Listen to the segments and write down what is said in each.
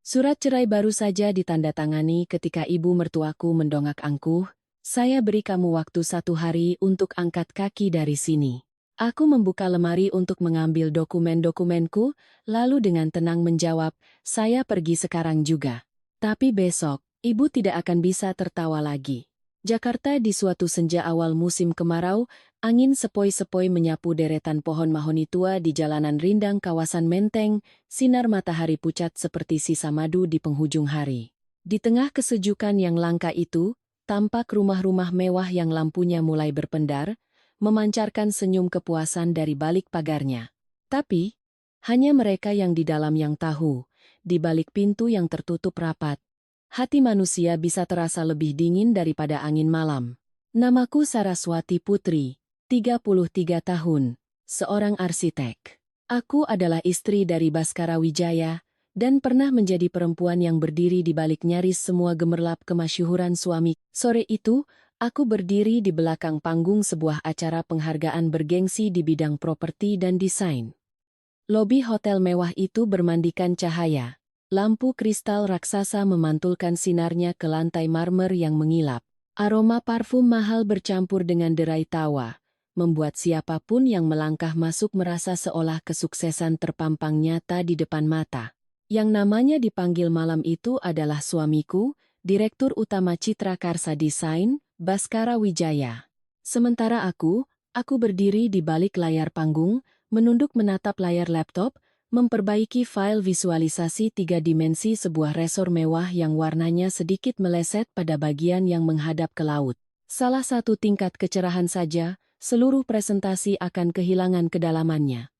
Surat cerai baru saja ditandatangani ketika ibu mertuaku mendongak angkuh, "Saya beri kamu waktu 1 hari untuk angkat kaki dari sini." Aku membuka lemari untuk mengambil dokumen-dokumenku, lalu dengan tenang menjawab, "Saya pergi sekarang juga." Tapi besok, ibu tidak akan bisa tertawa lagi. Jakarta di suatu senja awal musim kemarau, angin sepoi-sepoi menyapu deretan pohon mahoni tua di jalanan rindang kawasan Menteng, sinar matahari pucat seperti sisa madu di penghujung hari. Di tengah kesejukan yang langka itu, tampak rumah-rumah mewah yang lampunya mulai berpendar, memancarkan senyum kepuasan dari balik pagarnya. Tapi, hanya mereka yang di dalam yang tahu, di balik pintu yang tertutup rapat, hati manusia bisa terasa lebih dingin daripada angin malam. Namaku Saraswati Putri, 33 tahun, seorang arsitek. Aku adalah istri dari Baskara Wijaya, dan pernah menjadi perempuan yang berdiri di balik nyaris semua gemerlap kemasyhuran suami. Sore itu, aku berdiri di belakang panggung sebuah acara penghargaan bergengsi di bidang properti dan desain. Lobi hotel mewah itu bermandikan cahaya. Lampu kristal raksasa memantulkan sinarnya ke lantai marmer yang mengilap. Aroma parfum mahal bercampur dengan derai tawa, membuat siapapun yang melangkah masuk merasa seolah kesuksesan terpampang nyata di depan mata. Yang namanya dipanggil malam itu adalah suamiku, Direktur Utama Citra Karsa Desain, Baskara Wijaya. Sementara aku berdiri di balik layar panggung, menunduk menatap layar laptop, memperbaiki file visualisasi 3 dimensi sebuah resor mewah yang warnanya sedikit meleset pada bagian yang menghadap ke laut. Salah satu tingkat kecerahan saja, seluruh presentasi akan kehilangan kedalamannya.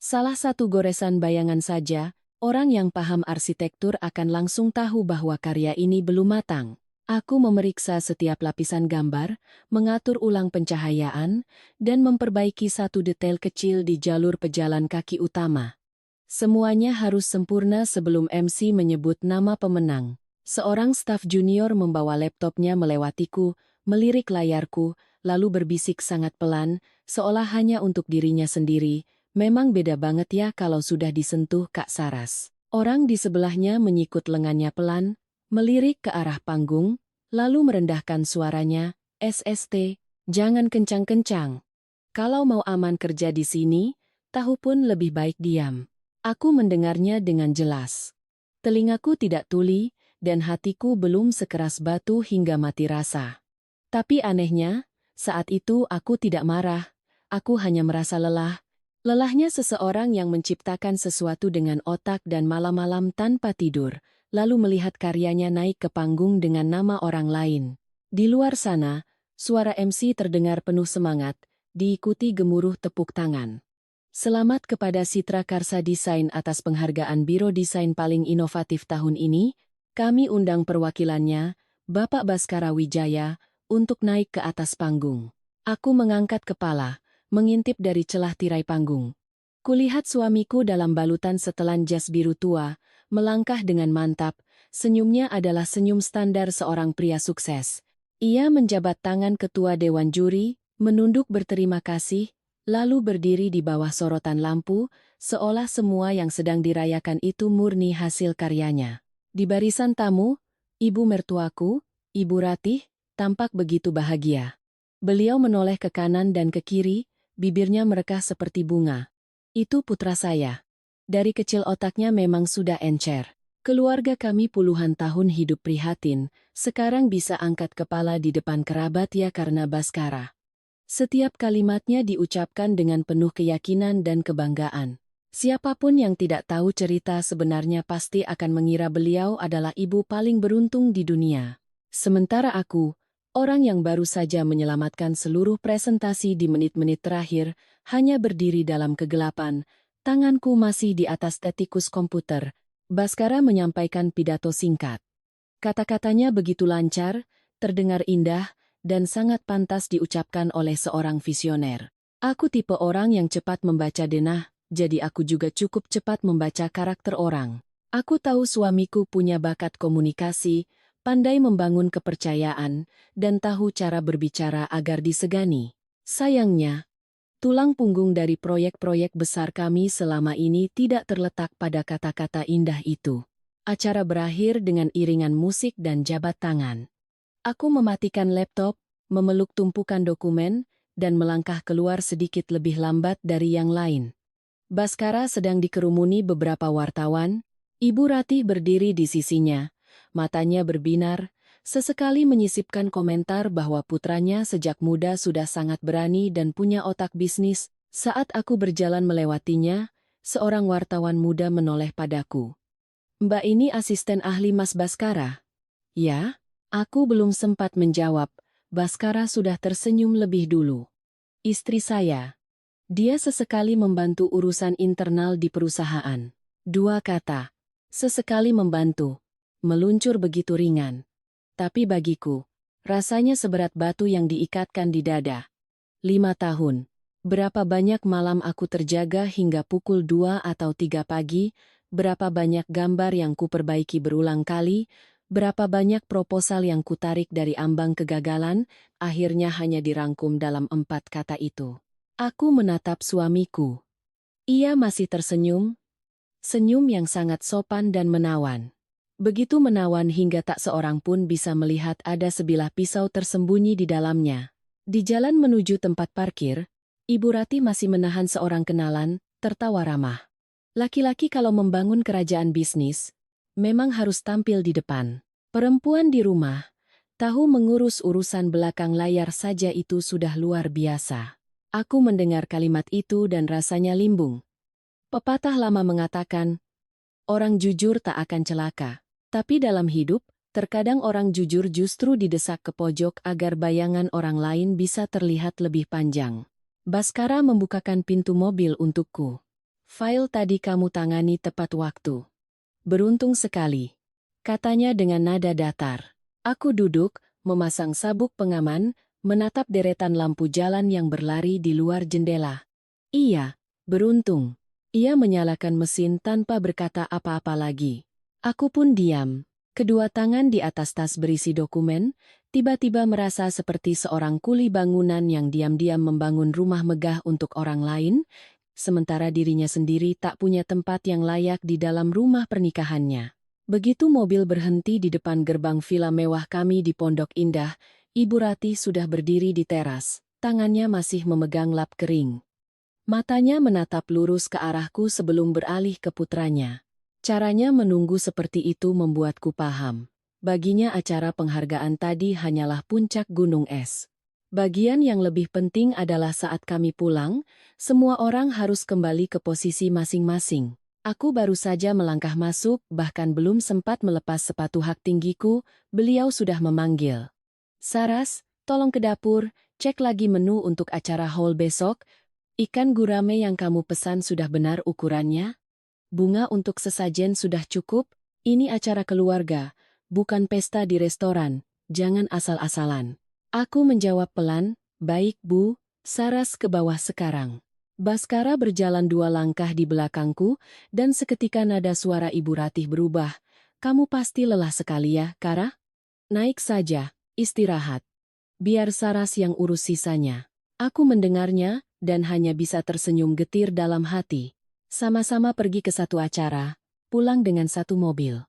Salah satu goresan bayangan saja, orang yang paham arsitektur akan langsung tahu bahwa karya ini belum matang. Aku memeriksa setiap lapisan gambar, mengatur ulang pencahayaan, dan memperbaiki satu detail kecil di jalur pejalan kaki utama. Semuanya harus sempurna sebelum MC menyebut nama pemenang. Seorang staf junior membawa laptopnya melewatiku, melirik layarku, lalu berbisik sangat pelan, seolah hanya untuk dirinya sendiri. "Memang beda banget ya kalau sudah disentuh Kak Saras." Orang di sebelahnya menyikut lengannya pelan, melirik ke arah panggung, lalu merendahkan suaranya, "SST, jangan kencang-kencang. Kalau mau aman kerja di sini, tahu pun lebih baik diam." Aku mendengarnya dengan jelas. Telingaku tidak tuli, dan hatiku belum sekeras batu hingga mati rasa. Tapi anehnya, saat itu aku tidak marah, aku hanya merasa lelah. Lelahnya seseorang yang menciptakan sesuatu dengan otak dan malam-malam tanpa tidur, lalu melihat karyanya naik ke panggung dengan nama orang lain. Di luar sana, suara MC terdengar penuh semangat, diikuti gemuruh tepuk tangan. Selamat kepada Citra Karsa Desain atas penghargaan Biro Desain paling inovatif tahun ini. Kami undang perwakilannya, Bapak Baskara Wijaya, untuk naik ke atas panggung. Aku mengangkat kepala, mengintip dari celah tirai panggung. Kulihat suamiku dalam balutan setelan jas biru tua, melangkah dengan mantap. Senyumnya adalah senyum standar seorang pria sukses. Ia menjabat tangan ketua dewan juri, menunduk berterima kasih, lalu berdiri di bawah sorotan lampu, seolah semua yang sedang dirayakan itu murni hasil karyanya. Di barisan tamu, ibu mertuaku, Ibu Ratih, tampak begitu bahagia. Beliau menoleh ke kanan dan ke kiri, bibirnya merekah seperti bunga. "Itu putra saya. Dari kecil otaknya memang sudah encer. Keluarga kami puluhan tahun hidup prihatin, sekarang bisa angkat kepala di depan kerabat ya karena Baskara." Setiap kalimatnya diucapkan dengan penuh keyakinan dan kebanggaan. Siapapun yang tidak tahu cerita sebenarnya pasti akan mengira beliau adalah ibu paling beruntung di dunia. Sementara aku, orang yang baru saja menyelamatkan seluruh presentasi di menit-menit terakhir, hanya berdiri dalam kegelapan, tanganku masih di atas tetikus komputer. Baskara menyampaikan pidato singkat. Kata-katanya begitu lancar, terdengar indah, dan sangat pantas diucapkan oleh seorang visioner. Aku tipe orang yang cepat membaca denah, jadi aku juga cukup cepat membaca karakter orang. Aku tahu suamiku punya bakat komunikasi, pandai membangun kepercayaan, dan tahu cara berbicara agar disegani. Sayangnya, tulang punggung dari proyek-proyek besar kami selama ini tidak terletak pada kata-kata indah itu. Acara berakhir dengan iringan musik dan jabat tangan. Aku mematikan laptop, memeluk tumpukan dokumen, dan melangkah keluar sedikit lebih lambat dari yang lain. Baskara sedang dikerumuni beberapa wartawan. Ibu Ratih berdiri di sisinya. Matanya berbinar, sesekali menyisipkan komentar bahwa putranya sejak muda sudah sangat berani dan punya otak bisnis. Saat aku berjalan melewatinya, seorang wartawan muda menoleh padaku. "Mbak ini asisten ahli Mas Baskara?" "Ya." Aku belum sempat menjawab. Baskara sudah tersenyum lebih dulu. "Istri saya. Dia sesekali membantu urusan internal di perusahaan." Dua kata. Sesekali membantu. Meluncur begitu ringan. Tapi bagiku, rasanya seberat batu yang diikatkan di dada. 5 tahun. Berapa banyak malam aku terjaga hingga pukul 2 atau 3 pagi, berapa banyak gambar yang kuperbaiki berulang kali, berapa banyak proposal yang kutarik dari ambang kegagalan, akhirnya hanya dirangkum dalam 4 kata itu. Aku menatap suamiku. Ia masih tersenyum, senyum yang sangat sopan dan menawan. Begitu menawan hingga tak seorang pun bisa melihat ada sebilah pisau tersembunyi di dalamnya. Di jalan menuju tempat parkir, Ibu Ratih masih menahan seorang kenalan, tertawa ramah. Laki-laki kalau membangun kerajaan bisnis, memang harus tampil di depan. Perempuan di rumah, tahu mengurus urusan belakang layar saja itu sudah luar biasa. Aku mendengar kalimat itu dan rasanya limbung. Pepatah lama mengatakan, orang jujur tak akan celaka. Tapi dalam hidup, terkadang orang jujur justru didesak ke pojok agar bayangan orang lain bisa terlihat lebih panjang. Baskara membukakan pintu mobil untukku. "File tadi kamu tangani tepat waktu. Beruntung sekali," katanya dengan nada datar. Aku duduk, memasang sabuk pengaman, menatap deretan lampu jalan yang berlari di luar jendela. "Iya, beruntung." Ia menyalakan mesin tanpa berkata apa-apa lagi. Aku pun diam. Kedua tangan di atas tas berisi dokumen, tiba-tiba merasa seperti seorang kuli bangunan yang diam-diam membangun rumah megah untuk orang lain, sementara dirinya sendiri tak punya tempat yang layak di dalam rumah pernikahannya. Begitu mobil berhenti di depan gerbang villa mewah kami di Pondok Indah, Ibu Ratih sudah berdiri di teras, tangannya masih memegang lap kering. Matanya menatap lurus ke arahku sebelum beralih ke putranya. Caranya menunggu seperti itu membuatku paham. Baginya acara penghargaan tadi hanyalah puncak gunung es. Bagian yang lebih penting adalah saat kami pulang, semua orang harus kembali ke posisi masing-masing. Aku baru saja melangkah masuk, bahkan belum sempat melepas sepatu hak tinggiku, beliau sudah memanggil. "Saras, tolong ke dapur, cek lagi menu untuk acara haul besok. Ikan gurame yang kamu pesan sudah benar ukurannya? Bunga untuk sesajen sudah cukup? Ini acara keluarga, bukan pesta di restoran, jangan asal-asalan." Aku menjawab pelan, "Baik Bu." Saras ke bawah sekarang. Baskara berjalan 2 langkah di belakangku, dan seketika nada suara Ibu Ratih berubah. "Kamu pasti lelah sekali ya, Kara? Naik saja, istirahat. Biar Saras yang urus sisanya." Aku mendengarnya, dan hanya bisa tersenyum getir dalam hati. Sama-sama pergi ke satu acara, pulang dengan satu mobil.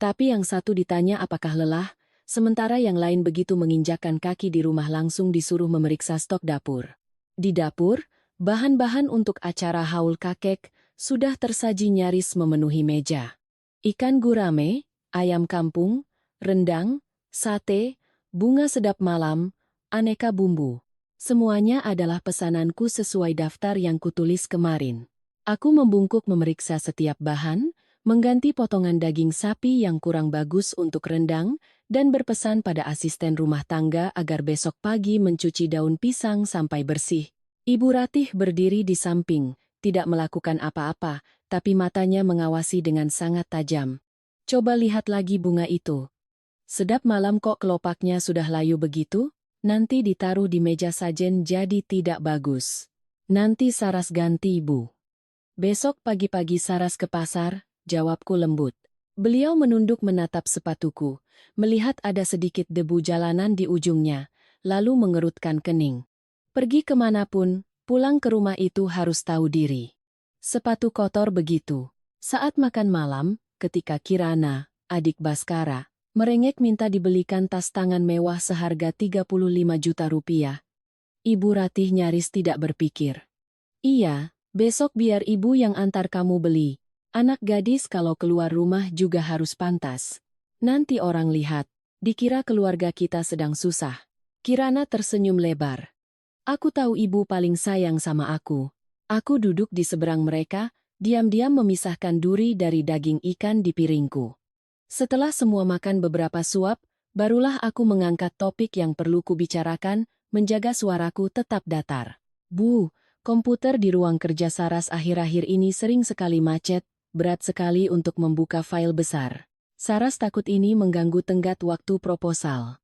Tapi yang satu ditanya apakah lelah, sementara yang lain begitu menginjakkan kaki di rumah langsung disuruh memeriksa stok dapur. Di dapur, bahan-bahan untuk acara haul kakek sudah tersaji nyaris memenuhi meja. Ikan gurame, ayam kampung, rendang, sate, bunga sedap malam, aneka bumbu. Semuanya adalah pesananku sesuai daftar yang kutulis kemarin. Aku membungkuk memeriksa setiap bahan, mengganti potongan daging sapi yang kurang bagus untuk rendang, dan berpesan pada asisten rumah tangga agar besok pagi mencuci daun pisang sampai bersih. Ibu Ratih berdiri di samping, tidak melakukan apa-apa, tapi matanya mengawasi dengan sangat tajam. "Coba lihat lagi bunga itu. Sedap malam kok kelopaknya sudah layu begitu? Nanti ditaruh di meja sajen jadi tidak bagus." "Nanti Saras ganti Ibu." "Besok pagi-pagi Saras ke pasar," jawabku lembut. Beliau menunduk menatap sepatuku, melihat ada sedikit debu jalanan di ujungnya, lalu mengerutkan kening. Pergi kemanapun, pulang ke rumah itu harus tahu diri. Sepatu kotor begitu. Saat makan malam, ketika Kirana, adik Baskara, merengek minta dibelikan tas tangan mewah seharga 35 juta rupiah. Ibu Ratih nyaris tidak berpikir. Iya, besok biar ibu yang antar kamu beli. Anak gadis kalau keluar rumah juga harus pantas. Nanti orang lihat, dikira keluarga kita sedang susah. Kirana tersenyum lebar. Aku tahu ibu paling sayang sama aku. Aku duduk di seberang mereka, diam-diam memisahkan duri dari daging ikan di piringku. Setelah semua makan beberapa suap, barulah aku mengangkat topik yang perlu kubicarakan, menjaga suaraku tetap datar. Bu, komputer di ruang kerja Saras akhir-akhir ini sering sekali macet, berat sekali untuk membuka file besar. Saras takut ini mengganggu tenggat waktu proposal.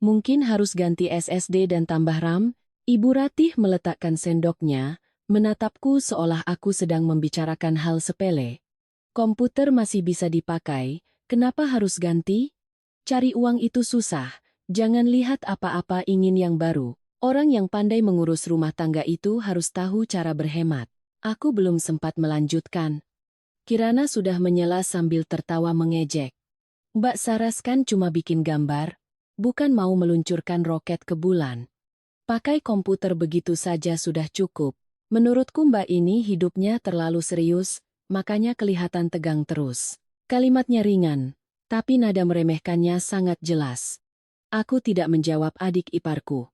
Mungkin harus ganti SSD dan tambah RAM. Ibu Ratih meletakkan sendoknya, menatapku seolah aku sedang membicarakan hal sepele. Komputer masih bisa dipakai. Kenapa harus ganti? Cari uang itu susah, jangan lihat apa-apa ingin yang baru. Orang yang pandai mengurus rumah tangga itu harus tahu cara berhemat. Aku belum sempat melanjutkan. Kirana sudah menyela sambil tertawa mengejek. Mbak Saras kan cuma bikin gambar, bukan mau meluncurkan roket ke bulan. Pakai komputer begitu saja sudah cukup. Menurutku mbak ini hidupnya terlalu serius, makanya kelihatan tegang terus. Kalimatnya ringan, tapi nada meremehkannya sangat jelas. Aku tidak menjawab adik iparku.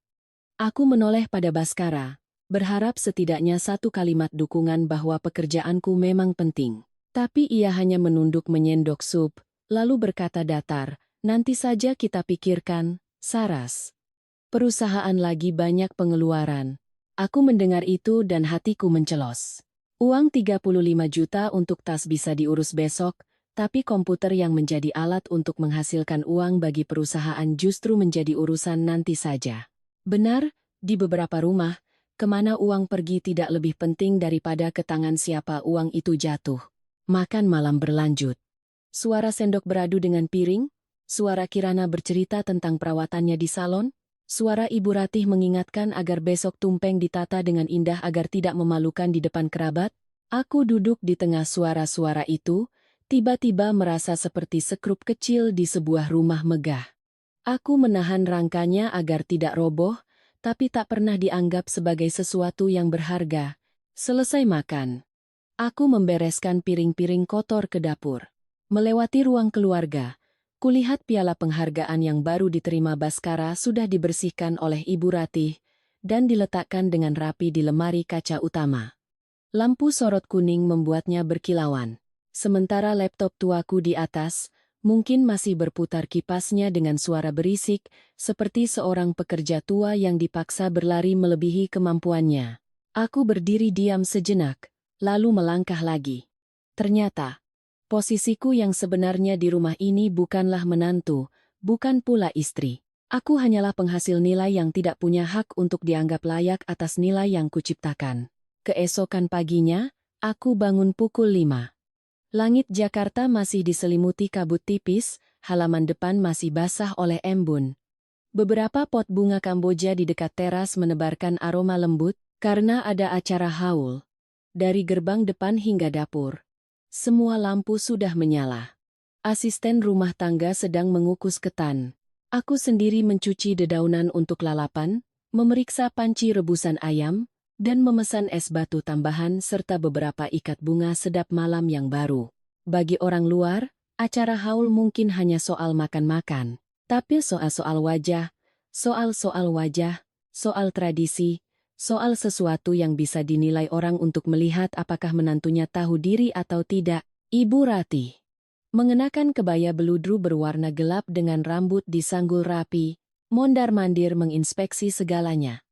Aku menoleh pada Baskara, berharap setidaknya satu kalimat dukungan bahwa pekerjaanku memang penting. Tapi ia hanya menunduk menyendok sup, lalu berkata datar, nanti saja kita pikirkan, Saras. Perusahaan lagi banyak pengeluaran. Aku mendengar itu dan hatiku mencelos. Uang 35 juta untuk tas bisa diurus besok, tapi komputer yang menjadi alat untuk menghasilkan uang bagi perusahaan justru menjadi urusan nanti saja. Benar, di beberapa rumah, kemana uang pergi tidak lebih penting daripada ke tangan siapa uang itu jatuh. Makan malam berlanjut. Suara sendok beradu dengan piring, suara Kirana bercerita tentang perawatannya di salon, suara Ibu Ratih mengingatkan agar besok tumpeng ditata dengan indah agar tidak memalukan di depan kerabat. Aku duduk di tengah suara-suara itu, tiba-tiba merasa seperti sekrup kecil di sebuah rumah megah. Aku menahan rangkanya agar tidak roboh, tapi tak pernah dianggap sebagai sesuatu yang berharga. Selesai makan, aku membereskan piring-piring kotor ke dapur. Melewati ruang keluarga, kulihat piala penghargaan yang baru diterima Baskara sudah dibersihkan oleh Ibu Ratih dan diletakkan dengan rapi di lemari kaca utama. Lampu sorot kuning membuatnya berkilauan. Sementara laptop tuaku di atas, mungkin masih berputar kipasnya dengan suara berisik, seperti seorang pekerja tua yang dipaksa berlari melebihi kemampuannya. Aku berdiri diam sejenak, lalu melangkah lagi. Ternyata, posisiku yang sebenarnya di rumah ini bukanlah menantu, bukan pula istri. Aku hanyalah penghasil nilai yang tidak punya hak untuk dianggap layak atas nilai yang kuciptakan. Keesokan paginya, aku bangun pukul 5. Langit Jakarta masih diselimuti kabut tipis, halaman depan masih basah oleh embun. Beberapa pot bunga Kamboja di dekat teras menebarkan aroma lembut, karena ada acara haul. Dari gerbang depan hingga dapur, semua lampu sudah menyala. Asisten rumah tangga sedang mengukus ketan. Aku sendiri mencuci dedaunan untuk lalapan, memeriksa panci rebusan ayam, dan memesan es batu tambahan serta beberapa ikat bunga sedap malam yang baru. Bagi orang luar, acara haul mungkin hanya soal makan-makan. Tapi soal-soal wajah, soal tradisi, soal sesuatu yang bisa dinilai orang untuk melihat apakah menantunya tahu diri atau tidak. Ibu Ratih mengenakan kebaya beludru berwarna gelap dengan rambut disanggul rapi, mondar-mandir menginspeksi segalanya.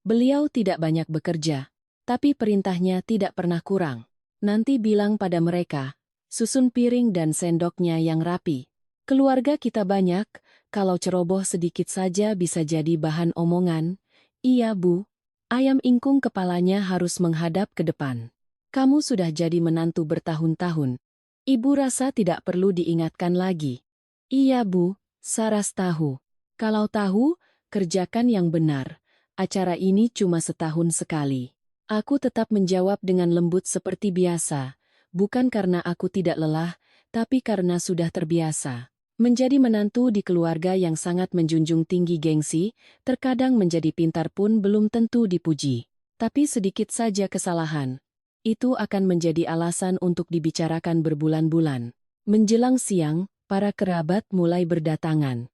Beliau tidak banyak bekerja, tapi perintahnya tidak pernah kurang. Nanti bilang pada mereka, susun piring dan sendoknya yang rapi. Keluarga kita banyak, kalau ceroboh sedikit saja bisa jadi bahan omongan. Iya Bu, ayam ingkung kepalanya harus menghadap ke depan. Kamu sudah jadi menantu bertahun-tahun. Ibu rasa tidak perlu diingatkan lagi. Iya Bu, Saras tahu. Kalau tahu, kerjakan yang benar. Acara ini cuma setahun sekali. Aku tetap menjawab dengan lembut seperti biasa, bukan karena aku tidak lelah, tapi karena sudah terbiasa. Menjadi menantu di keluarga yang sangat menjunjung tinggi gengsi, terkadang menjadi pintar pun belum tentu dipuji. Tapi sedikit saja kesalahan, itu akan menjadi alasan untuk dibicarakan berbulan-bulan. Menjelang siang, para kerabat mulai berdatangan.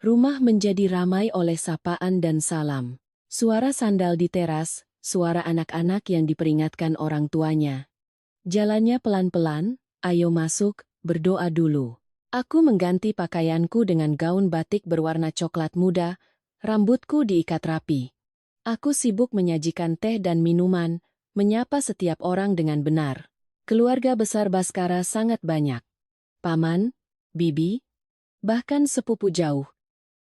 Rumah menjadi ramai oleh sapaan dan salam. Suara sandal di teras, suara anak-anak yang diperingatkan orang tuanya. Jalannya pelan-pelan, ayo masuk, berdoa dulu. Aku mengganti pakaianku dengan gaun batik berwarna coklat muda, rambutku diikat rapi. Aku sibuk menyajikan teh dan minuman, menyapa setiap orang dengan benar. Keluarga besar Baskara sangat banyak. Paman, bibi, bahkan sepupu jauh.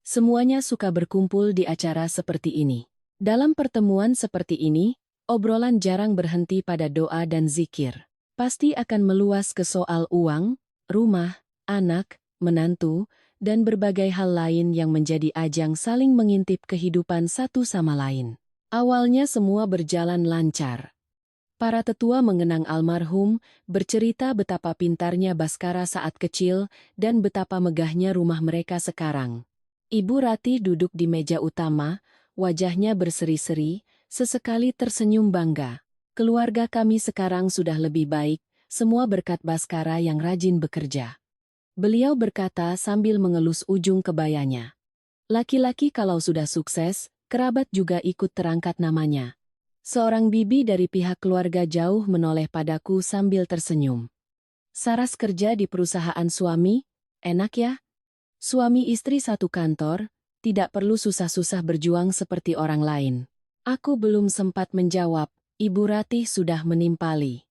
Semuanya suka berkumpul di acara seperti ini. Dalam pertemuan seperti ini, obrolan jarang berhenti pada doa dan zikir. Pasti akan meluas ke soal uang, rumah, anak, menantu, dan berbagai hal lain yang menjadi ajang saling mengintip kehidupan satu sama lain. Awalnya semua berjalan lancar. Para tetua mengenang almarhum, bercerita betapa pintarnya Baskara saat kecil dan betapa megahnya rumah mereka sekarang. Ibu Ratih duduk di meja utama, wajahnya berseri-seri, sesekali tersenyum bangga. Keluarga kami sekarang sudah lebih baik, semua berkat Baskara yang rajin bekerja. Beliau berkata sambil mengelus ujung kebayanya. Laki-laki kalau sudah sukses, kerabat juga ikut terangkat namanya. Seorang bibi dari pihak keluarga jauh menoleh padaku sambil tersenyum. Saras kerja di perusahaan suami, enak ya? Suami istri satu kantor, tidak perlu susah-susah berjuang seperti orang lain. Aku belum sempat menjawab, Ibu Ratih sudah menimpali.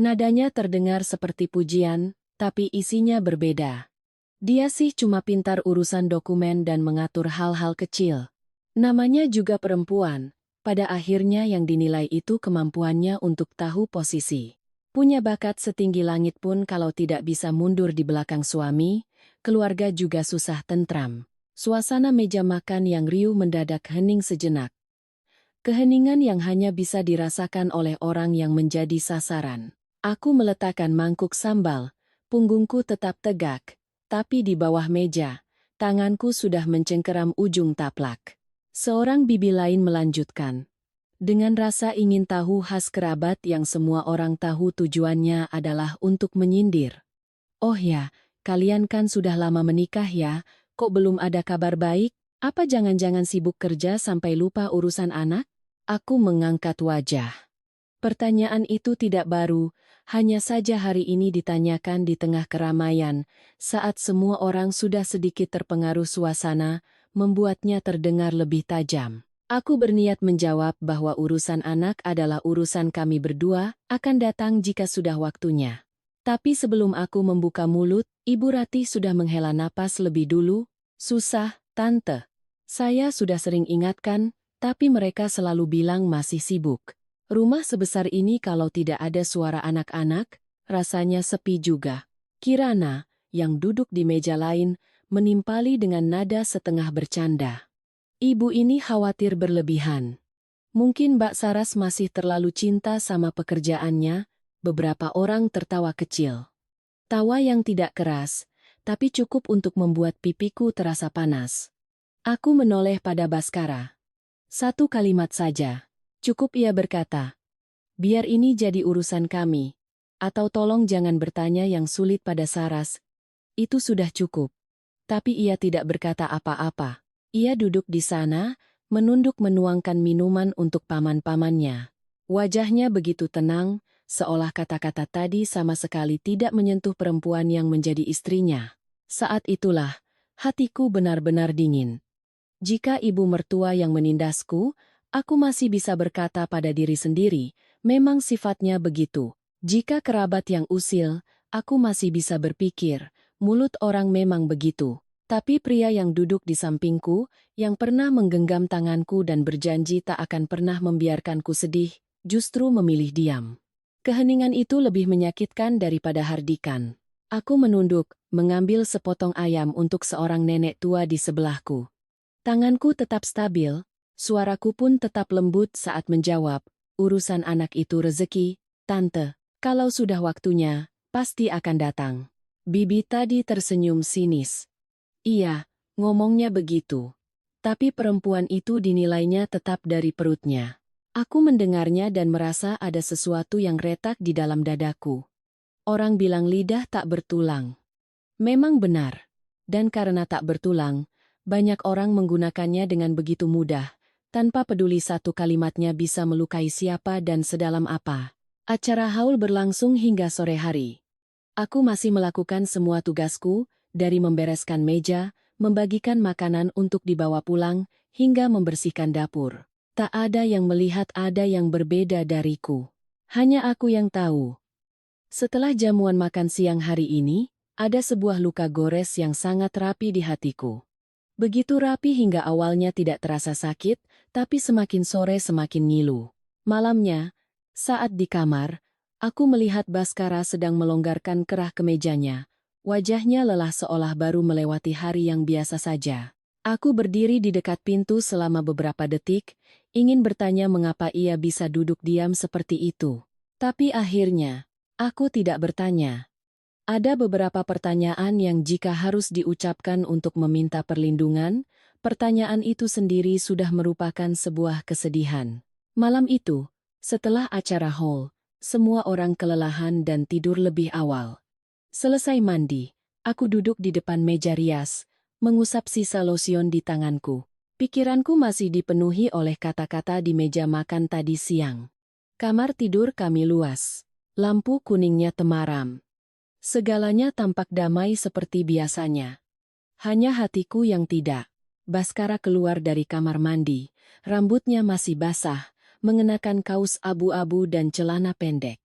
Nadanya terdengar seperti pujian, tapi isinya berbeda. Dia sih cuma pintar urusan dokumen dan mengatur hal-hal kecil. Namanya juga perempuan, pada akhirnya yang dinilai itu kemampuannya untuk tahu posisi. Punya bakat setinggi langit pun kalau tidak bisa mundur di belakang suami, keluarga juga susah tentram. Suasana meja makan yang riuh mendadak hening sejenak. Keheningan yang hanya bisa dirasakan oleh orang yang menjadi sasaran. Aku meletakkan mangkuk sambal, punggungku tetap tegak, tapi di bawah meja, tanganku sudah mencengkeram ujung taplak. Seorang bibi lain melanjutkan. Dengan rasa ingin tahu khas kerabat yang semua orang tahu tujuannya adalah untuk menyindir. Oh ya, kalian kan sudah lama menikah ya, kok belum ada kabar baik? Apa jangan-jangan sibuk kerja sampai lupa urusan anak? Aku mengangkat wajah. Pertanyaan itu tidak baru, hanya saja hari ini ditanyakan di tengah keramaian, saat semua orang sudah sedikit terpengaruh suasana, membuatnya terdengar lebih tajam. Aku berniat menjawab bahwa urusan anak adalah urusan kami berdua, akan datang jika sudah waktunya. Tapi sebelum aku membuka mulut, Ibu Ratih sudah menghela napas lebih dulu. Susah, Tante. Saya sudah sering ingatkan, tapi mereka selalu bilang masih sibuk. Rumah sebesar ini kalau tidak ada suara anak-anak, rasanya sepi juga. Kirana, yang duduk di meja lain, menimpali dengan nada setengah bercanda. Ibu ini khawatir berlebihan. Mungkin Mbak Saras masih terlalu cinta sama pekerjaannya, beberapa orang tertawa kecil. Tawa yang tidak keras, tapi cukup untuk membuat pipiku terasa panas. Aku menoleh pada Baskara. Satu kalimat saja. Cukup ia berkata. Biar ini jadi urusan kami. Atau tolong jangan bertanya yang sulit pada Saras. Itu sudah cukup. Tapi ia tidak berkata apa-apa. Ia duduk di sana, menunduk menuangkan minuman untuk paman-pamannya. Wajahnya begitu tenang, seolah kata-kata tadi sama sekali tidak menyentuh perempuan yang menjadi istrinya. Saat itulah, hatiku benar-benar dingin. Jika ibu mertua yang menindasku, aku masih bisa berkata pada diri sendiri, memang sifatnya begitu. Jika kerabat yang usil, aku masih bisa berpikir, mulut orang memang begitu. Tapi pria yang duduk di sampingku, yang pernah menggenggam tanganku dan berjanji tak akan pernah membiarkanku sedih, justru memilih diam. Keheningan itu lebih menyakitkan daripada hardikan. Aku menunduk, mengambil sepotong ayam untuk seorang nenek tua di sebelahku. Tanganku tetap stabil, suaraku pun tetap lembut saat menjawab, urusan anak itu rezeki, Tante. Kalau sudah waktunya, pasti akan datang. Bibi tadi tersenyum sinis. Iya, ngomongnya begitu. Tapi perempuan itu dinilainya tetap dari perutnya. Aku mendengarnya dan merasa ada sesuatu yang retak di dalam dadaku. Orang bilang lidah tak bertulang. Memang benar. Dan karena tak bertulang, banyak orang menggunakannya dengan begitu mudah, tanpa peduli satu kalimatnya bisa melukai siapa dan sedalam apa. Acara haul berlangsung hingga sore hari. Aku masih melakukan semua tugasku, dari membereskan meja, membagikan makanan untuk dibawa pulang, hingga membersihkan dapur. Tak ada yang melihat ada yang berbeda dariku. Hanya aku yang tahu. Setelah jamuan makan siang hari ini, ada sebuah luka gores yang sangat rapi di hatiku. Begitu rapi hingga awalnya tidak terasa sakit, tapi semakin sore semakin ngilu. Malamnya, saat di kamar, aku melihat Baskara sedang melonggarkan kerah kemejanya. Wajahnya lelah seolah baru melewati hari yang biasa saja. Aku berdiri di dekat pintu selama beberapa detik, ingin bertanya mengapa ia bisa duduk diam seperti itu. Tapi akhirnya, aku tidak bertanya. Ada beberapa pertanyaan yang jika harus diucapkan untuk meminta perlindungan, pertanyaan itu sendiri sudah merupakan sebuah kesedihan. Malam itu, setelah acara haul, semua orang kelelahan dan tidur lebih awal. Selesai mandi, aku duduk di depan meja rias, mengusap sisa lotion di tanganku. Pikiranku masih dipenuhi oleh kata-kata di meja makan tadi siang. Kamar tidur kami luas. Lampu kuningnya temaram. Segalanya tampak damai seperti biasanya. Hanya hatiku yang tidak. Baskara keluar dari kamar mandi. Rambutnya masih basah, mengenakan kaos abu-abu dan celana pendek.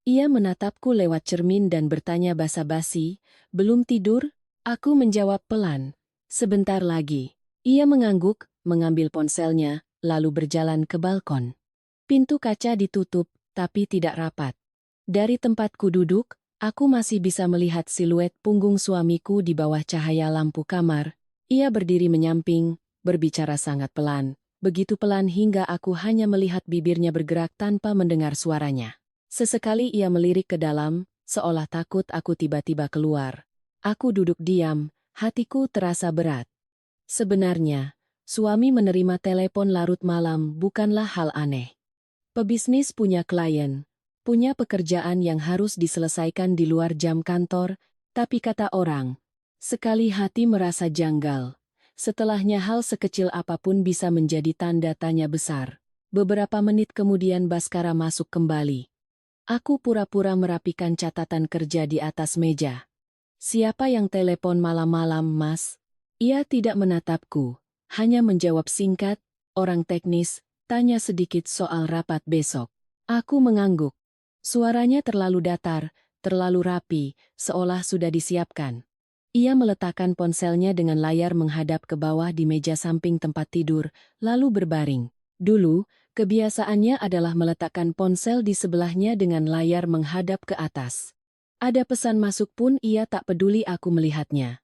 Ia menatapku lewat cermin dan bertanya basa-basi, "Belum tidur?" Aku menjawab pelan, "Sebentar lagi." Ia mengangguk, mengambil ponselnya, lalu berjalan ke balkon. Pintu kaca ditutup, tapi tidak rapat. Dari tempatku duduk, aku masih bisa melihat siluet punggung suamiku di bawah cahaya lampu kamar. Ia berdiri menyamping, berbicara sangat pelan, begitu pelan hingga aku hanya melihat bibirnya bergerak tanpa mendengar suaranya. Sesekali ia melirik ke dalam, seolah takut aku tiba-tiba keluar. Aku duduk diam, hatiku terasa berat. Sebenarnya, suami menerima telepon larut malam bukanlah hal aneh. Pebisnis punya klien, punya pekerjaan yang harus diselesaikan di luar jam kantor, tapi kata orang, sekali hati merasa janggal. Setelahnya hal sekecil apapun bisa menjadi tanda tanya besar. Beberapa menit kemudian Baskara masuk kembali. Aku pura-pura merapikan catatan kerja di atas meja. "Siapa yang telepon malam-malam, Mas?" Ia tidak menatapku, hanya menjawab singkat, "Orang teknis, tanya sedikit soal rapat besok." Aku mengangguk. Suaranya terlalu datar, terlalu rapi, seolah sudah disiapkan. Ia meletakkan ponselnya dengan layar menghadap ke bawah di meja samping tempat tidur, lalu berbaring. Dulu, kebiasaannya adalah meletakkan ponsel di sebelahnya dengan layar menghadap ke atas. Ada pesan masuk pun ia tak peduli aku melihatnya.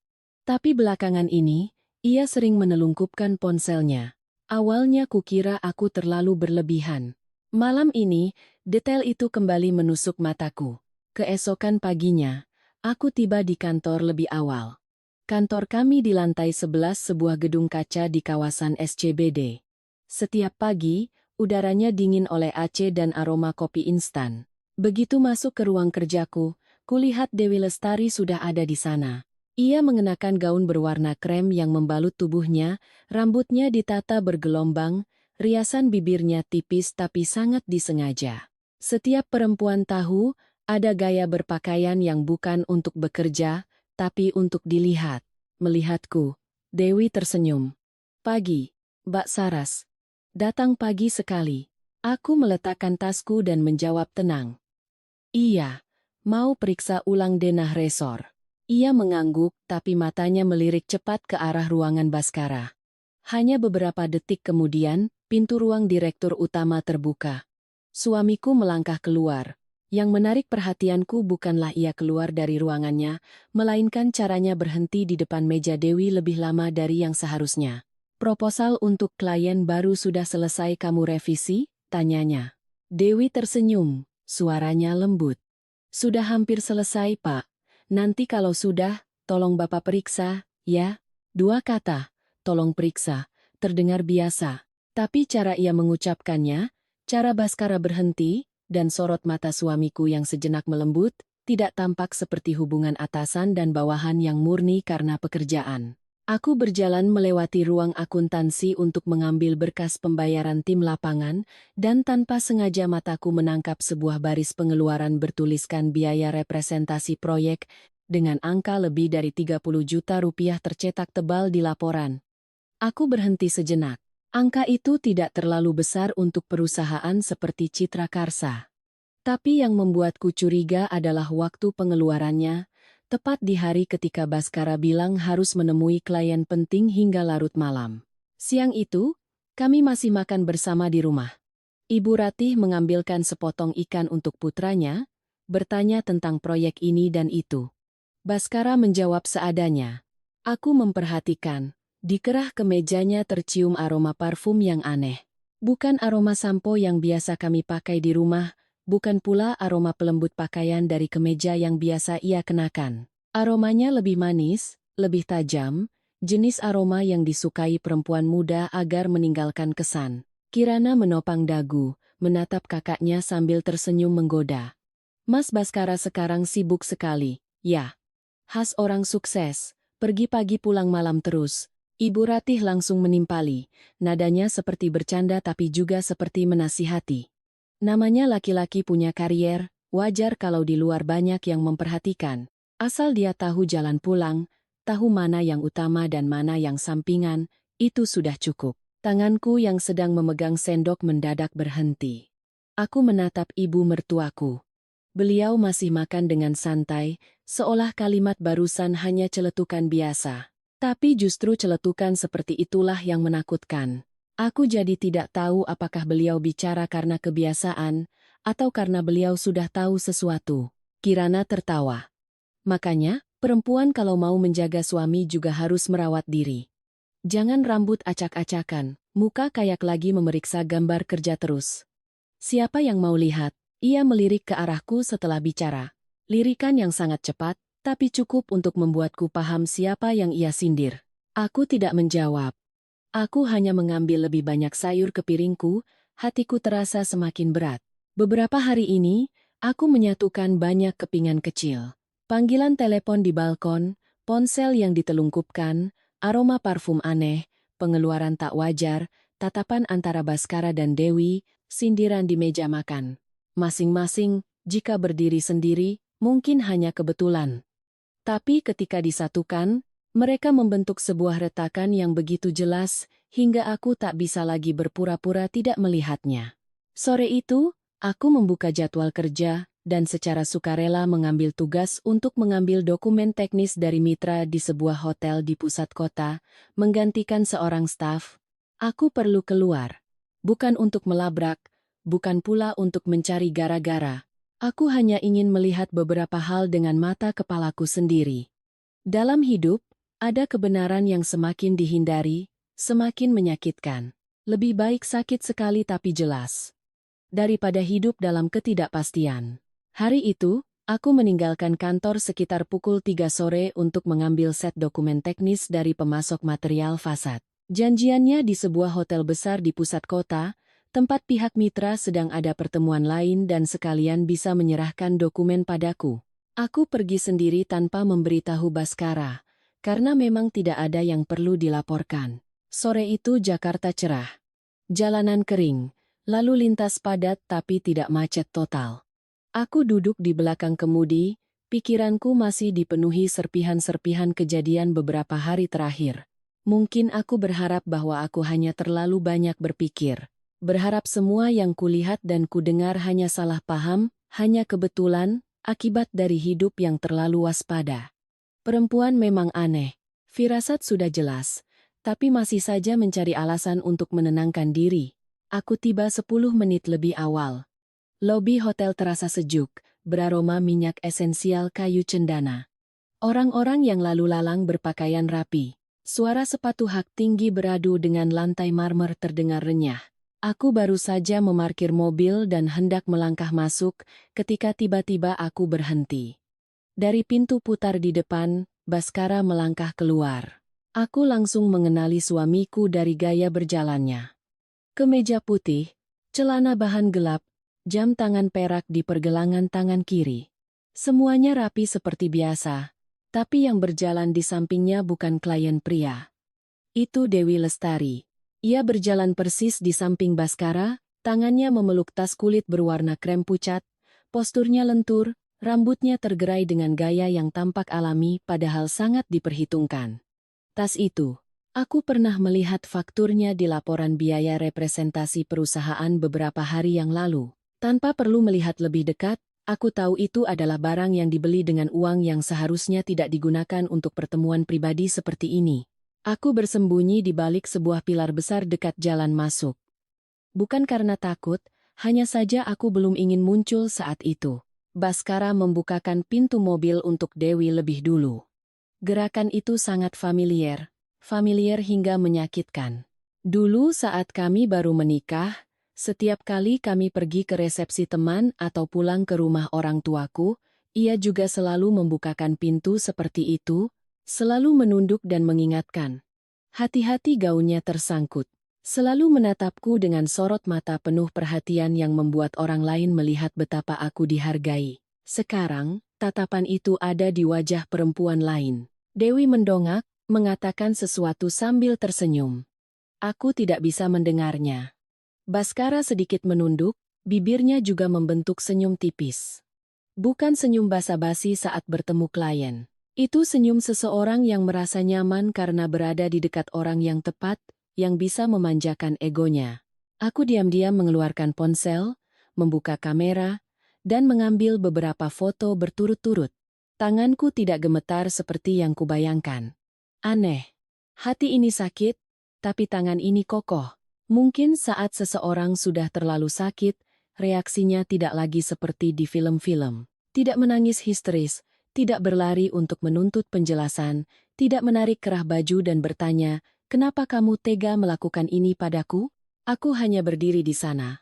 Tapi belakangan ini, ia sering menelungkupkan ponselnya. Awalnya kukira aku terlalu berlebihan. Malam ini, detail itu kembali menusuk mataku. Keesokan paginya, aku tiba di kantor lebih awal. Kantor kami di lantai 11 sebuah gedung kaca di kawasan SCBD. Setiap pagi, udaranya dingin oleh AC dan aroma kopi instan. Begitu masuk ke ruang kerjaku, kulihat Dewi Lestari sudah ada di sana. Ia mengenakan gaun berwarna krem yang membalut tubuhnya, rambutnya ditata bergelombang, riasan bibirnya tipis tapi sangat disengaja. Setiap perempuan tahu, ada gaya berpakaian yang bukan untuk bekerja, tapi untuk dilihat. Melihatku, Dewi tersenyum. "Pagi, Mbak Saras." Datang pagi sekali. Aku meletakkan tasku dan menjawab tenang. "Iya, mau periksa ulang denah resor." Ia mengangguk, tapi matanya melirik cepat ke arah ruangan Baskara. Hanya beberapa detik kemudian, pintu ruang direktur utama terbuka. Suamiku melangkah keluar. Yang menarik perhatianku bukanlah ia keluar dari ruangannya, melainkan caranya berhenti di depan meja Dewi lebih lama dari yang seharusnya. "Proposal untuk klien baru sudah selesai kamu revisi?" tanyanya. Dewi tersenyum, suaranya lembut. "Sudah hampir selesai, Pak. Nanti kalau sudah, tolong Bapak periksa, ya. 2 kata, tolong periksa, terdengar biasa. Tapi cara ia mengucapkannya, cara Baskara berhenti, dan sorot mata suamiku yang sejenak melembut, tidak tampak seperti hubungan atasan dan bawahan yang murni karena pekerjaan. Aku berjalan melewati ruang akuntansi untuk mengambil berkas pembayaran tim lapangan, dan tanpa sengaja mataku menangkap sebuah baris pengeluaran bertuliskan biaya representasi proyek dengan angka lebih dari 30 juta rupiah tercetak tebal di laporan. Aku berhenti sejenak. Angka itu tidak terlalu besar untuk perusahaan seperti Citra Karsa. Tapi yang membuatku curiga adalah waktu pengeluarannya, tepat di hari ketika Baskara bilang harus menemui klien penting hingga larut malam. Siang itu, kami masih makan bersama di rumah. Ibu Ratih mengambilkan sepotong ikan untuk putranya, bertanya tentang proyek ini dan itu. Baskara menjawab seadanya. Aku memperhatikan, di kerah kemejanya tercium aroma parfum yang aneh. Bukan aroma sampo yang biasa kami pakai di rumah, bukan pula aroma pelembut pakaian dari kemeja yang biasa ia kenakan. Aromanya lebih manis, lebih tajam, jenis aroma yang disukai perempuan muda agar meninggalkan kesan. Kirana menopang dagu, menatap kakaknya sambil tersenyum menggoda. Mas Baskara sekarang sibuk sekali, ya. Khas orang sukses, pergi pagi pulang malam terus. Ibu Ratih langsung menimpali, nadanya seperti bercanda tapi juga seperti menasihati. Namanya laki-laki punya karier, wajar kalau di luar banyak yang memperhatikan. Asal dia tahu jalan pulang, tahu mana yang utama dan mana yang sampingan, itu sudah cukup. Tanganku yang sedang memegang sendok mendadak berhenti. Aku menatap ibu mertuaku. Beliau masih makan dengan santai, seolah kalimat barusan hanya celetukan biasa. Tapi justru celetukan seperti itulah yang menakutkan. Aku jadi tidak tahu apakah beliau bicara karena kebiasaan, atau karena beliau sudah tahu sesuatu. Kirana tertawa. Makanya, perempuan kalau mau menjaga suami juga harus merawat diri. Jangan rambut acak-acakan, muka kayak lagi memeriksa gambar kerja terus. Siapa yang mau lihat? Ia melirik ke arahku setelah bicara. Lirikan yang sangat cepat, tapi cukup untuk membuatku paham siapa yang ia sindir. Aku tidak menjawab. Aku hanya mengambil lebih banyak sayur ke piringku, hatiku terasa semakin berat. Beberapa hari ini, aku menyatukan banyak kepingan kecil. Panggilan telepon di balkon, ponsel yang ditelungkupkan, aroma parfum aneh, pengeluaran tak wajar, tatapan antara Baskara dan Dewi, sindiran di meja makan. Masing-masing, jika berdiri sendiri, mungkin hanya kebetulan. Tapi ketika disatukan, mereka membentuk sebuah retakan yang begitu jelas, hingga aku tak bisa lagi berpura-pura tidak melihatnya. Sore itu, aku membuka jadwal kerja, dan secara sukarela mengambil tugas untuk mengambil dokumen teknis dari mitra di sebuah hotel di pusat kota, menggantikan seorang staf. Aku perlu keluar. Bukan untuk melabrak, bukan pula untuk mencari gara-gara. Aku hanya ingin melihat beberapa hal dengan mata kepalaku sendiri. Dalam hidup, ada kebenaran yang semakin dihindari, semakin menyakitkan. Lebih baik sakit sekali tapi jelas, daripada hidup dalam ketidakpastian. Hari itu, aku meninggalkan kantor sekitar pukul 3 sore untuk mengambil set dokumen teknis dari pemasok material fasad. Janjiannya di sebuah hotel besar di pusat kota, tempat pihak mitra sedang ada pertemuan lain dan sekalian bisa menyerahkan dokumen padaku. Aku pergi sendiri tanpa memberitahu Baskara, karena memang tidak ada yang perlu dilaporkan. Sore itu Jakarta cerah. Jalanan kering, lalu lintas padat tapi tidak macet total. Aku duduk di belakang kemudi, pikiranku masih dipenuhi serpihan-serpihan kejadian beberapa hari terakhir. Mungkin aku berharap bahwa aku hanya terlalu banyak berpikir. Berharap semua yang kulihat dan kudengar hanya salah paham, hanya kebetulan, akibat dari hidup yang terlalu waspada. Perempuan memang aneh. Firasat sudah jelas, tapi masih saja mencari alasan untuk menenangkan diri. Aku tiba 10 menit lebih awal. Lobi hotel terasa sejuk, beraroma minyak esensial kayu cendana. Orang-orang yang lalu lalang berpakaian rapi. Suara sepatu hak tinggi beradu dengan lantai marmer terdengar renyah. Aku baru saja memarkir mobil dan hendak melangkah masuk ketika tiba-tiba aku berhenti. Dari pintu putar di depan, Baskara melangkah keluar. Aku langsung mengenali suamiku dari gaya berjalannya. Kemeja putih, celana bahan gelap, jam tangan perak di pergelangan tangan kiri. Semuanya rapi seperti biasa, tapi yang berjalan di sampingnya bukan klien pria. Itu Dewi Lestari. Ia berjalan persis di samping Baskara, tangannya memeluk tas kulit berwarna krem pucat, posturnya lentur, rambutnya tergerai dengan gaya yang tampak alami padahal sangat diperhitungkan. Tas itu, aku pernah melihat fakturnya di laporan biaya representasi perusahaan beberapa hari yang lalu. Tanpa perlu melihat lebih dekat, aku tahu itu adalah barang yang dibeli dengan uang yang seharusnya tidak digunakan untuk pertemuan pribadi seperti ini. Aku bersembunyi di balik sebuah pilar besar dekat jalan masuk. Bukan karena takut, hanya saja aku belum ingin muncul saat itu. Baskara membukakan pintu mobil untuk Dewi lebih dulu. Gerakan itu sangat familiar hingga menyakitkan. Dulu saat kami baru menikah, setiap kali kami pergi ke resepsi teman atau pulang ke rumah orang tuaku, ia juga selalu membukakan pintu seperti itu, selalu menunduk dan mengingatkan. Hati-hati gaunnya tersangkut. Selalu menatapku dengan sorot mata penuh perhatian yang membuat orang lain melihat betapa aku dihargai. Sekarang, tatapan itu ada di wajah perempuan lain. Dewi mendongak, mengatakan sesuatu sambil tersenyum. Aku tidak bisa mendengarnya. Baskara sedikit menunduk, bibirnya juga membentuk senyum tipis. Bukan senyum basa-basi saat bertemu klien. Itu senyum seseorang yang merasa nyaman karena berada di dekat orang yang tepat, yang bisa memanjakan egonya. Aku diam-diam mengeluarkan ponsel, membuka kamera, dan mengambil beberapa foto berturut-turut. Tanganku tidak gemetar seperti yang kubayangkan. Aneh. Hati ini sakit, tapi tangan ini kokoh. Mungkin saat seseorang sudah terlalu sakit, reaksinya tidak lagi seperti di film-film. Tidak menangis histeris, tidak berlari untuk menuntut penjelasan, tidak menarik kerah baju dan bertanya, "Kenapa kamu tega melakukan ini padaku?" Aku hanya berdiri di sana.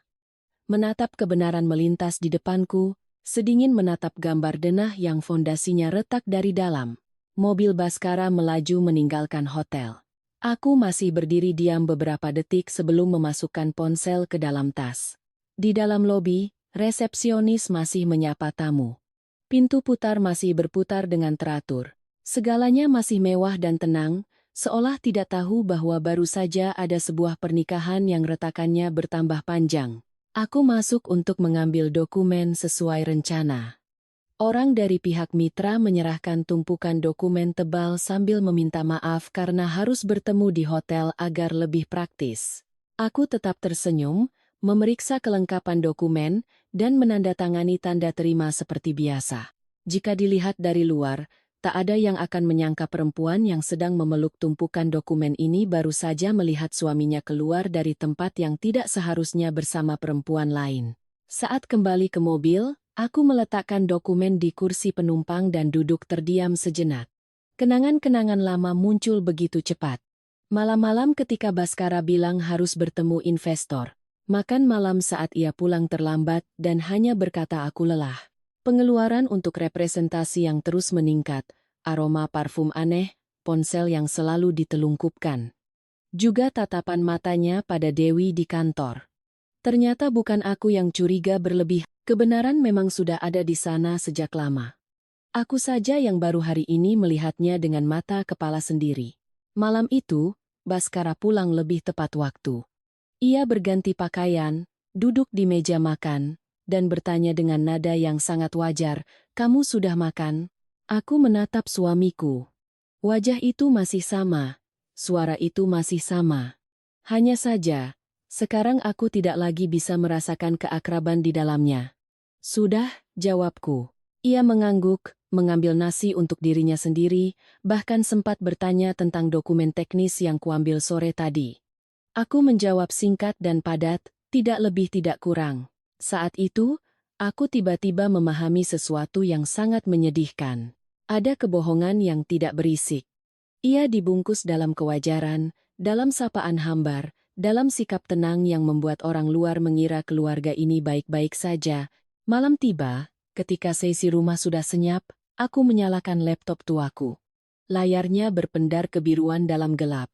Menatap kebenaran melintas di depanku, sedingin menatap gambar denah yang fondasinya retak dari dalam. Mobil Baskara melaju meninggalkan hotel. Aku masih berdiri diam beberapa detik sebelum memasukkan ponsel ke dalam tas. Di dalam lobi, resepsionis masih menyapa tamu. Pintu putar masih berputar dengan teratur. Segalanya masih mewah dan tenang, seolah tidak tahu bahwa baru saja ada sebuah pernikahan yang retakannya bertambah panjang. Aku masuk untuk mengambil dokumen sesuai rencana. Orang dari pihak mitra menyerahkan tumpukan dokumen tebal sambil meminta maaf karena harus bertemu di hotel agar lebih praktis. Aku tetap tersenyum, memeriksa kelengkapan dokumen, dan menandatangani tanda terima seperti biasa. Jika dilihat dari luar, tak ada yang akan menyangka perempuan yang sedang memeluk tumpukan dokumen ini baru saja melihat suaminya keluar dari tempat yang tidak seharusnya bersama perempuan lain. Saat kembali ke mobil, aku meletakkan dokumen di kursi penumpang dan duduk terdiam sejenak. Kenangan-kenangan lama muncul begitu cepat. Malam-malam ketika Baskara bilang harus bertemu investor. Makan malam saat ia pulang terlambat dan hanya berkata aku lelah. Pengeluaran untuk representasi yang terus meningkat, aroma parfum aneh, ponsel yang selalu ditelungkupkan. Juga tatapan matanya pada Dewi di kantor. Ternyata bukan aku yang curiga berlebih, kebenaran memang sudah ada di sana sejak lama. Aku saja yang baru hari ini melihatnya dengan mata kepala sendiri. Malam itu, Baskara pulang lebih tepat waktu. Ia berganti pakaian, duduk di meja makan, dan bertanya dengan nada yang sangat wajar, "Kamu sudah makan?" Aku menatap suamiku. Wajah itu masih sama, suara itu masih sama. Hanya saja, sekarang aku tidak lagi bisa merasakan keakraban di dalamnya. "Sudah," jawabku. Ia mengangguk, mengambil nasi untuk dirinya sendiri, bahkan sempat bertanya tentang dokumen teknis yang kuambil sore tadi. Aku menjawab singkat dan padat, tidak lebih tidak kurang. Saat itu, aku tiba-tiba memahami sesuatu yang sangat menyedihkan. Ada kebohongan yang tidak berisik. Ia dibungkus dalam kewajaran, dalam sapaan hambar, dalam sikap tenang yang membuat orang luar mengira keluarga ini baik-baik saja. Malam tiba, ketika sesi rumah sudah senyap, Aku menyalakan laptop tuaku. Layarnya berpendar kebiruan dalam gelap.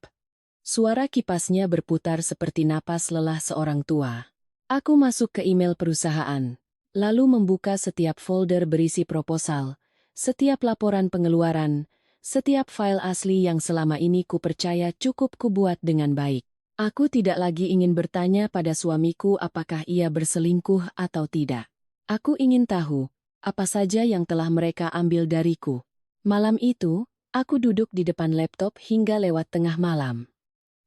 Suara kipasnya berputar seperti napas lelah seorang tua. Aku masuk ke email perusahaan, lalu membuka setiap folder berisi proposal, setiap laporan pengeluaran, setiap file asli yang selama ini kupercaya cukup kubuat dengan baik. Aku tidak lagi ingin bertanya pada suamiku apakah ia berselingkuh atau tidak. Aku ingin tahu, apa saja yang telah mereka ambil dariku. Malam itu, aku duduk di depan laptop hingga lewat tengah malam.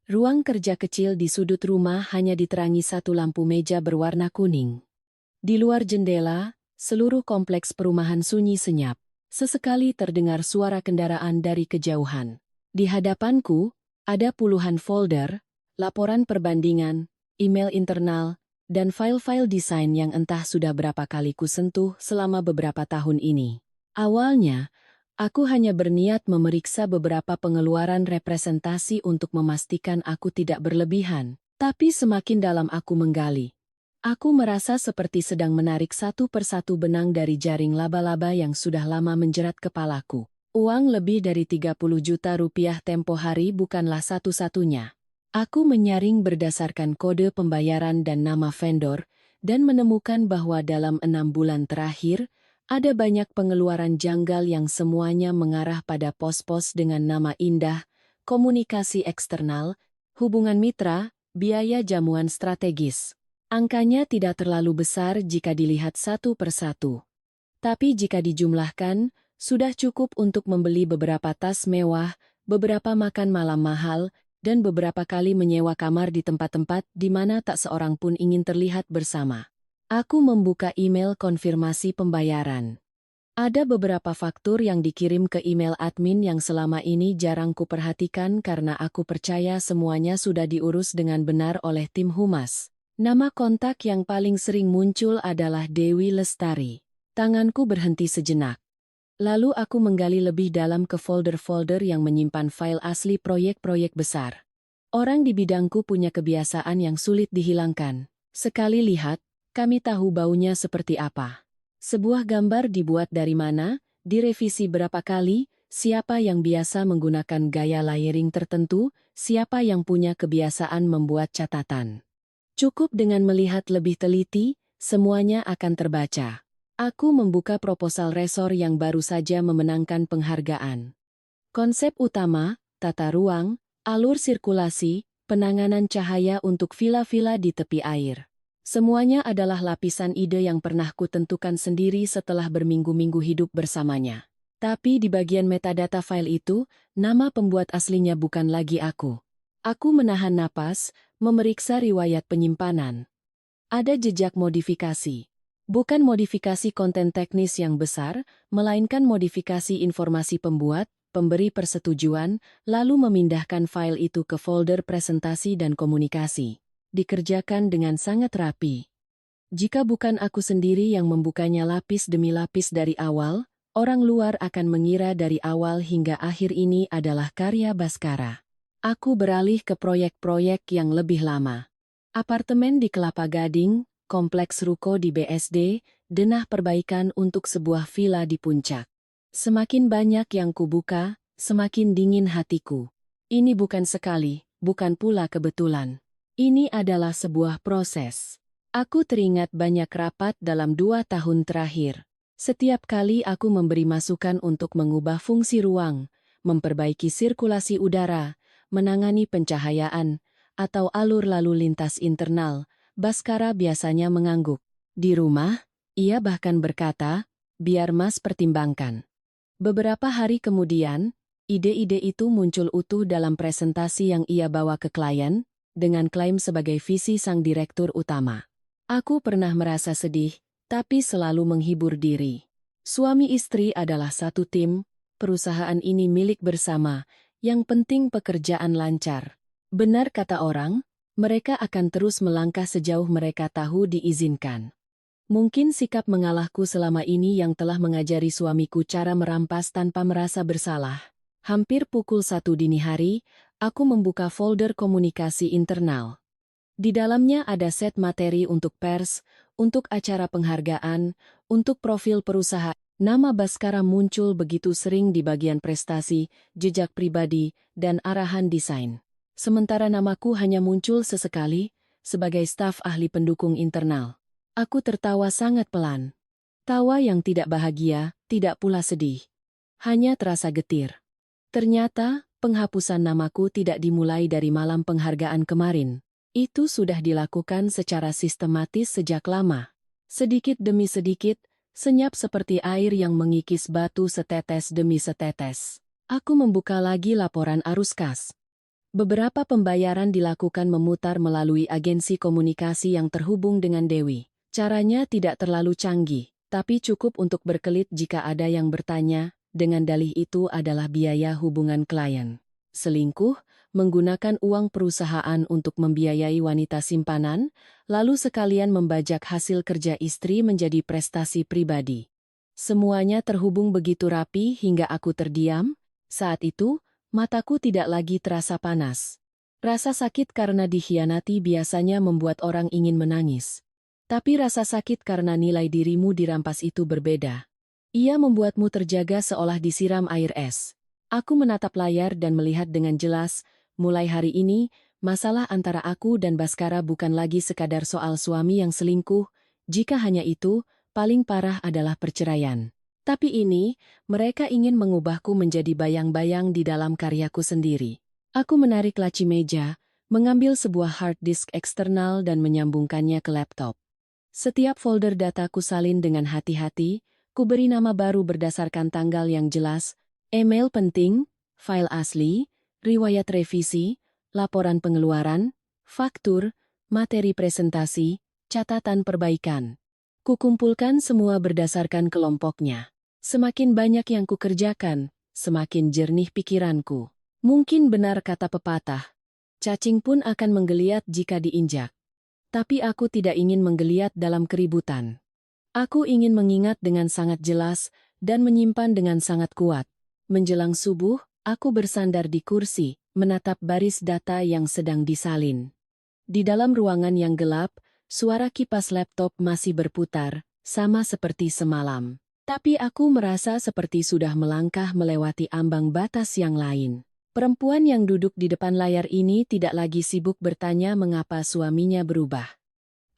Ruang kerja kecil di sudut rumah hanya diterangi satu lampu meja berwarna kuning. Di luar jendela, seluruh kompleks perumahan sunyi senyap. Sesekali terdengar suara kendaraan dari kejauhan. Di hadapanku, ada puluhan folder, laporan perbandingan, email internal, dan file-file desain yang entah sudah berapa kali kusentuh selama beberapa tahun ini. Awalnya, aku hanya berniat memeriksa beberapa pengeluaran representasi untuk memastikan aku tidak berlebihan, tapi semakin dalam aku menggali, aku merasa seperti sedang menarik satu persatu benang dari jaring laba-laba yang sudah lama menjerat kepalaku. Uang lebih dari 30 juta rupiah tempo hari bukanlah satu-satunya. Aku menyaring berdasarkan kode pembayaran dan nama vendor, dan menemukan bahwa dalam 6 bulan terakhir, ada banyak pengeluaran janggal yang semuanya mengarah pada pos-pos dengan nama indah, komunikasi eksternal, hubungan mitra, biaya jamuan strategis. Angkanya tidak terlalu besar jika dilihat satu persatu. Tapi jika dijumlahkan, sudah cukup untuk membeli beberapa tas mewah, beberapa makan malam mahal, dan beberapa kali menyewa kamar di tempat-tempat di mana tak seorang pun ingin terlihat bersama. Aku membuka email konfirmasi pembayaran. Ada beberapa faktur yang dikirim ke email admin yang selama ini jarang kuperhatikan karena aku percaya semuanya sudah diurus dengan benar oleh tim humas. Nama kontak yang paling sering muncul adalah Dewi Lestari. Tanganku berhenti sejenak. Lalu aku menggali lebih dalam ke folder-folder yang menyimpan file asli proyek-proyek besar. Orang di bidangku punya kebiasaan yang sulit dihilangkan. Sekali lihat, kami tahu baunya seperti apa. Sebuah gambar dibuat dari mana, direvisi berapa kali, siapa yang biasa menggunakan gaya layering tertentu, siapa yang punya kebiasaan membuat catatan. Cukup dengan melihat lebih teliti, semuanya akan terbaca. Aku membuka proposal resor yang baru saja memenangkan penghargaan. Konsep utama, tata ruang, alur sirkulasi, penanganan cahaya untuk villa-villa di tepi air. Semuanya adalah lapisan ide yang pernah kutentukan sendiri setelah berminggu-minggu hidup bersamanya. Tapi di bagian metadata file itu, nama pembuat aslinya bukan lagi aku. Aku menahan napas, memeriksa riwayat penyimpanan. Ada jejak modifikasi. Bukan modifikasi konten teknis yang besar, melainkan modifikasi informasi pembuat, pemberi persetujuan, lalu memindahkan file itu ke folder presentasi dan komunikasi. Dikerjakan dengan sangat rapi. Jika bukan aku sendiri yang membukanya lapis demi lapis dari awal, orang luar akan mengira dari awal hingga akhir ini adalah karya Baskara. Aku beralih ke proyek-proyek yang lebih lama. Apartemen di Kelapa Gading, kompleks ruko di BSD, denah perbaikan untuk sebuah villa di puncak. Semakin banyak yang kubuka, semakin dingin hatiku. Ini bukan sekali, bukan pula kebetulan. Ini adalah sebuah proses. Aku teringat banyak rapat dalam 2 tahun terakhir. Setiap kali aku memberi masukan untuk mengubah fungsi ruang, memperbaiki sirkulasi udara, menangani pencahayaan, atau alur lalu lintas internal, Baskara biasanya mengangguk. Di rumah, ia bahkan berkata, "Biar Mas pertimbangkan." Beberapa hari kemudian, ide-ide itu muncul utuh dalam presentasi yang ia bawa ke klien, dengan klaim sebagai visi sang direktur utama. Aku pernah merasa sedih, tapi selalu menghibur diri. Suami istri adalah satu tim, perusahaan ini milik bersama, yang penting pekerjaan lancar. Benar kata orang, mereka akan terus melangkah sejauh mereka tahu diizinkan. Mungkin sikap mengalahku selama ini yang telah mengajari suamiku cara merampas tanpa merasa bersalah. Hampir pukul 1 dini hari, aku membuka folder komunikasi internal. Di dalamnya ada set materi untuk pers, untuk acara penghargaan, untuk profil perusahaan. Nama Baskara muncul begitu sering di bagian prestasi, jejak pribadi, dan arahan desain. Sementara namaku hanya muncul sesekali, sebagai staf ahli pendukung internal. Aku tertawa sangat pelan. Tawa yang tidak bahagia, tidak pula sedih. Hanya terasa getir. Ternyata, penghapusan namaku tidak dimulai dari malam penghargaan kemarin. Itu sudah dilakukan secara sistematis sejak lama. Sedikit demi sedikit, senyap seperti air yang mengikis batu setetes demi setetes. Aku membuka lagi laporan arus kas. Beberapa pembayaran dilakukan memutar melalui agensi komunikasi yang terhubung dengan Dewi. Caranya tidak terlalu canggih, tapi cukup untuk berkelit jika ada yang bertanya, dengan dalih itu adalah biaya hubungan klien. Selingkuh, menggunakan uang perusahaan untuk membiayai wanita simpanan, lalu sekalian membajak hasil kerja istri menjadi prestasi pribadi. Semuanya terhubung begitu rapi hingga aku terdiam. Saat itu, mataku tidak lagi terasa panas. Rasa sakit karena dikhianati biasanya membuat orang ingin menangis. Tapi rasa sakit karena nilai dirimu dirampas itu berbeda. Ia membuatmu terjaga seolah disiram air es. Aku menatap layar dan melihat dengan jelas, mulai hari ini, masalah antara aku dan Baskara bukan lagi sekadar soal suami yang selingkuh, jika hanya itu, paling parah adalah perceraian. Tapi ini, mereka ingin mengubahku menjadi bayang-bayang di dalam karyaku sendiri. Aku menarik laci meja, mengambil sebuah hard disk eksternal dan menyambungkannya ke laptop. Setiap folder data ku salin dengan hati-hati, ku beri nama baru berdasarkan tanggal yang jelas, email penting, file asli, riwayat revisi, laporan pengeluaran, faktur, materi presentasi, catatan perbaikan. Kukumpulkan semua berdasarkan kelompoknya. Semakin banyak yang kukerjakan, semakin jernih pikiranku. Mungkin benar kata pepatah, cacing pun akan menggeliat jika diinjak. Tapi aku tidak ingin menggeliat dalam keributan. Aku ingin mengingat dengan sangat jelas dan menyimpan dengan sangat kuat. Menjelang subuh, aku bersandar di kursi, menatap baris data yang sedang disalin. Di dalam ruangan yang gelap, suara kipas laptop masih berputar, sama seperti semalam. Tapi aku merasa seperti sudah melangkah melewati ambang batas yang lain. Perempuan yang duduk di depan layar ini tidak lagi sibuk bertanya mengapa suaminya berubah.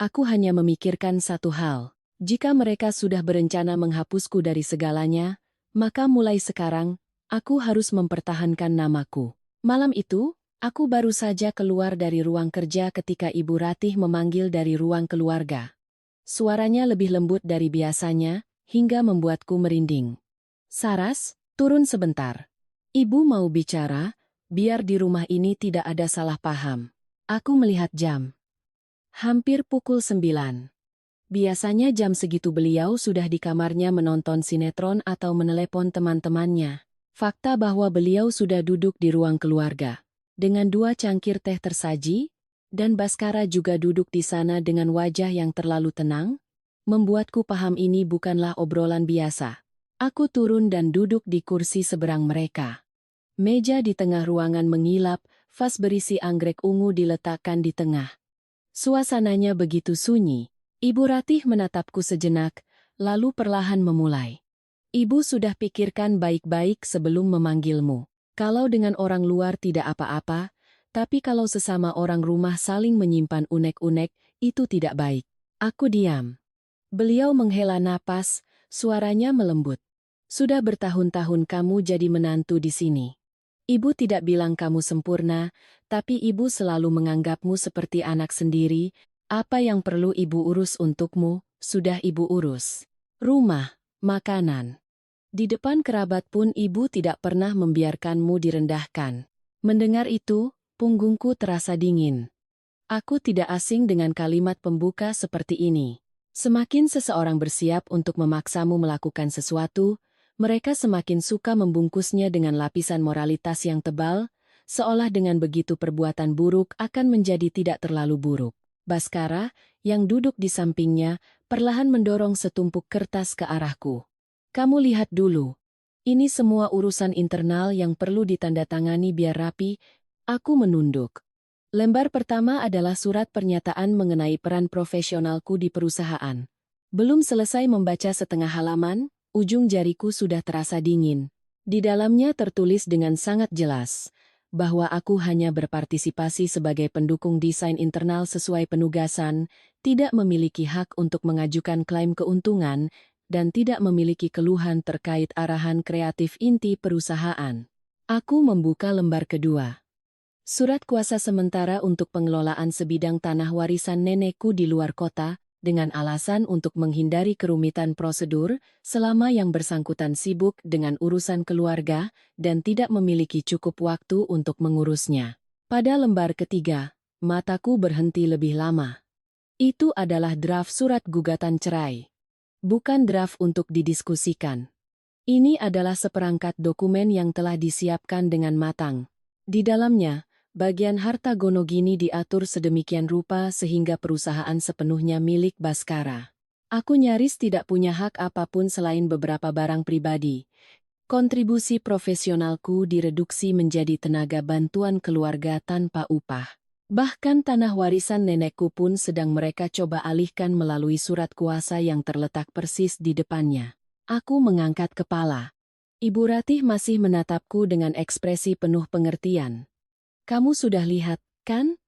Aku hanya memikirkan satu hal. Jika mereka sudah berencana menghapusku dari segalanya, maka mulai sekarang, aku harus mempertahankan namaku. Malam itu, aku baru saja keluar dari ruang kerja ketika Ibu Ratih memanggil dari ruang keluarga. Suaranya lebih lembut dari biasanya, hingga membuatku merinding. "Saras, turun sebentar. Ibu mau bicara, biar di rumah ini tidak ada salah paham." Aku melihat jam. Hampir pukul 9. Biasanya jam segitu beliau sudah di kamarnya menonton sinetron atau menelepon teman-temannya. Fakta bahwa beliau sudah duduk di ruang keluarga, dengan 2 cangkir teh tersaji, dan Baskara juga duduk di sana dengan wajah yang terlalu tenang, membuatku paham ini bukanlah obrolan biasa. Aku turun dan duduk di kursi seberang mereka. Meja di tengah ruangan mengilap, vas berisi anggrek ungu diletakkan di tengah. Suasananya begitu sunyi. Ibu Ratih menatapku sejenak, lalu perlahan memulai. "Ibu sudah pikirkan baik-baik sebelum memanggilmu. Kalau dengan orang luar tidak apa-apa, tapi kalau sesama orang rumah saling menyimpan unek-unek, itu tidak baik." Aku diam. Beliau menghela napas, suaranya melembut. "Sudah bertahun-tahun kamu jadi menantu di sini. Ibu tidak bilang kamu sempurna, tapi ibu selalu menganggapmu seperti anak sendiri. Apa yang perlu ibu urus untukmu, sudah ibu urus. Rumah, makanan. Di depan kerabat pun ibu tidak pernah membiarkanmu direndahkan." Mendengar itu, punggungku terasa dingin. Aku tidak asing dengan kalimat pembuka seperti ini. Semakin seseorang bersiap untuk memaksamu melakukan sesuatu, mereka semakin suka membungkusnya dengan lapisan moralitas yang tebal, seolah dengan begitu perbuatan buruk akan menjadi tidak terlalu buruk. Baskara, yang duduk di sampingnya, perlahan mendorong setumpuk kertas ke arahku. "Kamu lihat dulu. Ini semua urusan internal yang perlu ditandatangani biar rapi." Aku menunduk. Lembar pertama adalah surat pernyataan mengenai peran profesionalku di perusahaan. Belum selesai membaca setengah halaman, Ujung jariku sudah terasa dingin. Di dalamnya tertulis dengan sangat jelas bahwa aku hanya berpartisipasi sebagai pendukung desain internal sesuai penugasan, tidak memiliki hak untuk mengajukan klaim keuntungan, dan tidak memiliki keluhan terkait arahan kreatif inti perusahaan. Aku membuka lembar kedua. Surat kuasa sementara untuk pengelolaan sebidang tanah warisan nenekku di luar kota, dengan alasan untuk menghindari kerumitan prosedur selama yang bersangkutan sibuk dengan urusan keluarga dan tidak memiliki cukup waktu untuk mengurusnya. Pada lembar ketiga, mataku berhenti lebih lama. Itu adalah draft surat gugatan cerai. Bukan draft untuk didiskusikan. Ini adalah seperangkat dokumen yang telah disiapkan dengan matang. Di dalamnya, bagian harta Gonogini diatur sedemikian rupa sehingga perusahaan sepenuhnya milik Baskara. Aku nyaris tidak punya hak apapun selain beberapa barang pribadi. Kontribusi profesionalku direduksi menjadi tenaga bantuan keluarga tanpa upah. Bahkan tanah warisan nenekku pun sedang mereka coba alihkan melalui surat kuasa yang terletak persis di depannya. Aku mengangkat kepala. Ibu Ratih masih menatapku dengan ekspresi penuh pengertian. Kamu sudah lihat, kan?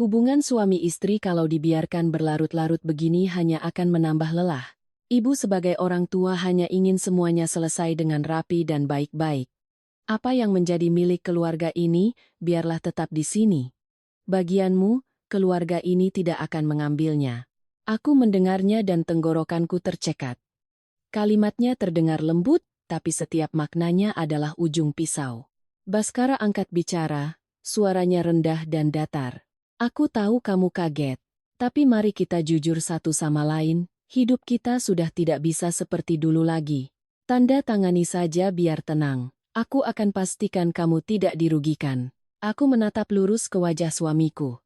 Hubungan suami istri kalau dibiarkan berlarut-larut begini hanya akan menambah lelah. Ibu sebagai orang tua hanya ingin semuanya selesai dengan rapi dan baik-baik. Apa yang menjadi milik keluarga ini, biarlah tetap di sini. Bagianmu, keluarga ini tidak akan mengambilnya. Aku mendengarnya dan tenggorokanku tercekat. Kalimatnya terdengar lembut, tapi setiap maknanya adalah ujung pisau. Baskara angkat bicara. Suaranya rendah dan datar. Aku tahu kamu kaget. Tapi mari kita jujur satu sama lain, hidup kita sudah tidak bisa seperti dulu lagi. Tanda tangani saja biar tenang. Aku akan pastikan kamu tidak dirugikan. Aku menatap lurus ke wajah suamiku.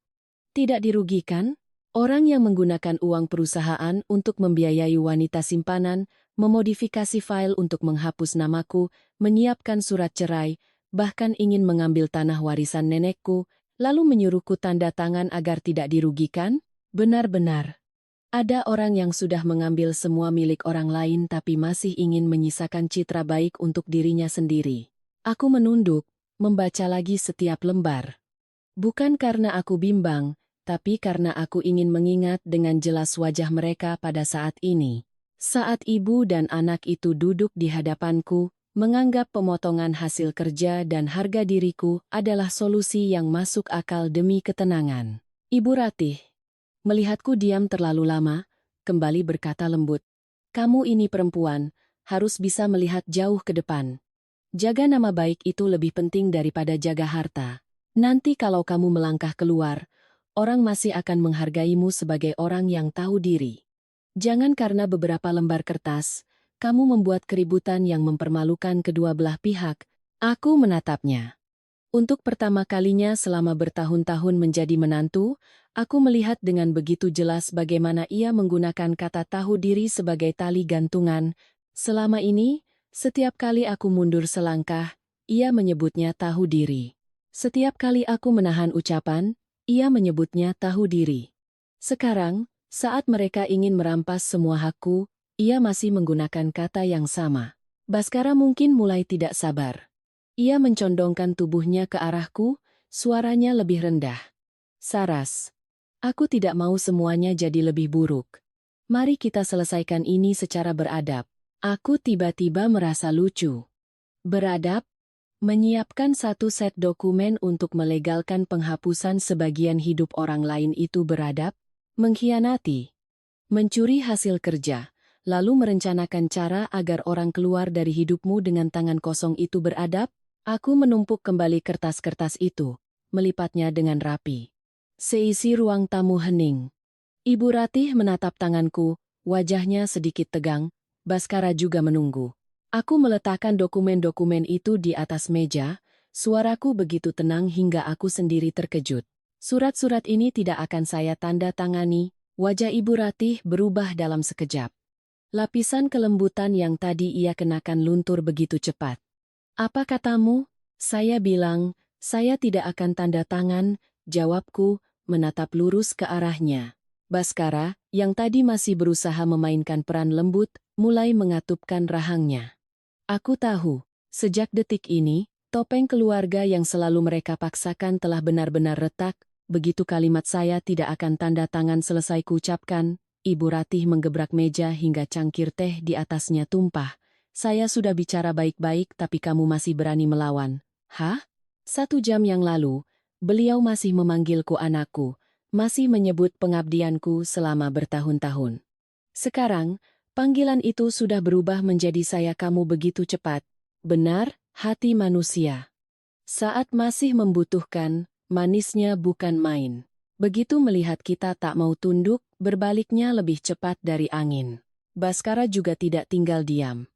Tidak dirugikan? Orang yang menggunakan uang perusahaan untuk membiayai wanita simpanan, memodifikasi file untuk menghapus namaku, menyiapkan surat cerai, bahkan ingin mengambil tanah warisan nenekku, lalu menyuruhku tanda tangan agar tidak dirugikan? Benar-benar. Ada orang yang sudah mengambil semua milik orang lain tapi masih ingin menyisakan citra baik untuk dirinya sendiri. Aku menunduk, membaca lagi setiap lembar. Bukan karena aku bimbang, tapi karena aku ingin mengingat dengan jelas wajah mereka pada saat ini. Saat ibu dan anak itu duduk di hadapanku, menganggap pemotongan hasil kerja dan harga diriku adalah solusi yang masuk akal demi ketenangan. Ibu Ratih, melihatku diam terlalu lama, kembali berkata lembut. Kamu ini perempuan, harus bisa melihat jauh ke depan. Jaga nama baik itu lebih penting daripada jaga harta. Nanti kalau kamu melangkah keluar, orang masih akan menghargaimu sebagai orang yang tahu diri. Jangan karena beberapa lembar kertas, kamu membuat keributan yang mempermalukan kedua belah pihak. Aku menatapnya. Untuk pertama kalinya selama bertahun-tahun menjadi menantu, aku melihat dengan begitu jelas bagaimana ia menggunakan kata tahu diri sebagai tali gantungan. Selama ini, setiap kali aku mundur selangkah, ia menyebutnya tahu diri. Setiap kali aku menahan ucapan, ia menyebutnya tahu diri. Sekarang, saat mereka ingin merampas semua hakku, ia masih menggunakan kata yang sama. Baskara mungkin mulai tidak sabar. Ia mencondongkan tubuhnya ke arahku, suaranya lebih rendah. Saras. Aku tidak mau semuanya jadi lebih buruk. Mari kita selesaikan ini secara beradab. Aku tiba-tiba merasa lucu. Beradab? Menyiapkan satu set dokumen untuk melegalkan penghapusan sebagian hidup orang lain itu beradab? Mengkhianati. Mencuri hasil kerja. Lalu merencanakan cara agar orang keluar dari hidupmu dengan tangan kosong itu beradab? Aku menumpuk kembali kertas-kertas itu, melipatnya dengan rapi. Seisi ruang tamu hening. Ibu Ratih menatap tanganku, wajahnya sedikit tegang. Baskara juga menunggu. Aku meletakkan dokumen-dokumen itu di atas meja, suaraku begitu tenang hingga aku sendiri terkejut. Surat-surat ini tidak akan saya tanda tangani. Wajah Ibu Ratih berubah dalam sekejap. Lapisan kelembutan yang tadi ia kenakan luntur begitu cepat. Apa katamu? Saya bilang, saya tidak akan tanda tangan, jawabku, menatap lurus ke arahnya. Baskara, yang tadi masih berusaha memainkan peran lembut, mulai mengatupkan rahangnya. Aku tahu, sejak detik ini, topeng keluarga yang selalu mereka paksakan telah benar-benar retak. Begitu kalimat saya tidak akan tanda tangan selesai kuucapkan, Ibu Ratih menggebrak meja hingga cangkir teh di atasnya tumpah. Saya sudah bicara baik-baik tapi kamu masih berani melawan. Hah? 1 jam yang lalu, beliau masih memanggilku anakku, masih menyebut pengabdianku selama bertahun-tahun. Sekarang, panggilan itu sudah berubah menjadi saya kamu begitu cepat. Benar, hati manusia. Saat masih membutuhkan, manisnya bukan main. Begitu melihat kita tak mau tunduk, berbaliknya lebih cepat dari angin. Baskara juga tidak tinggal diam.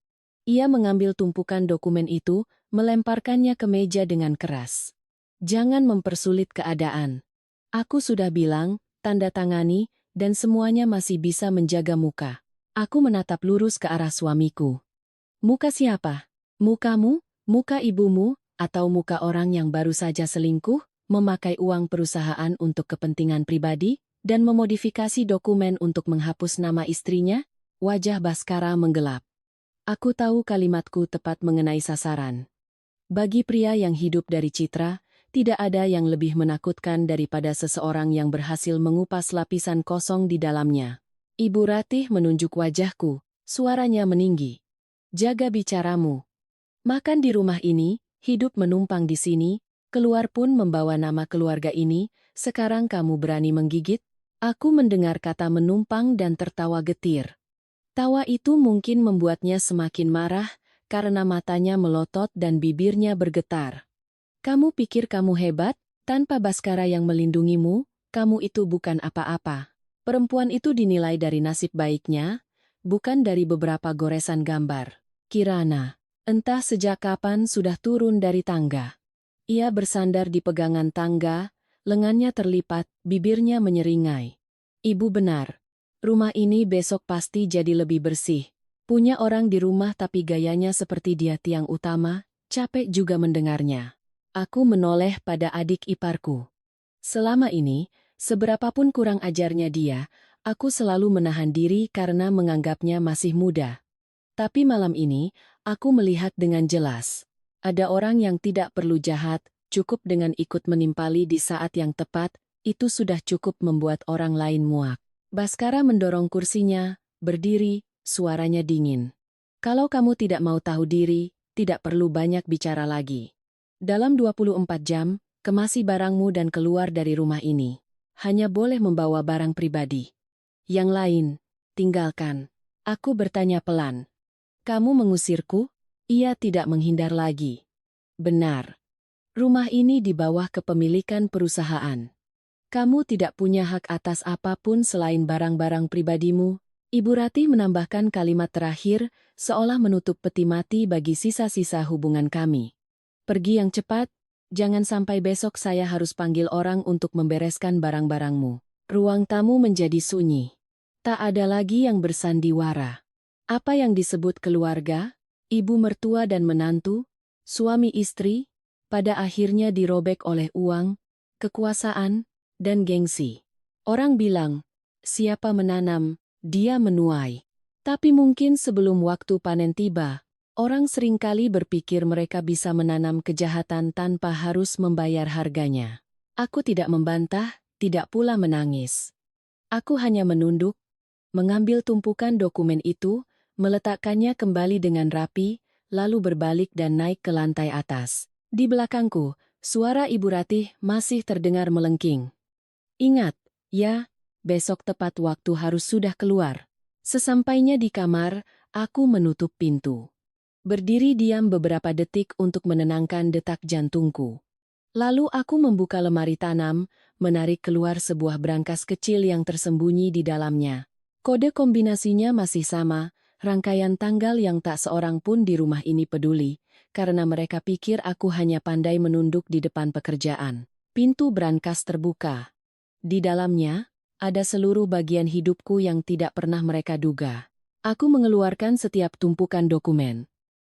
Ia mengambil tumpukan dokumen itu, melemparkannya ke meja dengan keras. Jangan mempersulit keadaan. Aku sudah bilang, tanda tangani, dan semuanya masih bisa menjaga muka. Aku menatap lurus ke arah suamiku. Muka siapa? Mukamu? Muka ibumu? Atau muka orang yang baru saja selingkuh, memakai uang perusahaan untuk kepentingan pribadi, dan memodifikasi dokumen untuk menghapus nama istrinya? Wajah Baskara menggelap. Aku tahu kalimatku tepat mengenai sasaran. Bagi pria yang hidup dari citra, tidak ada yang lebih menakutkan daripada seseorang yang berhasil mengupas lapisan kosong di dalamnya. Ibu Ratih menunjuk wajahku, suaranya meninggi. Jaga bicaramu. Makan di rumah ini, hidup menumpang di sini, keluar pun membawa nama keluarga ini, sekarang kamu berani menggigit? Aku mendengar kata menumpang dan tertawa getir. Tawa itu mungkin membuatnya semakin marah, karena matanya melotot dan bibirnya bergetar. Kamu pikir kamu hebat? Tanpa Baskara yang melindungimu, kamu itu bukan apa-apa. Perempuan itu dinilai dari nasib baiknya, bukan dari beberapa goresan gambar. Kirana, entah sejak kapan sudah turun dari tangga. Ia bersandar di pegangan tangga, lengannya terlipat, bibirnya menyeringai. Ibu benar. Rumah ini besok pasti jadi lebih bersih. Punya orang di rumah tapi gayanya seperti dia tiang utama, capek juga mendengarnya. Aku menoleh pada adik iparku. Selama ini, seberapapun kurang ajarnya dia, aku selalu menahan diri karena menganggapnya masih muda. Tapi malam ini, aku melihat dengan jelas. Ada orang yang tidak perlu jahat, cukup dengan ikut menimpali di saat yang tepat, itu sudah cukup membuat orang lain muak. Baskara mendorong kursinya, berdiri, suaranya dingin. Kalau kamu tidak mau tahu diri, tidak perlu banyak bicara lagi. Dalam 24 jam, kemasi barangmu dan keluar dari rumah ini. Hanya boleh membawa barang pribadi. Yang lain, tinggalkan. Aku bertanya pelan. Kamu mengusirku? Ia tidak menghindar lagi. Benar. Rumah ini di bawah kepemilikan perusahaan. Kamu tidak punya hak atas apapun selain barang-barang pribadimu. Ibu Ratih menambahkan kalimat terakhir, seolah menutup peti mati bagi sisa-sisa hubungan kami. Pergi yang cepat, jangan sampai besok saya harus panggil orang untuk membereskan barang-barangmu. Ruang tamu menjadi sunyi. Tak ada lagi yang bersandiwara. Apa yang disebut keluarga, ibu mertua dan menantu, suami istri, pada akhirnya dirobek oleh uang, kekuasaan, dan gengsi. Orang bilang, siapa menanam, dia menuai. Tapi mungkin sebelum waktu panen tiba, orang seringkali berpikir mereka bisa menanam kejahatan tanpa harus membayar harganya. Aku tidak membantah, tidak pula menangis. Aku hanya menunduk, mengambil tumpukan dokumen itu, meletakkannya kembali dengan rapi, lalu berbalik dan naik ke lantai atas. Di belakangku, suara Ibu Ratih masih terdengar melengking. Ingat, ya, besok tepat waktu harus sudah keluar. Sesampainya di kamar, aku menutup pintu. Berdiri diam beberapa detik untuk menenangkan detak jantungku. Lalu aku membuka lemari tanam, menarik keluar sebuah brankas kecil yang tersembunyi di dalamnya. Kode kombinasinya masih sama, rangkaian tanggal yang tak seorang pun di rumah ini peduli, karena mereka pikir aku hanya pandai menunduk di depan pekerjaan. Pintu brankas terbuka. Di dalamnya, ada seluruh bagian hidupku yang tidak pernah mereka duga. Aku mengeluarkan setiap tumpukan dokumen.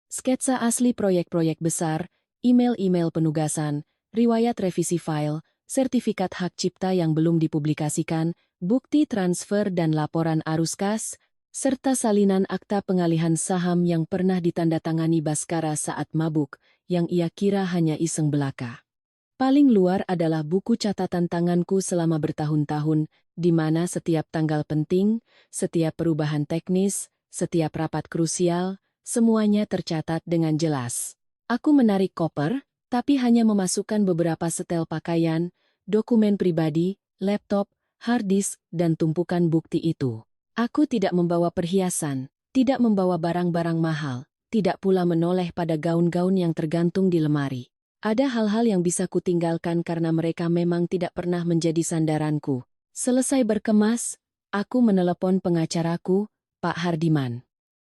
Sketsa asli proyek-proyek besar, email-email penugasan, riwayat revisi file, sertifikat hak cipta yang belum dipublikasikan, bukti transfer dan laporan arus kas, serta salinan akta pengalihan saham yang pernah ditandatangani Baskara saat mabuk, yang ia kira hanya iseng belaka. Paling luar adalah buku catatan tanganku selama bertahun-tahun, di mana setiap tanggal penting, setiap perubahan teknis, setiap rapat krusial, semuanya tercatat dengan jelas. Aku menarik koper, tapi hanya memasukkan beberapa setel pakaian, dokumen pribadi, laptop, hard disk, dan tumpukan bukti itu. Aku tidak membawa perhiasan, tidak membawa barang-barang mahal, tidak pula menoleh pada gaun-gaun yang tergantung di lemari. Ada hal-hal yang bisa kutinggalkan karena mereka memang tidak pernah menjadi sandaranku. Selesai berkemas, aku menelepon pengacaraku, Pak Hardiman.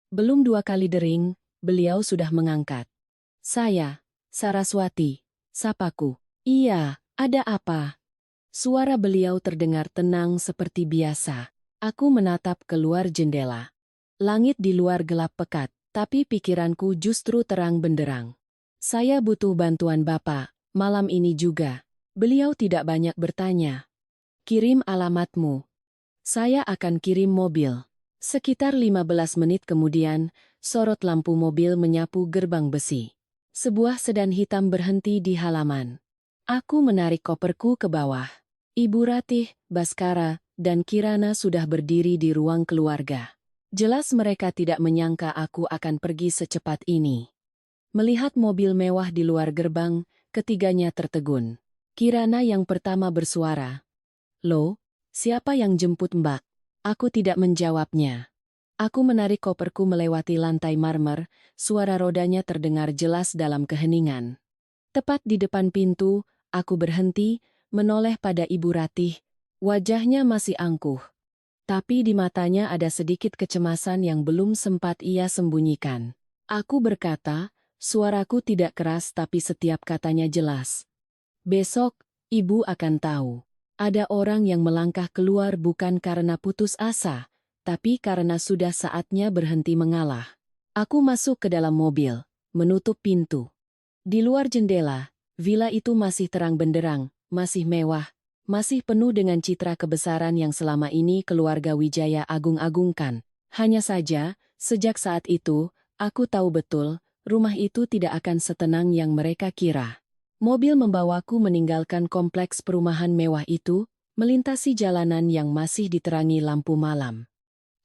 Belum 2 kali dering, beliau sudah mengangkat. Saya, Saraswati, sapaku. Iya, ada apa? Suara beliau terdengar tenang seperti biasa. Aku menatap keluar jendela. Langit di luar gelap pekat, tapi pikiranku justru terang benderang. Saya butuh bantuan Bapak, malam ini juga. Beliau tidak banyak bertanya. Kirim alamatmu. Saya akan kirim mobil. Sekitar 15 menit kemudian, sorot lampu mobil menyapu gerbang besi. Sebuah sedan hitam berhenti di halaman. Aku menarik koperku ke bawah. Ibu Ratih, Baskara, dan Kirana sudah berdiri di ruang keluarga. Jelas mereka tidak menyangka aku akan pergi secepat ini. Melihat mobil mewah di luar gerbang, ketiganya tertegun. Kirana yang pertama bersuara. Loh, siapa yang jemput Mbak? Aku tidak menjawabnya. Aku menarik koperku melewati lantai marmer, suara rodanya terdengar jelas dalam keheningan. Tepat di depan pintu, aku berhenti, menoleh pada Ibu Ratih. Wajahnya masih angkuh. Tapi di matanya ada sedikit kecemasan yang belum sempat ia sembunyikan. Aku berkata, suaraku tidak keras tapi setiap katanya jelas. Besok, Ibu akan tahu. Ada orang yang melangkah keluar bukan karena putus asa, tapi karena sudah saatnya berhenti mengalah. Aku masuk ke dalam mobil, menutup pintu. Di luar jendela, villa itu masih terang benderang, masih mewah, masih penuh dengan citra kebesaran yang selama ini keluarga Wijaya agung-agungkan. Hanya saja, sejak saat itu, aku tahu betul, rumah itu tidak akan setenang yang mereka kira. Mobil membawaku meninggalkan kompleks perumahan mewah itu, melintasi jalanan yang masih diterangi lampu malam.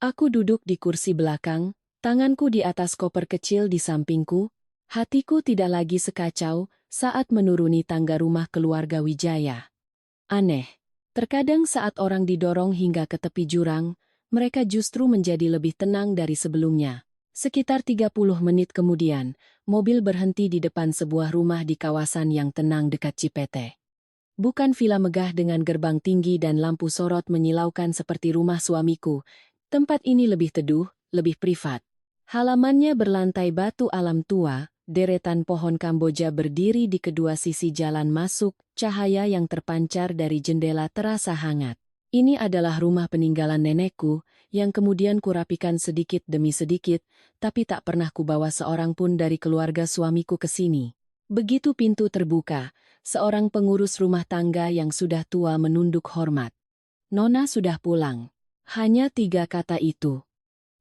Aku duduk di kursi belakang, tanganku di atas koper kecil di sampingku, hatiku tidak lagi sekacau saat menuruni tangga rumah keluarga Wijaya. Aneh, terkadang saat orang didorong hingga ke tepi jurang, mereka justru menjadi lebih tenang dari sebelumnya. Sekitar 30 menit kemudian, mobil berhenti di depan sebuah rumah di kawasan yang tenang dekat Cipete. Bukan villa megah dengan gerbang tinggi dan lampu sorot menyilaukan seperti rumah suamiku. Tempat ini lebih teduh, lebih privat. Halamannya berlantai batu alam tua, deretan pohon Kamboja berdiri di kedua sisi jalan masuk, cahaya yang terpancar dari jendela terasa hangat. Ini adalah rumah peninggalan nenekku, yang kemudian kurapikan sedikit demi sedikit, tapi tak pernah kubawa seorang pun dari keluarga suamiku ke sini. Begitu pintu terbuka, seorang pengurus rumah tangga yang sudah tua menunduk hormat. Nona sudah pulang. Hanya 3 kata itu.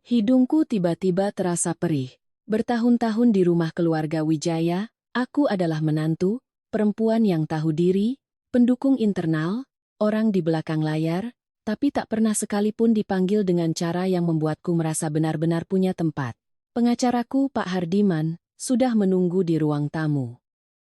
Hidungku tiba-tiba terasa perih. Bertahun-tahun di rumah keluarga Wijaya, aku adalah menantu, perempuan yang tahu diri, pendukung internal, orang di belakang layar, tapi tak pernah sekalipun dipanggil dengan cara yang membuatku merasa benar-benar punya tempat. Pengacaraku, Pak Hardiman, sudah menunggu di ruang tamu.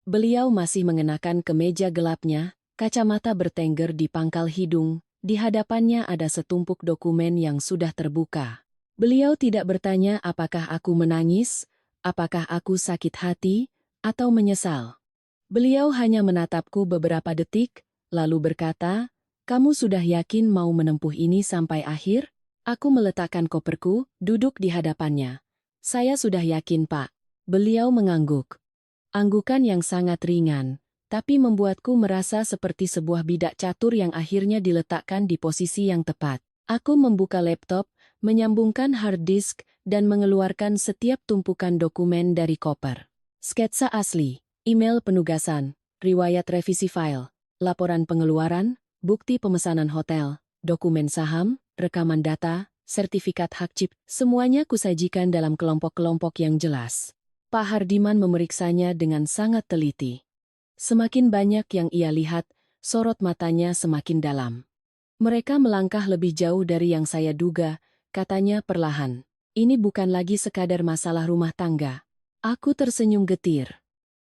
Beliau masih mengenakan kemeja gelapnya, kacamata bertengger di pangkal hidung. Di hadapannya ada setumpuk dokumen yang sudah terbuka. Beliau tidak bertanya apakah aku menangis, apakah aku sakit hati, atau menyesal. Beliau hanya menatapku beberapa detik, lalu berkata, "Kamu sudah yakin mau menempuh ini sampai akhir?" Aku meletakkan koperku, duduk di hadapannya. "Saya sudah yakin, Pak." Beliau mengangguk. Anggukan yang sangat ringan, tapi membuatku merasa seperti sebuah bidak catur yang akhirnya diletakkan di posisi yang tepat. Aku membuka laptop, menyambungkan hard disk, dan mengeluarkan setiap tumpukan dokumen dari koper. Sketsa asli, email penugasan, riwayat revisi file, laporan pengeluaran, bukti pemesanan hotel, dokumen saham, rekaman data, sertifikat hak cipta, semuanya kusajikan dalam kelompok-kelompok yang jelas. Pak Hardiman memeriksanya dengan sangat teliti. Semakin banyak yang ia lihat, sorot matanya semakin dalam. Mereka melangkah lebih jauh dari yang saya duga, katanya perlahan. Ini bukan lagi sekadar masalah rumah tangga. Aku tersenyum getir.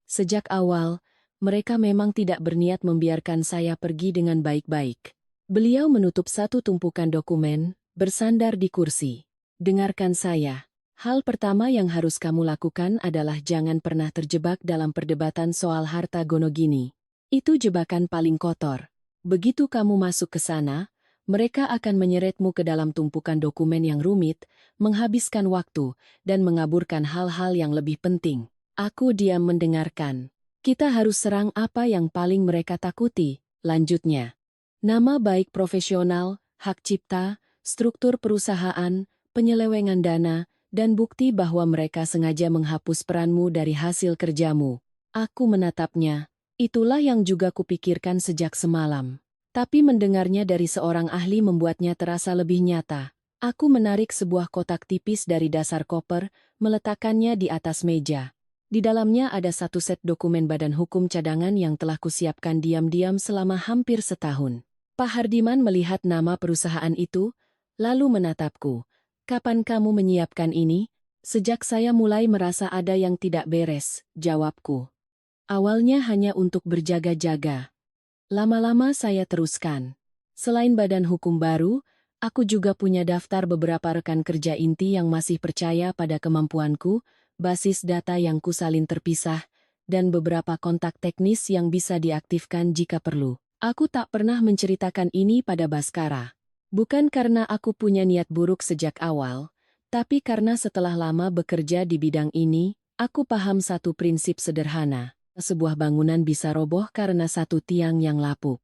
Sejak awal, mereka memang tidak berniat membiarkan saya pergi dengan baik-baik. Beliau menutup satu tumpukan dokumen, bersandar di kursi. Dengarkan saya. Hal pertama yang harus kamu lakukan adalah jangan pernah terjebak dalam perdebatan soal harta gono gini. Itu jebakan paling kotor. Begitu kamu masuk ke sana, mereka akan menyeretmu ke dalam tumpukan dokumen yang rumit, menghabiskan waktu, dan mengaburkan hal-hal yang lebih penting. Aku diam mendengarkan. Kita harus serang apa yang paling mereka takuti, lanjutnya. Nama baik profesional, hak cipta, struktur perusahaan, penyelewengan dana, dan bukti bahwa mereka sengaja menghapus peranmu dari hasil kerjamu. Aku menatapnya. Itulah yang juga kupikirkan sejak semalam. Tapi mendengarnya dari seorang ahli membuatnya terasa lebih nyata. Aku menarik sebuah kotak tipis dari dasar koper, meletakkannya di atas meja. Di dalamnya ada satu set dokumen badan hukum cadangan yang telah kusiapkan diam-diam selama hampir setahun. Pak Hardiman melihat nama perusahaan itu, lalu menatapku. Kapan kamu menyiapkan ini? Sejak saya mulai merasa ada yang tidak beres, jawabku. Awalnya hanya untuk berjaga-jaga. Lama-lama saya teruskan. Selain badan hukum baru, aku juga punya daftar beberapa rekan kerja inti yang masih percaya pada kemampuanku, basis data yang kusalin terpisah, dan beberapa kontak teknis yang bisa diaktifkan jika perlu. Aku tak pernah menceritakan ini pada Baskara. Bukan karena aku punya niat buruk sejak awal, tapi karena setelah lama bekerja di bidang ini, aku paham satu prinsip sederhana. Sebuah bangunan bisa roboh karena satu tiang yang lapuk.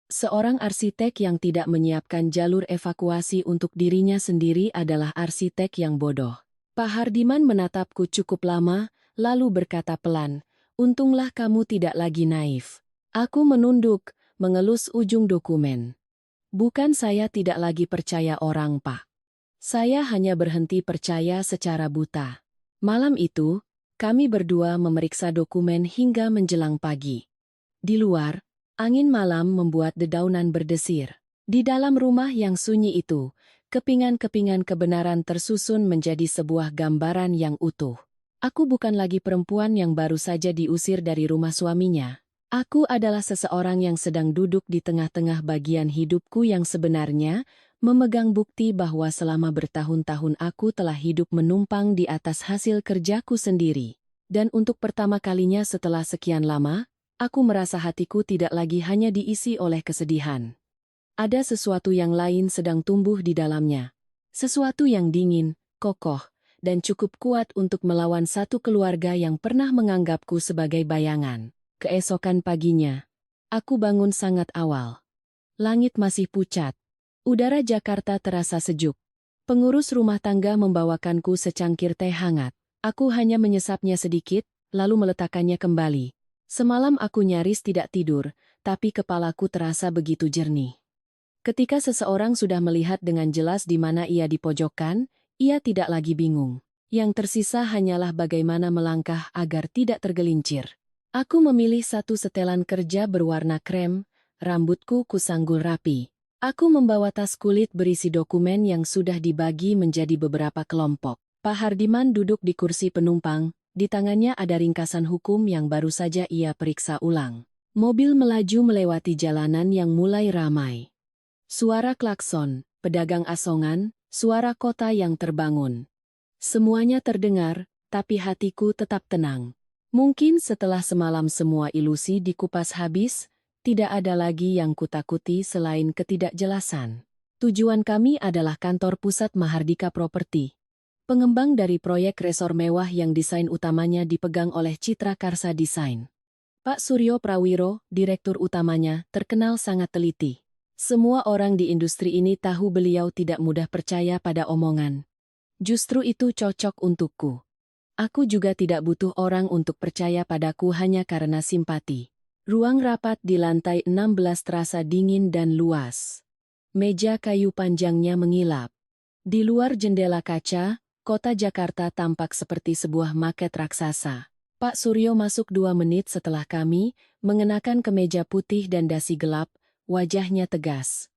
Seorang arsitek yang tidak menyiapkan jalur evakuasi untuk dirinya sendiri adalah arsitek yang bodoh. Pak Hardiman menatapku cukup lama, lalu berkata pelan, "Untunglah kamu tidak lagi naif." Aku menunduk, mengelus ujung dokumen. Bukan saya tidak lagi percaya orang, Pak. Saya hanya berhenti percaya secara buta. Malam itu, kami berdua memeriksa dokumen hingga menjelang pagi. Di luar, angin malam membuat dedaunan berdesir. Di dalam rumah yang sunyi itu, kepingan-kepingan kebenaran tersusun menjadi sebuah gambaran yang utuh. Aku bukan lagi perempuan yang baru saja diusir dari rumah suaminya. Aku adalah seseorang yang sedang duduk di tengah-tengah bagian hidupku yang sebenarnya, memegang bukti bahwa selama bertahun-tahun aku telah hidup menumpang di atas hasil kerjaku sendiri. Dan untuk pertama kalinya setelah sekian lama, aku merasa hatiku tidak lagi hanya diisi oleh kesedihan. Ada sesuatu yang lain sedang tumbuh di dalamnya. Sesuatu yang dingin, kokoh, dan cukup kuat untuk melawan satu keluarga yang pernah menganggapku sebagai bayangan. Keesokan paginya, aku bangun sangat awal. Langit masih pucat. Udara Jakarta terasa sejuk. Pengurus rumah tangga membawakanku secangkir teh hangat. Aku hanya menyesapnya sedikit, lalu meletakkannya kembali. Semalam aku nyaris tidak tidur, tapi kepalaku terasa begitu jernih. Ketika seseorang sudah melihat dengan jelas di mana ia dipojokkan, ia tidak lagi bingung. Yang tersisa hanyalah bagaimana melangkah agar tidak tergelincir. Aku memilih satu setelan kerja berwarna krem, rambutku kusanggul rapi. Aku membawa tas kulit berisi dokumen yang sudah dibagi menjadi beberapa kelompok. Pak Hardiman duduk di kursi penumpang, di tangannya ada ringkasan hukum yang baru saja ia periksa ulang. Mobil melaju melewati jalanan yang mulai ramai. Suara klakson, pedagang asongan, suara kota yang terbangun. Semuanya terdengar, tapi hatiku tetap tenang. Mungkin setelah semalam semua ilusi dikupas habis, tidak ada lagi yang kutakuti selain ketidakjelasan. Tujuan kami adalah kantor pusat Mahardika Property. Pengembang dari proyek resor mewah yang desain utamanya dipegang oleh Citra Karsa Desain. Pak Suryo Prawiro, direktur utamanya, terkenal sangat teliti. Semua orang di industri ini tahu beliau tidak mudah percaya pada omongan. Justru itu cocok untukku. Aku juga tidak butuh orang untuk percaya padaku hanya karena simpati. Ruang rapat di lantai 16 terasa dingin dan luas. Meja kayu panjangnya mengilap. Di luar jendela kaca, kota Jakarta tampak seperti sebuah maket raksasa. Pak Suryo masuk 2 menit setelah kami, mengenakan kemeja putih dan dasi gelap, wajahnya tegas.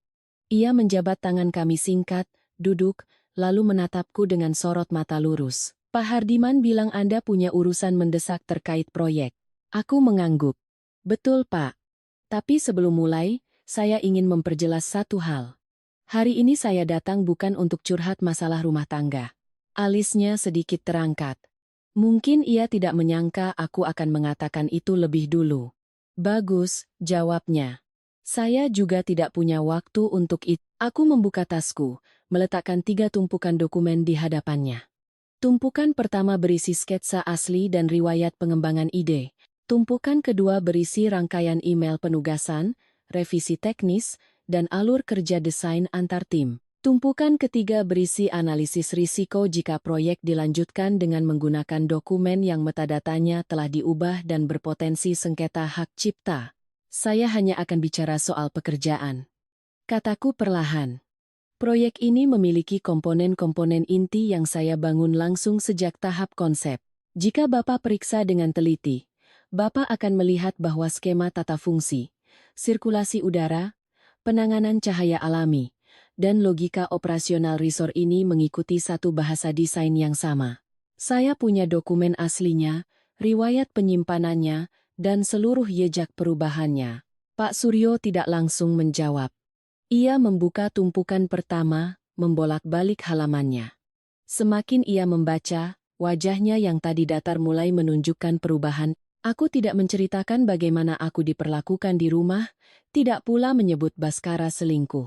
Ia menjabat tangan kami singkat, duduk, lalu menatapku dengan sorot mata lurus. Pak Hardiman bilang Anda punya urusan mendesak terkait proyek. Aku mengangguk. Betul, Pak. Tapi sebelum mulai, saya ingin memperjelas satu hal. Hari ini saya datang bukan untuk curhat masalah rumah tangga. Alisnya sedikit terangkat. Mungkin ia tidak menyangka aku akan mengatakan itu lebih dulu. Bagus, jawabnya. Saya juga tidak punya waktu untuk itu. Aku membuka tasku, meletakkan 3 tumpukan dokumen di hadapannya. Tumpukan pertama berisi sketsa asli dan riwayat pengembangan ide. Tumpukan kedua berisi rangkaian email penugasan, revisi teknis, dan alur kerja desain antar tim. Tumpukan ketiga berisi analisis risiko jika proyek dilanjutkan dengan menggunakan dokumen yang metadatanya telah diubah dan berpotensi sengketa hak cipta. Saya hanya akan bicara soal pekerjaan. Kataku perlahan. Proyek ini memiliki komponen-komponen inti yang saya bangun langsung sejak tahap konsep. Jika Bapak periksa dengan teliti, Bapak akan melihat bahwa skema tata fungsi, sirkulasi udara, penanganan cahaya alami, dan logika operasional resort ini mengikuti satu bahasa desain yang sama. Saya punya dokumen aslinya, riwayat penyimpanannya, dan seluruh jejak perubahannya. Pak Suryo tidak langsung menjawab. Ia membuka tumpukan pertama, membolak-balik halamannya. Semakin ia membaca, wajahnya yang tadi datar mulai menunjukkan perubahan. Aku tidak menceritakan bagaimana aku diperlakukan di rumah, tidak pula menyebut Baskara selingkuh.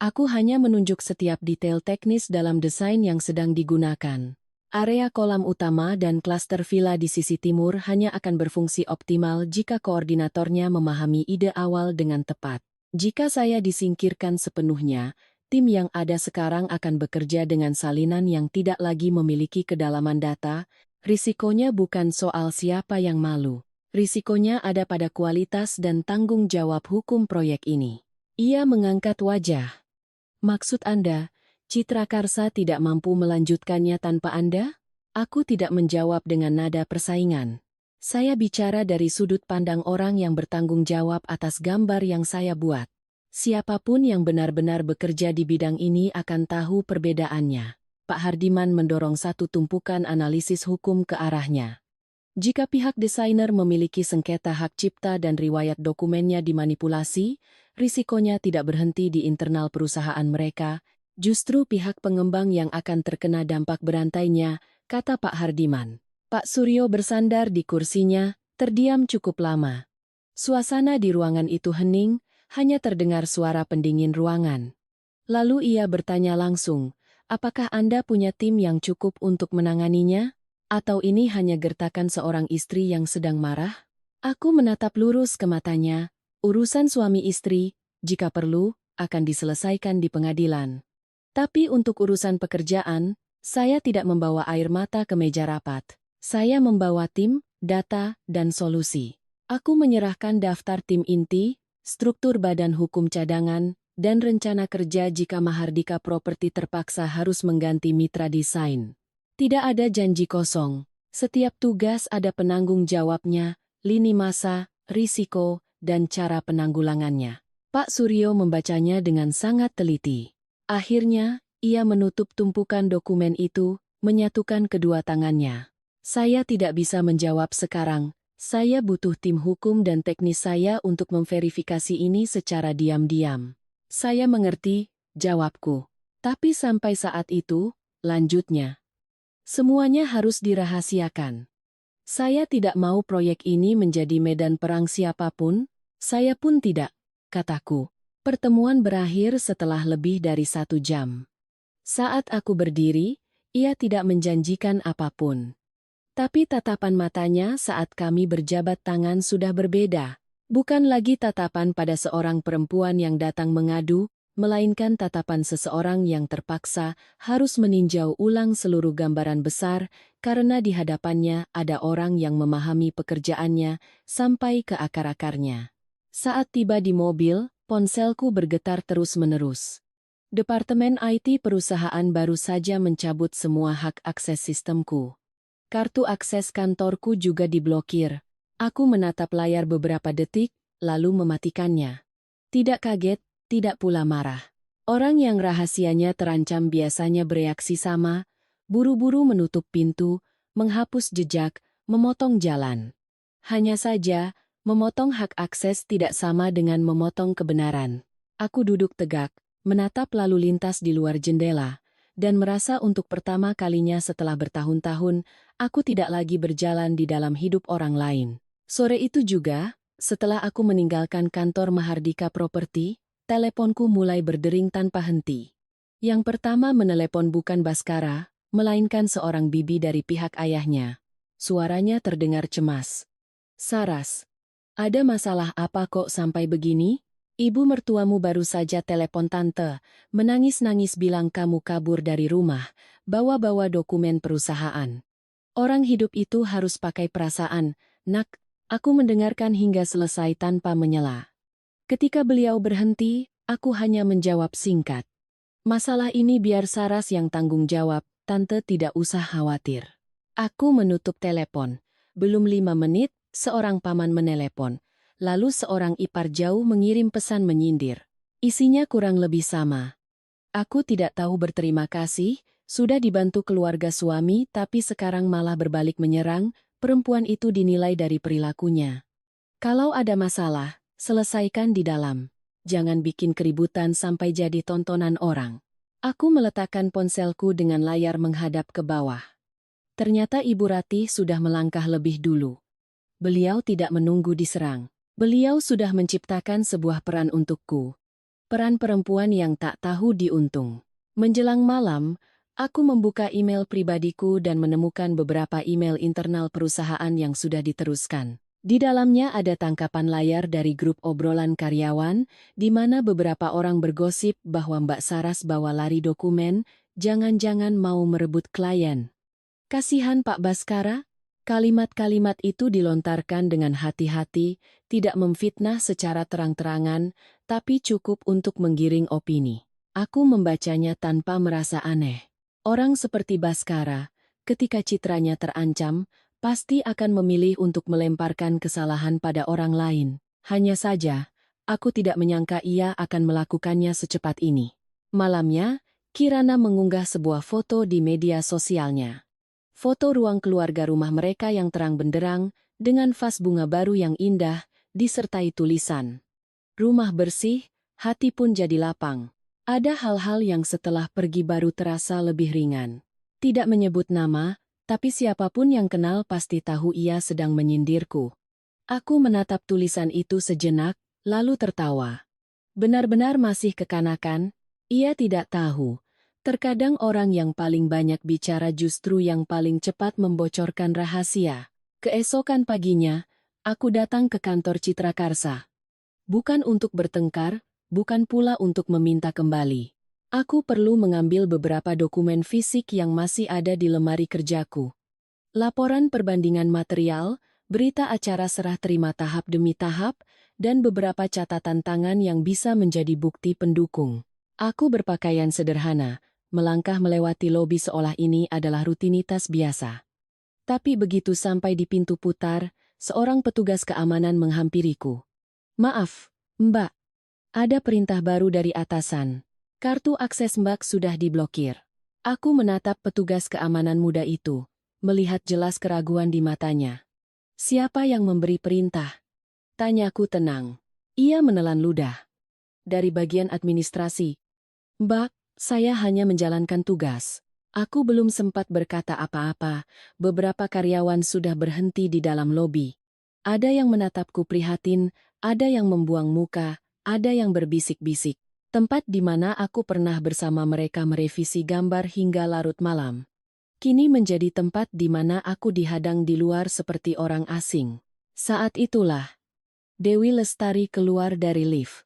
Aku hanya menunjuk setiap detail teknis dalam desain yang sedang digunakan. Area kolam utama dan klaster villa di sisi timur hanya akan berfungsi optimal jika koordinatornya memahami ide awal dengan tepat. Jika saya disingkirkan sepenuhnya, tim yang ada sekarang akan bekerja dengan salinan yang tidak lagi memiliki kedalaman data. Risikonya bukan soal siapa yang malu. Risikonya ada pada kualitas dan tanggung jawab hukum proyek ini. Ia mengangkat wajah. Maksud Anda, Citra Karsa tidak mampu melanjutkannya tanpa Anda? Aku tidak menjawab dengan nada persaingan. Saya bicara dari sudut pandang orang yang bertanggung jawab atas gambar yang saya buat. Siapapun yang benar-benar bekerja di bidang ini akan tahu perbedaannya. Pak Hardiman mendorong satu tumpukan analisis hukum ke arahnya. Jika pihak desainer memiliki sengketa hak cipta dan riwayat dokumennya dimanipulasi, risikonya tidak berhenti di internal perusahaan mereka, justru pihak pengembang yang akan terkena dampak berantainya, kata Pak Hardiman. Pak Suryo bersandar di kursinya, terdiam cukup lama. Suasana di ruangan itu hening, hanya terdengar suara pendingin ruangan. Lalu ia bertanya langsung, apakah Anda punya tim yang cukup untuk menanganinya? Atau ini hanya gertakan seorang istri yang sedang marah? Aku menatap lurus ke matanya, urusan suami istri, jika perlu, akan diselesaikan di pengadilan. Tapi untuk urusan pekerjaan, saya tidak membawa air mata ke meja rapat. Saya membawa tim, data, dan solusi. Aku menyerahkan daftar tim inti, struktur badan hukum cadangan, dan rencana kerja jika Mahardika Property terpaksa harus mengganti mitra desain. Tidak ada janji kosong. Setiap tugas ada penanggung jawabnya, lini masa, risiko, dan cara penanggulangannya. Pak Suryo membacanya dengan sangat teliti. Akhirnya, ia menutup tumpukan dokumen itu, menyatukan kedua tangannya. Saya tidak bisa menjawab sekarang. Saya butuh tim hukum dan teknis saya untuk memverifikasi ini secara diam-diam. Saya mengerti, jawabku. Tapi sampai saat itu, lanjutnya. Semuanya harus dirahasiakan. Saya tidak mau proyek ini menjadi medan perang siapapun, saya pun tidak, kataku. Pertemuan berakhir setelah lebih dari 1 jam. Saat aku berdiri, ia tidak menjanjikan apapun. Tapi tatapan matanya saat kami berjabat tangan sudah berbeda. Bukan lagi tatapan pada seorang perempuan yang datang mengadu, melainkan tatapan seseorang yang terpaksa harus meninjau ulang seluruh gambaran besar karena di hadapannya ada orang yang memahami pekerjaannya sampai ke akar-akarnya. Saat tiba di mobil, Ponselku bergetar terus-menerus. Departemen IT perusahaan baru saja mencabut semua hak akses sistemku. Kartu akses kantorku juga diblokir. Aku menatap layar beberapa detik, lalu mematikannya. Tidak kaget, tidak pula marah. Orang yang rahasianya terancam biasanya bereaksi sama, buru-buru menutup pintu, menghapus jejak, memotong jalan. Hanya saja, memotong hak akses tidak sama dengan memotong kebenaran. Aku duduk tegak, menatap lalu lintas di luar jendela, dan merasa untuk pertama kalinya setelah bertahun-tahun, aku tidak lagi berjalan di dalam hidup orang lain. Sore itu juga, setelah aku meninggalkan kantor Mahardika Property, teleponku mulai berdering tanpa henti. Yang pertama menelepon bukan Baskara, melainkan seorang bibi dari pihak ayahnya. Suaranya terdengar cemas. "Saras, ada masalah apa kok sampai begini? Ibu mertuamu baru saja telepon tante, menangis-nangis bilang kamu kabur dari rumah, bawa-bawa dokumen perusahaan. Orang hidup itu harus pakai perasaan, nak." Aku mendengarkan hingga selesai tanpa menyela. Ketika beliau berhenti, aku hanya menjawab singkat. "Masalah ini biar Saras yang tanggung jawab, tante tidak usah khawatir." Aku menutup telepon. Belum 5 menit, seorang paman menelepon. Lalu seorang ipar jauh mengirim pesan menyindir. Isinya kurang lebih sama. "Aku tidak tahu berterima kasih, sudah dibantu keluarga suami tapi sekarang malah berbalik menyerang, perempuan itu dinilai dari perilakunya. Kalau ada masalah, selesaikan di dalam. Jangan bikin keributan sampai jadi tontonan orang." Aku meletakkan ponselku dengan layar menghadap ke bawah. Ternyata Ibu Ratih sudah melangkah lebih dulu. Beliau tidak menunggu diserang. Beliau sudah menciptakan sebuah peran untukku. Peran perempuan yang tak tahu diuntung. Menjelang malam, aku membuka email pribadiku dan menemukan beberapa email internal perusahaan yang sudah diteruskan. Di dalamnya ada tangkapan layar dari grup obrolan karyawan, di mana beberapa orang bergosip bahwa Mbak Saras bawa lari dokumen, jangan-jangan mau merebut klien. "Kasihan Pak Baskara." Kalimat-kalimat itu dilontarkan dengan hati-hati, tidak memfitnah secara terang-terangan, tapi cukup untuk menggiring opini. Aku membacanya tanpa merasa aneh. Orang seperti Baskara, ketika citranya terancam, pasti akan memilih untuk melemparkan kesalahan pada orang lain. Hanya saja, aku tidak menyangka ia akan melakukannya secepat ini. Malamnya, Kirana mengunggah sebuah foto di media sosialnya. Foto ruang keluarga rumah mereka yang terang benderang, dengan vas bunga baru yang indah, disertai tulisan. "Rumah bersih, hati pun jadi lapang." Ada hal-hal yang setelah pergi baru terasa lebih ringan. Tidak menyebut nama, tapi siapapun yang kenal pasti tahu ia sedang menyindirku. Aku menatap tulisan itu sejenak, lalu tertawa. Benar-benar masih kekanakan, ia tidak tahu. Terkadang orang yang paling banyak bicara justru yang paling cepat membocorkan rahasia. Keesokan paginya, aku datang ke kantor Citra Karsa. Bukan untuk bertengkar, bukan pula untuk meminta kembali. Aku perlu mengambil beberapa dokumen fisik yang masih ada di lemari kerjaku. Laporan perbandingan material, berita acara serah terima tahap demi tahap, dan beberapa catatan tangan yang bisa menjadi bukti pendukung. Aku berpakaian sederhana, melangkah melewati lobi seolah ini adalah rutinitas biasa. Tapi begitu sampai di pintu putar, seorang petugas keamanan menghampiriku. "Maaf, Mbak. Ada perintah baru dari atasan. Kartu akses Mbak sudah diblokir." Aku menatap petugas keamanan muda itu, melihat jelas keraguan di matanya. "Siapa yang memberi perintah?" Tanyaku tenang. Ia menelan ludah. "Dari bagian administrasi." "Mbak, saya hanya menjalankan tugas." Aku belum sempat berkata apa-apa, beberapa karyawan sudah berhenti di dalam lobi. Ada yang menatapku prihatin, ada yang membuang muka, ada yang berbisik-bisik. Tempat di mana aku pernah bersama mereka merevisi gambar hingga larut malam. Kini menjadi tempat di mana aku dihadang di luar seperti orang asing. Saat itulah, Dewi Lestari keluar dari lift.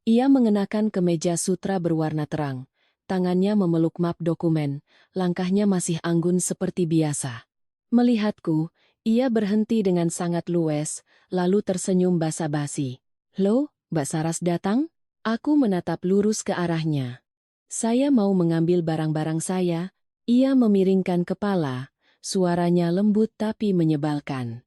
Ia mengenakan kemeja sutra berwarna terang. Tangannya memeluk map dokumen, langkahnya masih anggun seperti biasa. Melihatku, ia berhenti dengan sangat luwes, lalu tersenyum basa-basi. "Loh, Mbak Saras datang?" Aku menatap lurus ke arahnya. Saya mau mengambil barang-barang saya. Ia memiringkan kepala, suaranya lembut tapi menyebalkan.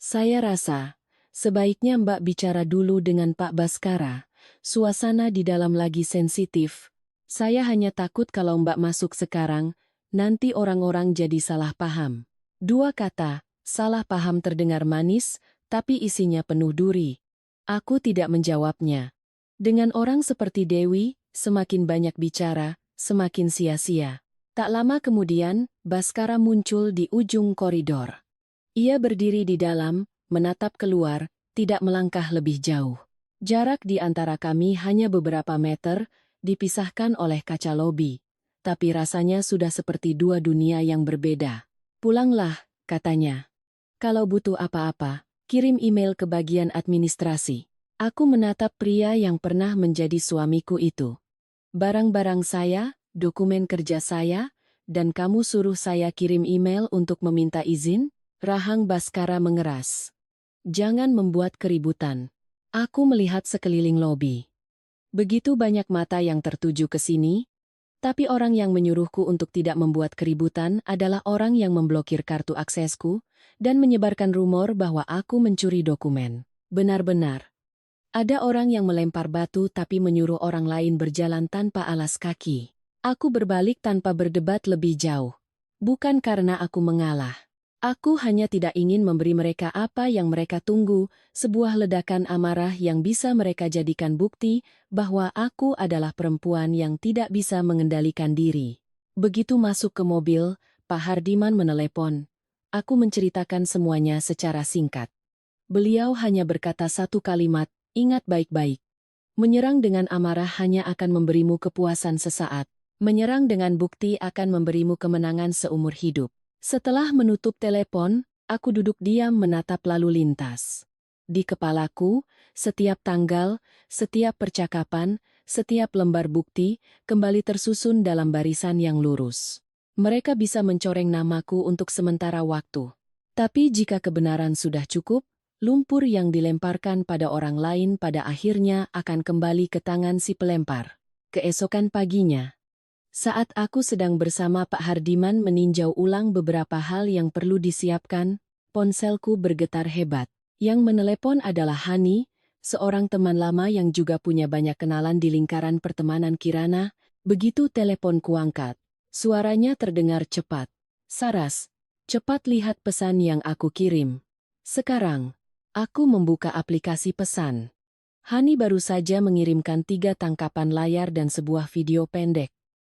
Saya rasa, sebaiknya Mbak bicara dulu dengan Pak Baskara. Suasana di dalam lagi sensitif. Saya hanya takut kalau Mbak masuk sekarang, nanti orang-orang jadi salah paham. Dua kata, salah paham terdengar manis, tapi isinya penuh duri. Aku tidak menjawabnya. Dengan orang seperti Dewi, semakin banyak bicara, semakin sia-sia. Tak lama kemudian, Baskara muncul di ujung koridor. Ia berdiri di dalam, menatap keluar, tidak melangkah lebih jauh. Jarak di antara kami hanya beberapa meter, dipisahkan oleh kaca lobi. Tapi rasanya sudah seperti dua dunia yang berbeda. Pulanglah, katanya. Kalau butuh apa-apa, kirim email ke bagian administrasi. Aku menatap pria yang pernah menjadi suamiku itu. Barang-barang saya, dokumen kerja saya, dan kamu suruh saya kirim email untuk meminta izin? Rahang Baskara mengeras. Jangan membuat keributan. Aku melihat sekeliling lobi. Begitu banyak mata yang tertuju ke sini, tapi orang yang menyuruhku untuk tidak membuat keributan adalah orang yang memblokir kartu aksesku dan menyebarkan rumor bahwa aku mencuri dokumen. Benar-benar. Ada orang yang melempar batu tapi menyuruh orang lain berjalan tanpa alas kaki. Aku berbalik tanpa berdebat lebih jauh. Bukan karena aku mengalah. Aku hanya tidak ingin memberi mereka apa yang mereka tunggu, sebuah ledakan amarah yang bisa mereka jadikan bukti bahwa aku adalah perempuan yang tidak bisa mengendalikan diri. Begitu masuk ke mobil, Pak Hardiman menelepon. Aku menceritakan semuanya secara singkat. Beliau hanya berkata satu kalimat, ingat baik-baik. Menyerang dengan amarah hanya akan memberimu kepuasan sesaat. Menyerang dengan bukti akan memberimu kemenangan seumur hidup. Setelah menutup telepon, aku duduk diam menatap lalu lintas. Di kepalaku, setiap tanggal, setiap percakapan, setiap lembar bukti, kembali tersusun dalam barisan yang lurus. Mereka bisa mencoreng namaku untuk sementara waktu. Tapi jika kebenaran sudah cukup, lumpur yang dilemparkan pada orang lain pada akhirnya akan kembali ke tangan si pelempar. Keesokan paginya, saat aku sedang bersama Pak Hardiman meninjau ulang beberapa hal yang perlu disiapkan, ponselku bergetar hebat. Yang menelepon adalah Hani, seorang teman lama yang juga punya banyak kenalan di lingkaran pertemanan Kirana. Begitu telepon kuangkat, suaranya terdengar cepat. Saras, cepat lihat pesan yang aku kirim. Sekarang. Aku membuka aplikasi pesan. Hani baru saja mengirimkan 3 tangkapan layar dan sebuah video pendek.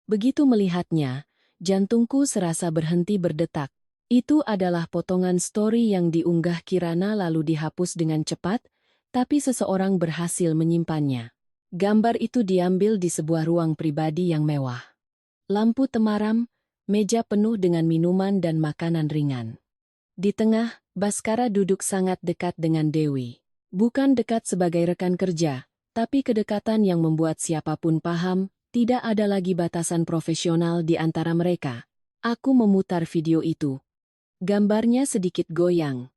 Begitu melihatnya, jantungku serasa berhenti berdetak. Itu adalah potongan story yang diunggah Kirana lalu dihapus dengan cepat, tapi seseorang berhasil menyimpannya. Gambar itu diambil di sebuah ruang pribadi yang mewah. Lampu temaram, meja penuh dengan minuman dan makanan ringan. Di tengah, Baskara duduk sangat dekat dengan Dewi. Bukan dekat sebagai rekan kerja, tapi kedekatan yang membuat siapapun paham, tidak ada lagi batasan profesional di antara mereka. Aku memutar video itu. Gambarnya sedikit goyang.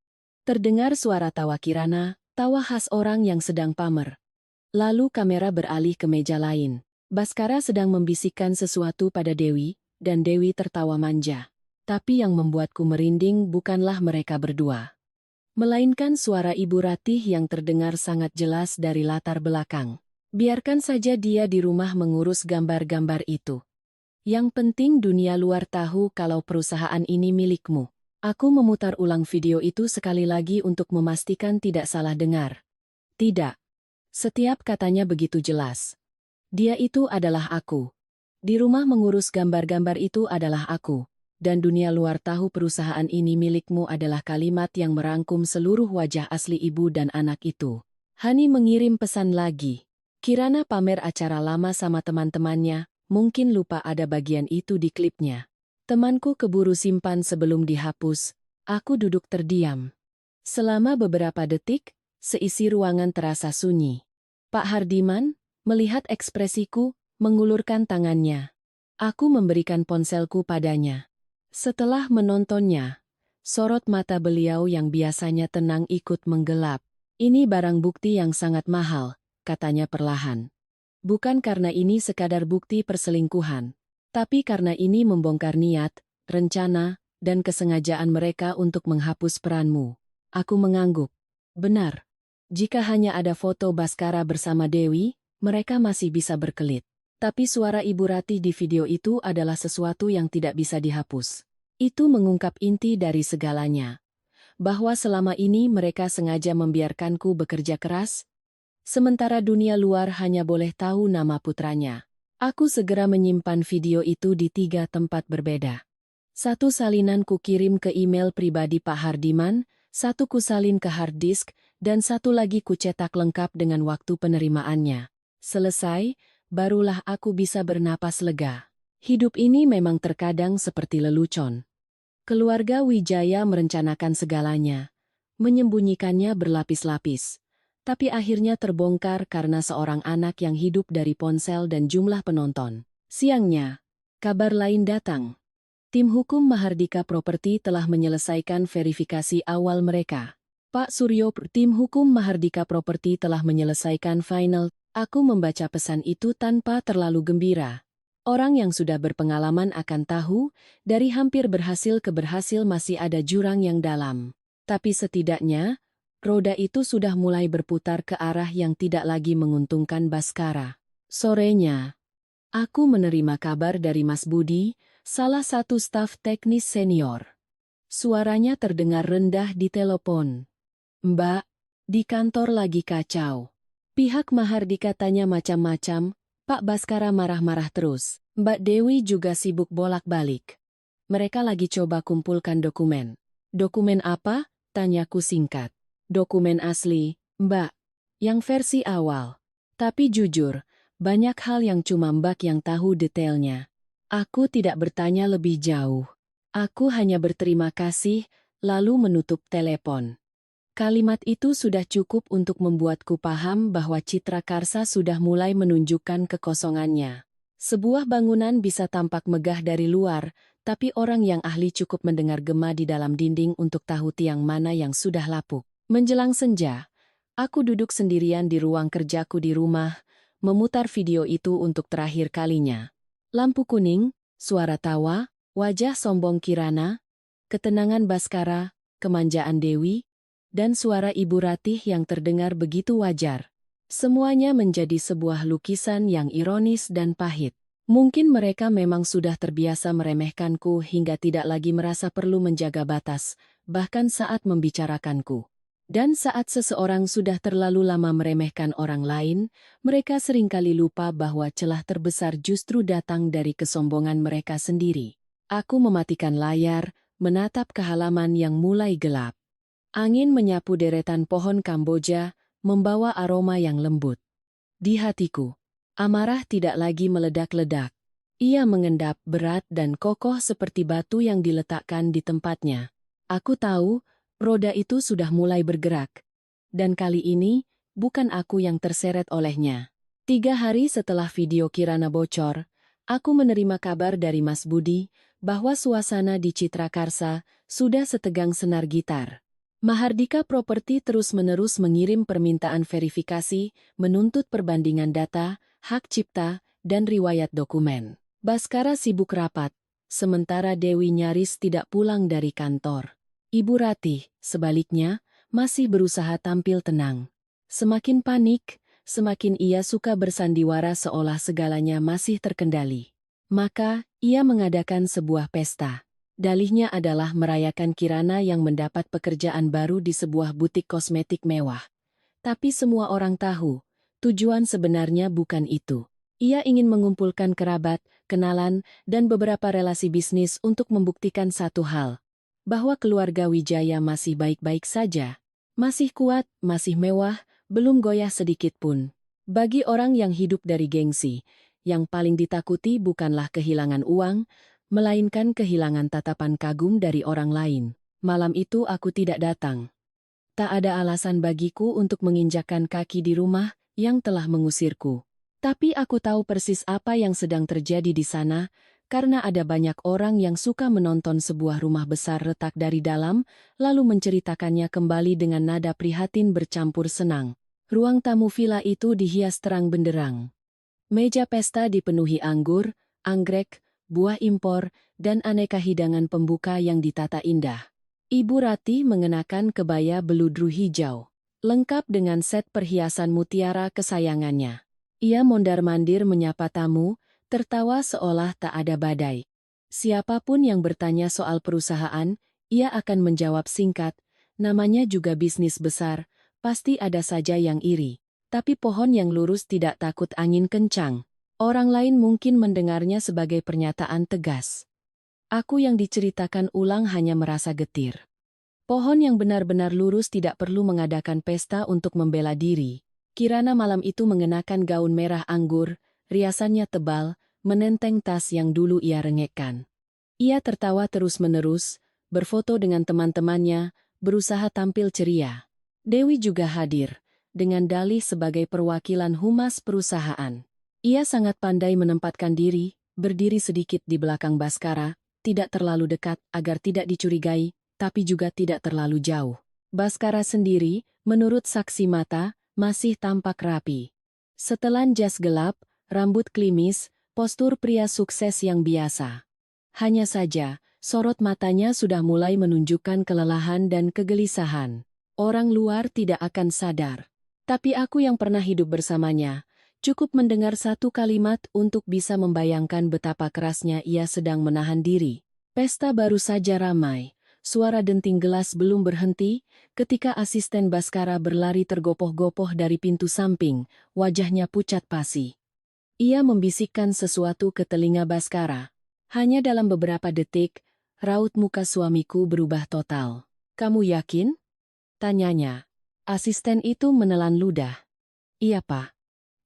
Terdengar suara tawa Kirana, tawa khas orang yang sedang pamer. Lalu kamera beralih ke meja lain. Baskara sedang membisikkan sesuatu pada Dewi, dan Dewi tertawa manja. Tapi yang membuatku merinding bukanlah mereka berdua, melainkan suara Ibu Ratih yang terdengar sangat jelas dari latar belakang. Biarkan saja dia di rumah mengurus gambar-gambar itu. Yang penting dunia luar tahu kalau perusahaan ini milikmu. Aku memutar ulang video itu sekali lagi untuk memastikan tidak salah dengar. Tidak. Setiap katanya begitu jelas. Dia itu adalah aku. Di rumah mengurus gambar-gambar itu adalah aku. Dan dunia luar tahu perusahaan ini milikmu adalah kalimat yang merangkum seluruh wajah asli ibu dan anak itu. Hani mengirim pesan lagi. Kirana pamer acara lama sama teman-temannya, mungkin lupa ada bagian itu di klipnya. Temanku keburu simpan sebelum dihapus. Aku duduk terdiam. Selama beberapa detik, seisi ruangan terasa sunyi. Pak Hardiman, melihat ekspresiku, mengulurkan tangannya. Aku memberikan ponselku padanya. Setelah menontonnya, sorot mata beliau yang biasanya tenang ikut menggelap. Ini barang bukti yang sangat mahal, katanya perlahan. Bukan karena ini sekadar bukti perselingkuhan, tapi karena ini membongkar niat, rencana, dan kesengajaan mereka untuk menghapus peranmu. Aku mengangguk. Benar. Jika hanya ada foto Baskara bersama Dewi, mereka masih bisa berkelit. Tapi suara Ibu Ratih di video itu adalah sesuatu yang tidak bisa dihapus. Itu mengungkap inti dari segalanya. Bahwa selama ini mereka sengaja membiarkanku bekerja keras, sementara dunia luar hanya boleh tahu nama putranya. Aku segera menyimpan video itu di 3 tempat berbeda. Satu salinan kukirim ke email pribadi Pak Hardiman, satu kusalin ke hard disk, dan satu lagi kucetak lengkap dengan waktu penerimaannya. Selesai, barulah aku bisa bernapas lega. Hidup ini memang terkadang seperti lelucon. Keluarga Wijaya merencanakan segalanya, menyembunyikannya berlapis-lapis. Tapi akhirnya terbongkar karena seorang anak yang hidup dari ponsel dan jumlah penonton. Siangnya, kabar lain datang. Tim hukum Mahardika Property telah menyelesaikan verifikasi awal mereka. Pak Suryo, tim hukum Mahardika Property telah menyelesaikan final. Aku membaca pesan itu tanpa terlalu gembira. Orang yang sudah berpengalaman akan tahu, dari hampir berhasil ke berhasil masih ada jurang yang dalam. Tapi setidaknya, roda itu sudah mulai berputar ke arah yang tidak lagi menguntungkan Baskara. Sorenya, aku menerima kabar dari Mas Budi, salah satu staf teknis senior. Suaranya terdengar rendah di telepon. Mbak, di kantor lagi kacau. Pihak Mahardika tanya macam-macam, Pak Baskara marah-marah terus. Mbak Dewi juga sibuk bolak-balik. Mereka lagi coba kumpulkan dokumen. Dokumen apa? Tanyaku singkat. Dokumen asli, Mbak. Yang versi awal. Tapi jujur, banyak hal yang cuma Mbak yang tahu detailnya. Aku tidak bertanya lebih jauh. Aku hanya berterima kasih, lalu menutup telepon. Kalimat itu sudah cukup untuk membuatku paham bahwa Citra Karsa sudah mulai menunjukkan kekosongannya. Sebuah bangunan bisa tampak megah dari luar, tapi orang yang ahli cukup mendengar gema di dalam dinding untuk tahu tiang mana yang sudah lapuk. Menjelang senja, aku duduk sendirian di ruang kerjaku di rumah, memutar video itu untuk terakhir kalinya. Lampu kuning, suara tawa, wajah sombong Kirana, ketenangan Baskara, kemanjaan Dewi, dan suara Ibu Ratih yang terdengar begitu wajar. Semuanya menjadi sebuah lukisan yang ironis dan pahit. Mungkin mereka memang sudah terbiasa meremehkanku hingga tidak lagi merasa perlu menjaga batas, bahkan saat membicarakanku. Dan saat seseorang sudah terlalu lama meremehkan orang lain, mereka seringkali lupa bahwa celah terbesar justru datang dari kesombongan mereka sendiri. Aku mematikan layar, menatap ke halaman yang mulai gelap. Angin menyapu deretan pohon Kamboja, membawa aroma yang lembut. Di hatiku, amarah tidak lagi meledak-ledak. Ia mengendap berat dan kokoh seperti batu yang diletakkan di tempatnya. Aku tahu, roda itu sudah mulai bergerak. Dan kali ini, bukan aku yang terseret olehnya. 3 hari setelah video Kirana bocor, aku menerima kabar dari Mas Budi bahwa suasana di Citra Karsa sudah setegang senar gitar. Mahardika Property terus-menerus mengirim permintaan verifikasi, menuntut perbandingan data, hak cipta, dan riwayat dokumen. Baskara sibuk rapat, sementara Dewi nyaris tidak pulang dari kantor. Ibu Ratih, sebaliknya, masih berusaha tampil tenang. Semakin panik, semakin ia suka bersandiwara seolah segalanya masih terkendali. Maka, ia mengadakan sebuah pesta. Dalihnya adalah merayakan Kirana yang mendapat pekerjaan baru di sebuah butik kosmetik mewah. Tapi semua orang tahu, tujuan sebenarnya bukan itu. Ia ingin mengumpulkan kerabat, kenalan, dan beberapa relasi bisnis untuk membuktikan satu hal. Bahwa keluarga Wijaya masih baik-baik saja. Masih kuat, masih mewah, belum goyah sedikit pun. Bagi orang yang hidup dari gengsi, yang paling ditakuti bukanlah kehilangan uang, melainkan kehilangan tatapan kagum dari orang lain. Malam itu aku tidak datang. Tak ada alasan bagiku untuk menginjakkan kaki di rumah yang telah mengusirku. Tapi aku tahu persis apa yang sedang terjadi di sana, karena ada banyak orang yang suka menonton sebuah rumah besar retak dari dalam, lalu menceritakannya kembali dengan nada prihatin bercampur senang. Ruang tamu villa itu dihias terang benderang. Meja pesta dipenuhi anggur, anggrek, buah impor, dan aneka hidangan pembuka yang ditata indah. Ibu Ratih mengenakan kebaya beludru hijau, lengkap dengan set perhiasan mutiara kesayangannya. Ia mondar-mandir menyapa tamu, tertawa seolah tak ada badai. Siapapun yang bertanya soal perusahaan, ia akan menjawab singkat, namanya juga bisnis besar, pasti ada saja yang iri. Tapi pohon yang lurus tidak takut angin kencang. Orang lain mungkin mendengarnya sebagai pernyataan tegas. Aku yang diceritakan ulang hanya merasa getir. Pohon yang benar-benar lurus tidak perlu mengadakan pesta untuk membela diri. Kirana malam itu mengenakan gaun merah anggur, riasannya tebal, menenteng tas yang dulu ia rengekkan. Ia tertawa terus-menerus, berfoto dengan teman-temannya, berusaha tampil ceria. Dewi juga hadir, dengan dalih sebagai perwakilan humas perusahaan. Ia sangat pandai menempatkan diri, berdiri sedikit di belakang Baskara, tidak terlalu dekat agar tidak dicurigai, tapi juga tidak terlalu jauh. Baskara sendiri, menurut saksi mata, masih tampak rapi. Setelan jas gelap, rambut klimis, postur pria sukses yang biasa. Hanya saja, sorot matanya sudah mulai menunjukkan kelelahan dan kegelisahan. Orang luar tidak akan sadar. Tapi aku yang pernah hidup bersamanya, cukup mendengar satu kalimat untuk bisa membayangkan betapa kerasnya ia sedang menahan diri. Pesta baru saja ramai. Suara denting gelas belum berhenti ketika asisten Baskara berlari tergopoh-gopoh dari pintu samping, wajahnya pucat pasi. Ia membisikkan sesuatu ke telinga Baskara. Hanya dalam beberapa detik, raut muka suamiku berubah total. "Kamu yakin?" tanyanya. Asisten itu menelan ludah. "Iya, Pak.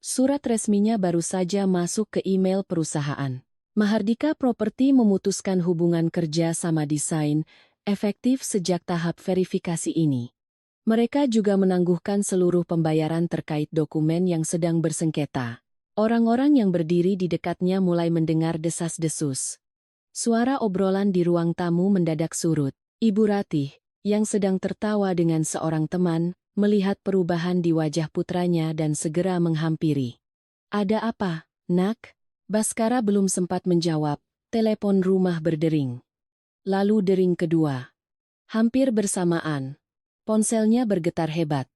Surat resminya baru saja masuk ke email perusahaan. Mahardika Property memutuskan hubungan kerja sama desain, efektif sejak tahap verifikasi ini. Mereka juga menangguhkan seluruh pembayaran terkait dokumen yang sedang bersengketa." Orang-orang yang berdiri di dekatnya mulai mendengar desas-desus. Suara obrolan di ruang tamu mendadak surut. Ibu Ratih, yang sedang tertawa dengan seorang teman, melihat perubahan di wajah putranya dan segera menghampiri. "Ada apa, Nak?" Baskara belum sempat menjawab, telepon rumah berdering. Lalu dering kedua. Hampir bersamaan. Ponselnya bergetar hebat.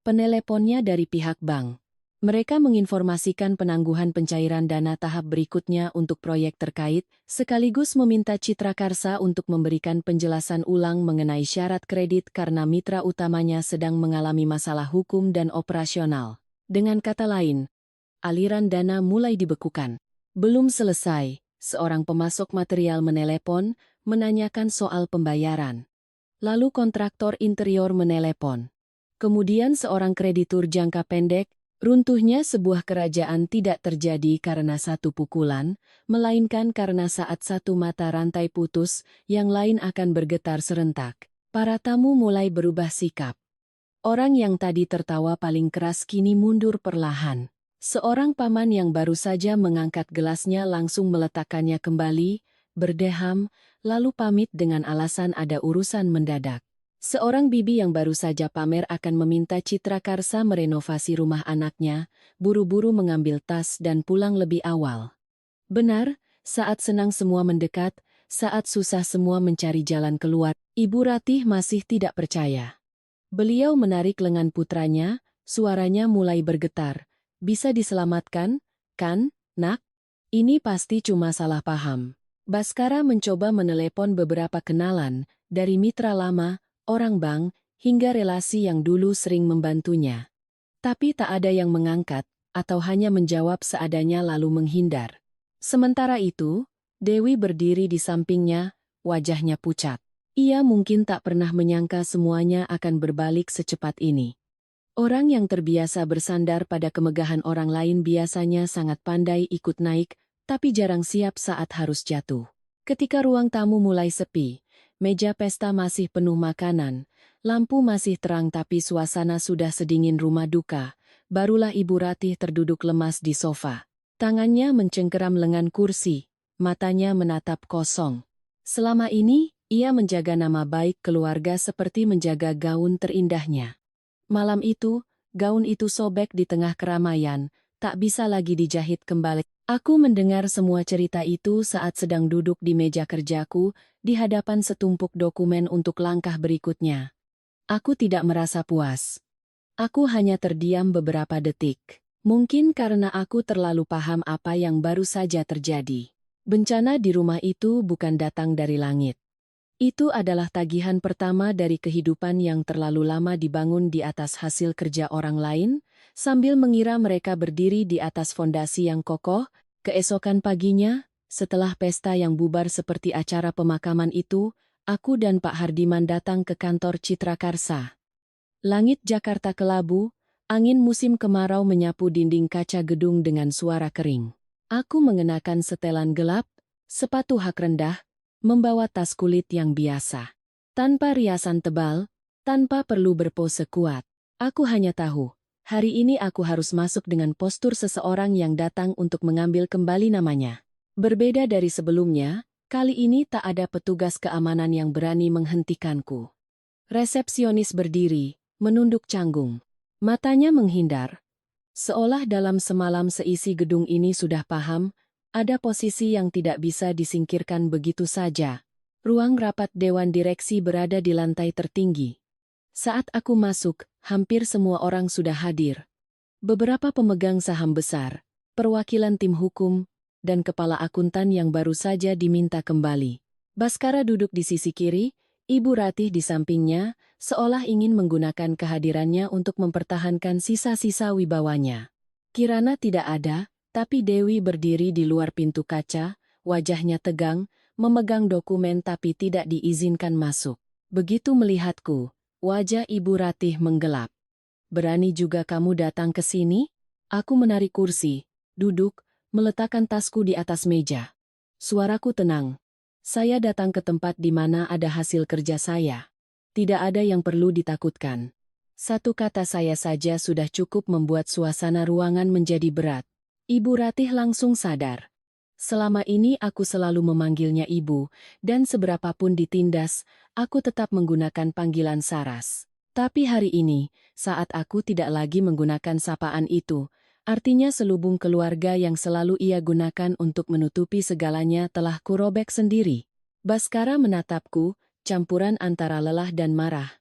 Peneleponnya dari pihak bank. Mereka menginformasikan penangguhan pencairan dana tahap berikutnya untuk proyek terkait, sekaligus meminta Citra Karsa untuk memberikan penjelasan ulang mengenai syarat kredit karena mitra utamanya sedang mengalami masalah hukum dan operasional. Dengan kata lain, aliran dana mulai dibekukan. Belum selesai, seorang pemasok material menelepon, menanyakan soal pembayaran. Lalu kontraktor interior menelepon. Kemudian seorang kreditur jangka pendek. Runtuhnya sebuah kerajaan tidak terjadi karena satu pukulan, melainkan karena saat satu mata rantai putus, yang lain akan bergetar serentak. Para tamu mulai berubah sikap. Orang yang tadi tertawa paling keras kini mundur perlahan. Seorang paman yang baru saja mengangkat gelasnya langsung meletakkannya kembali, berdeham, lalu pamit dengan alasan ada urusan mendadak. Seorang bibi yang baru saja pamer akan meminta Citra Karsa merenovasi rumah anaknya, buru-buru mengambil tas dan pulang lebih awal. Benar, saat senang semua mendekat, saat susah semua mencari jalan keluar, Ibu Ratih masih tidak percaya. Beliau menarik lengan putranya, suaranya mulai bergetar. "Bisa diselamatkan, kan, Nak? Ini pasti cuma salah paham." Baskara mencoba menelepon beberapa kenalan, dari mitra lama, orang bank, hingga relasi yang dulu sering membantunya. Tapi tak ada yang mengangkat, atau hanya menjawab seadanya lalu menghindar. Sementara itu, Dewi berdiri di sampingnya, wajahnya pucat. Ia mungkin tak pernah menyangka semuanya akan berbalik secepat ini. Orang yang terbiasa bersandar pada kemegahan orang lain biasanya sangat pandai ikut naik, tapi jarang siap saat harus jatuh. Ketika ruang tamu mulai sepi, meja pesta masih penuh makanan, lampu masih terang tapi suasana sudah sedingin rumah duka, barulah Ibu Ratih terduduk lemas di sofa. Tangannya mencengkeram lengan kursi, matanya menatap kosong. Selama ini, ia menjaga nama baik keluarga seperti menjaga gaun terindahnya. Malam itu, gaun itu sobek di tengah keramaian, tak bisa lagi dijahit kembali. Aku mendengar semua cerita itu saat sedang duduk di meja kerjaku, di hadapan setumpuk dokumen untuk langkah berikutnya. Aku tidak merasa puas. Aku hanya terdiam beberapa detik. Mungkin karena aku terlalu paham apa yang baru saja terjadi. Bencana di rumah itu bukan datang dari langit. Itu adalah tagihan pertama dari kehidupan yang terlalu lama dibangun di atas hasil kerja orang lain, sambil mengira mereka berdiri di atas fondasi yang kokoh. Keesokan paginya, setelah pesta yang bubar seperti acara pemakaman itu, aku dan Pak Hardiman datang ke kantor Citra Karsa. Langit Jakarta kelabu, angin musim kemarau menyapu dinding kaca gedung dengan suara kering. Aku mengenakan setelan gelap, sepatu hak rendah, membawa tas kulit yang biasa. Tanpa riasan tebal, tanpa perlu berpose kuat. Aku hanya tahu, hari ini aku harus masuk dengan postur seseorang yang datang untuk mengambil kembali namanya. Berbeda dari sebelumnya, kali ini tak ada petugas keamanan yang berani menghentikanku. Resepsionis berdiri, menunduk canggung. Matanya menghindar. Seolah dalam semalam seisi gedung ini sudah paham, ada posisi yang tidak bisa disingkirkan begitu saja. Ruang rapat Dewan Direksi berada di lantai tertinggi. Saat aku masuk, hampir semua orang sudah hadir. Beberapa pemegang saham besar, perwakilan tim hukum, dan kepala akuntan yang baru saja diminta kembali. Baskara duduk di sisi kiri, Ibu Ratih di sampingnya, seolah ingin menggunakan kehadirannya untuk mempertahankan sisa-sisa wibawanya. Kirana tidak ada, tapi Dewi berdiri di luar pintu kaca, wajahnya tegang, memegang dokumen tapi tidak diizinkan masuk. Begitu melihatku, wajah Ibu Ratih menggelap. "Berani juga kamu datang ke sini?" Aku menarik kursi, duduk, meletakkan tasku di atas meja. Suaraku tenang. "Saya datang ke tempat di mana ada hasil kerja saya. Tidak ada yang perlu ditakutkan." Satu kata saya saja sudah cukup membuat suasana ruangan menjadi berat. Ibu Ratih langsung sadar. Selama ini aku selalu memanggilnya ibu, dan seberapapun ditindas, aku tetap menggunakan panggilan Saras. Tapi hari ini, saat aku tidak lagi menggunakan sapaan itu, artinya selubung keluarga yang selalu ia gunakan untuk menutupi segalanya telah kurobek sendiri. Baskara menatapku, campuran antara lelah dan marah.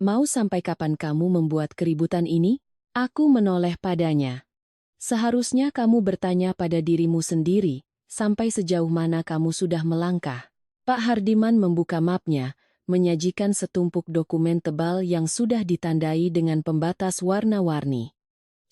"Mau sampai kapan kamu membuat keributan ini?" Aku menoleh padanya. "Seharusnya kamu bertanya pada dirimu sendiri, sampai sejauh mana kamu sudah melangkah." Pak Hardiman membuka mapnya, menyajikan setumpuk dokumen tebal yang sudah ditandai dengan pembatas warna-warni.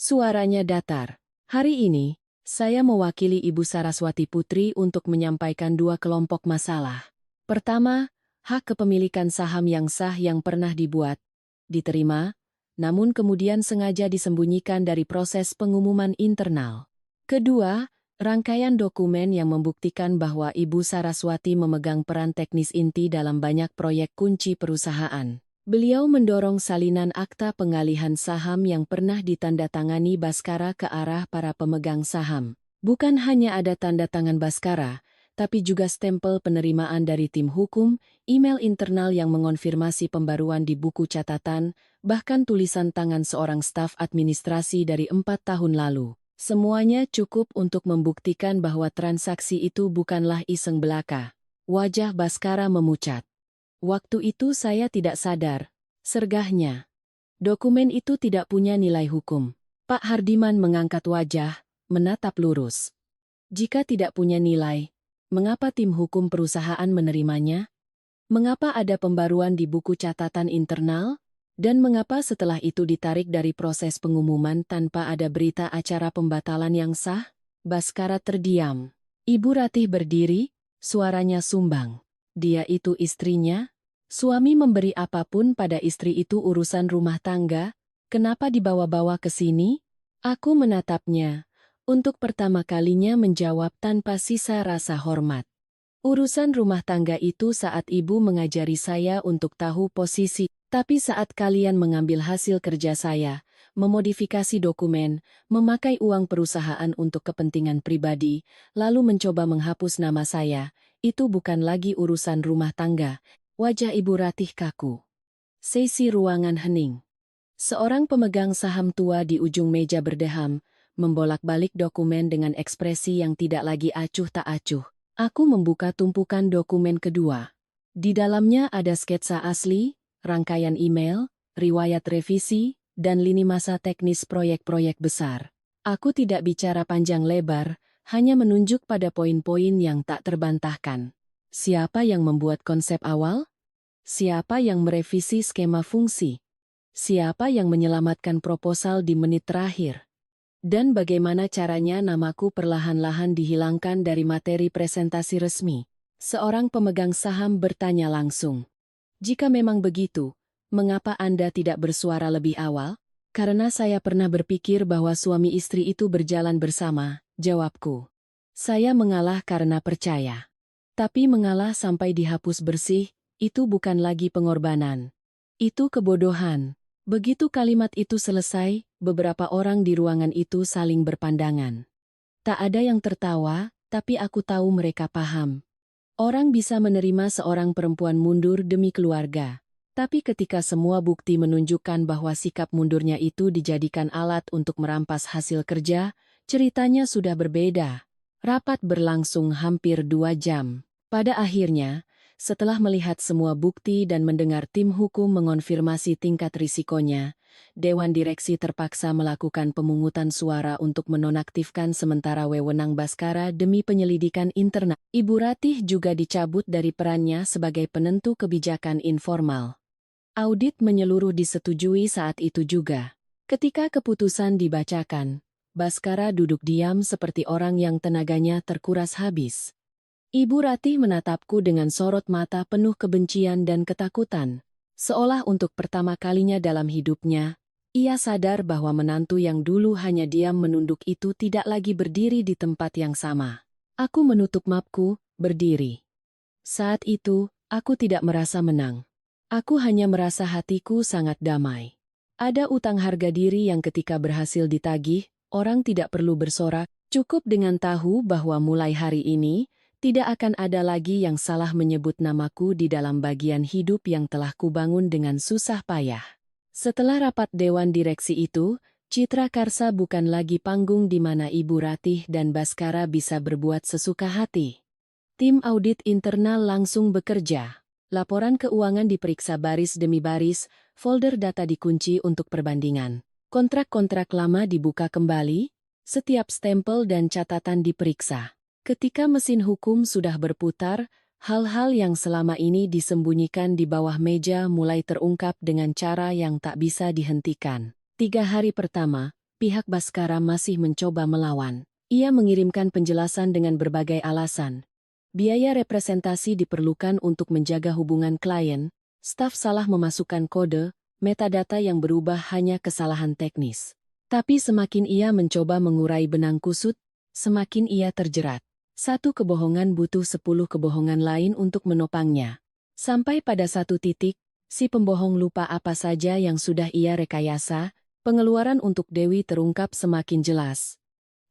Suaranya datar. "Hari ini, saya mewakili Ibu Saraswati Putri untuk menyampaikan dua kelompok masalah. Pertama, hak kepemilikan saham yang sah yang pernah dibuat, diterima, namun kemudian sengaja disembunyikan dari proses pengumuman internal. Kedua, rangkaian dokumen yang membuktikan bahwa Ibu Saraswati memegang peran teknis inti dalam banyak proyek kunci perusahaan. Beliau mendorong salinan akta pengalihan saham yang pernah ditandatangani Baskara ke arah para pemegang saham. Bukan hanya ada tanda tangan Baskara, tapi juga stempel penerimaan dari tim hukum, email internal yang mengonfirmasi pembaruan di buku catatan, bahkan tulisan tangan seorang staf administrasi dari 4 tahun lalu. Semuanya cukup untuk membuktikan bahwa transaksi itu bukanlah iseng belaka. Wajah Baskara memucat. "Waktu itu saya tidak sadar," sergahnya. "Dokumen itu tidak punya nilai hukum." Pak Hardiman mengangkat wajah, menatap lurus. "Jika tidak punya nilai, mengapa tim hukum perusahaan menerimanya? Mengapa ada pembaruan di buku catatan internal? Dan mengapa setelah itu ditarik dari proses pengumuman tanpa ada berita acara pembatalan yang sah?" Baskara terdiam. Ibu Ratih berdiri, suaranya sumbang. "Dia itu istrinya? Suami memberi apapun pada istri itu urusan rumah tangga, kenapa dibawa-bawa ke sini?" Aku menatapnya, untuk pertama kalinya menjawab tanpa sisa rasa hormat. "Urusan rumah tangga itu saat ibu mengajari saya untuk tahu posisi, tapi saat kalian mengambil hasil kerja saya, memodifikasi dokumen, memakai uang perusahaan untuk kepentingan pribadi, lalu mencoba menghapus nama saya, itu bukan lagi urusan rumah tangga." Wajah Ibu Ratih kaku. Sesi ruangan hening. Seorang pemegang saham tua di ujung meja berdeham, membolak-balik dokumen dengan ekspresi yang tidak lagi acuh tak acuh. Aku membuka tumpukan dokumen kedua. Di dalamnya ada sketsa asli, rangkaian email, riwayat revisi, dan lini masa teknis proyek-proyek besar. Aku tidak bicara panjang lebar, hanya menunjuk pada poin-poin yang tak terbantahkan. Siapa yang membuat konsep awal? Siapa yang merevisi skema fungsi? Siapa yang menyelamatkan proposal di menit terakhir? Dan bagaimana caranya namaku perlahan-lahan dihilangkan dari materi presentasi resmi? Seorang pemegang saham bertanya langsung. Jika memang begitu, mengapa Anda tidak bersuara lebih awal? Karena saya pernah berpikir bahwa suami istri itu berjalan bersama, jawabku. Saya mengalah karena percaya. Tapi mengalah sampai dihapus bersih, itu bukan lagi pengorbanan. Itu kebodohan. Begitu kalimat itu selesai, beberapa orang di ruangan itu saling berpandangan. Tak ada yang tertawa, tapi aku tahu mereka paham. Orang bisa menerima seorang perempuan mundur demi keluarga. Tapi ketika semua bukti menunjukkan bahwa sikap mundurnya itu dijadikan alat untuk merampas hasil kerja, ceritanya sudah berbeda. Rapat berlangsung hampir 2 jam. Pada akhirnya, setelah melihat semua bukti dan mendengar tim hukum mengonfirmasi tingkat risikonya, Dewan Direksi terpaksa melakukan pemungutan suara untuk menonaktifkan sementara wewenang Baskara demi penyelidikan internal. Ibu Ratih juga dicabut dari perannya sebagai penentu kebijakan informal. Audit menyeluruh disetujui saat itu juga. Ketika keputusan dibacakan, Baskara duduk diam seperti orang yang tenaganya terkuras habis. Ibu Ratih menatapku dengan sorot mata penuh kebencian dan ketakutan. Seolah untuk pertama kalinya dalam hidupnya, ia sadar bahwa menantu yang dulu hanya diam menunduk itu tidak lagi berdiri di tempat yang sama. Aku menutup mapku, berdiri. Saat itu, aku tidak merasa menang. Aku hanya merasa hatiku sangat damai. Ada utang harga diri yang ketika berhasil ditagih, orang tidak perlu bersorak, cukup dengan tahu bahwa mulai hari ini, tidak akan ada lagi yang salah menyebut namaku di dalam bagian hidup yang telah kubangun dengan susah payah. Setelah rapat Dewan Direksi itu, Citra Karsa bukan lagi panggung di mana Ibu Ratih dan Baskara bisa berbuat sesuka hati. Tim audit internal langsung bekerja. Laporan keuangan diperiksa baris demi baris, folder data dikunci untuk perbandingan. Kontrak-kontrak lama dibuka kembali, setiap stempel dan catatan diperiksa. Ketika mesin hukum sudah berputar, hal-hal yang selama ini disembunyikan di bawah meja mulai terungkap dengan cara yang tak bisa dihentikan. 3 hari pertama, pihak Baskara masih mencoba melawan. Ia mengirimkan penjelasan dengan berbagai alasan. Biaya representasi diperlukan untuk menjaga hubungan klien, staf salah memasukkan kode, metadata yang berubah hanya kesalahan teknis. Tapi semakin ia mencoba mengurai benang kusut, semakin ia terjerat. Satu kebohongan butuh 10 kebohongan lain untuk menopangnya. Sampai pada satu titik, si pembohong lupa apa saja yang sudah ia rekayasa, pengeluaran untuk Dewi terungkap semakin jelas.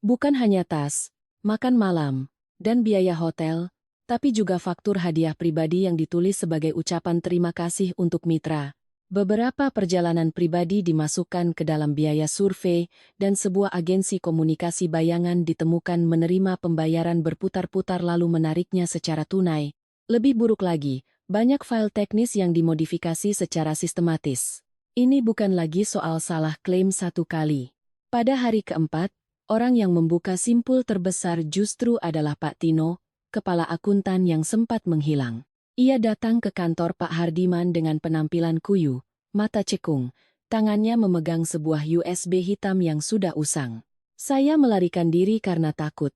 Bukan hanya tas, makan malam, dan biaya hotel, tapi juga faktur hadiah pribadi yang ditulis sebagai ucapan terima kasih untuk mitra. Beberapa perjalanan pribadi dimasukkan ke dalam biaya survei, dan sebuah agensi komunikasi bayangan ditemukan menerima pembayaran berputar-putar lalu menariknya secara tunai. Lebih buruk lagi, banyak file teknis yang dimodifikasi secara sistematis. Ini bukan lagi soal salah klaim satu kali. Pada hari keempat, orang yang membuka simpul terbesar justru adalah Pak Tino, kepala akuntan yang sempat menghilang. Ia datang ke kantor Pak Hardiman dengan penampilan kuyu, mata cekung, tangannya memegang sebuah USB hitam yang sudah usang. Saya melarikan diri karena takut,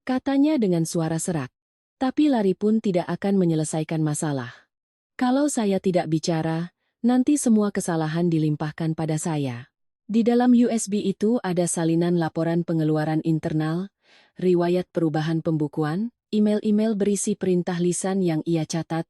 katanya dengan suara serak. Tapi lari pun tidak akan menyelesaikan masalah. Kalau saya tidak bicara, nanti semua kesalahan dilimpahkan pada saya. Di dalam USB itu ada salinan laporan pengeluaran internal, riwayat perubahan pembukuan, email-email berisi perintah lisan yang ia catat,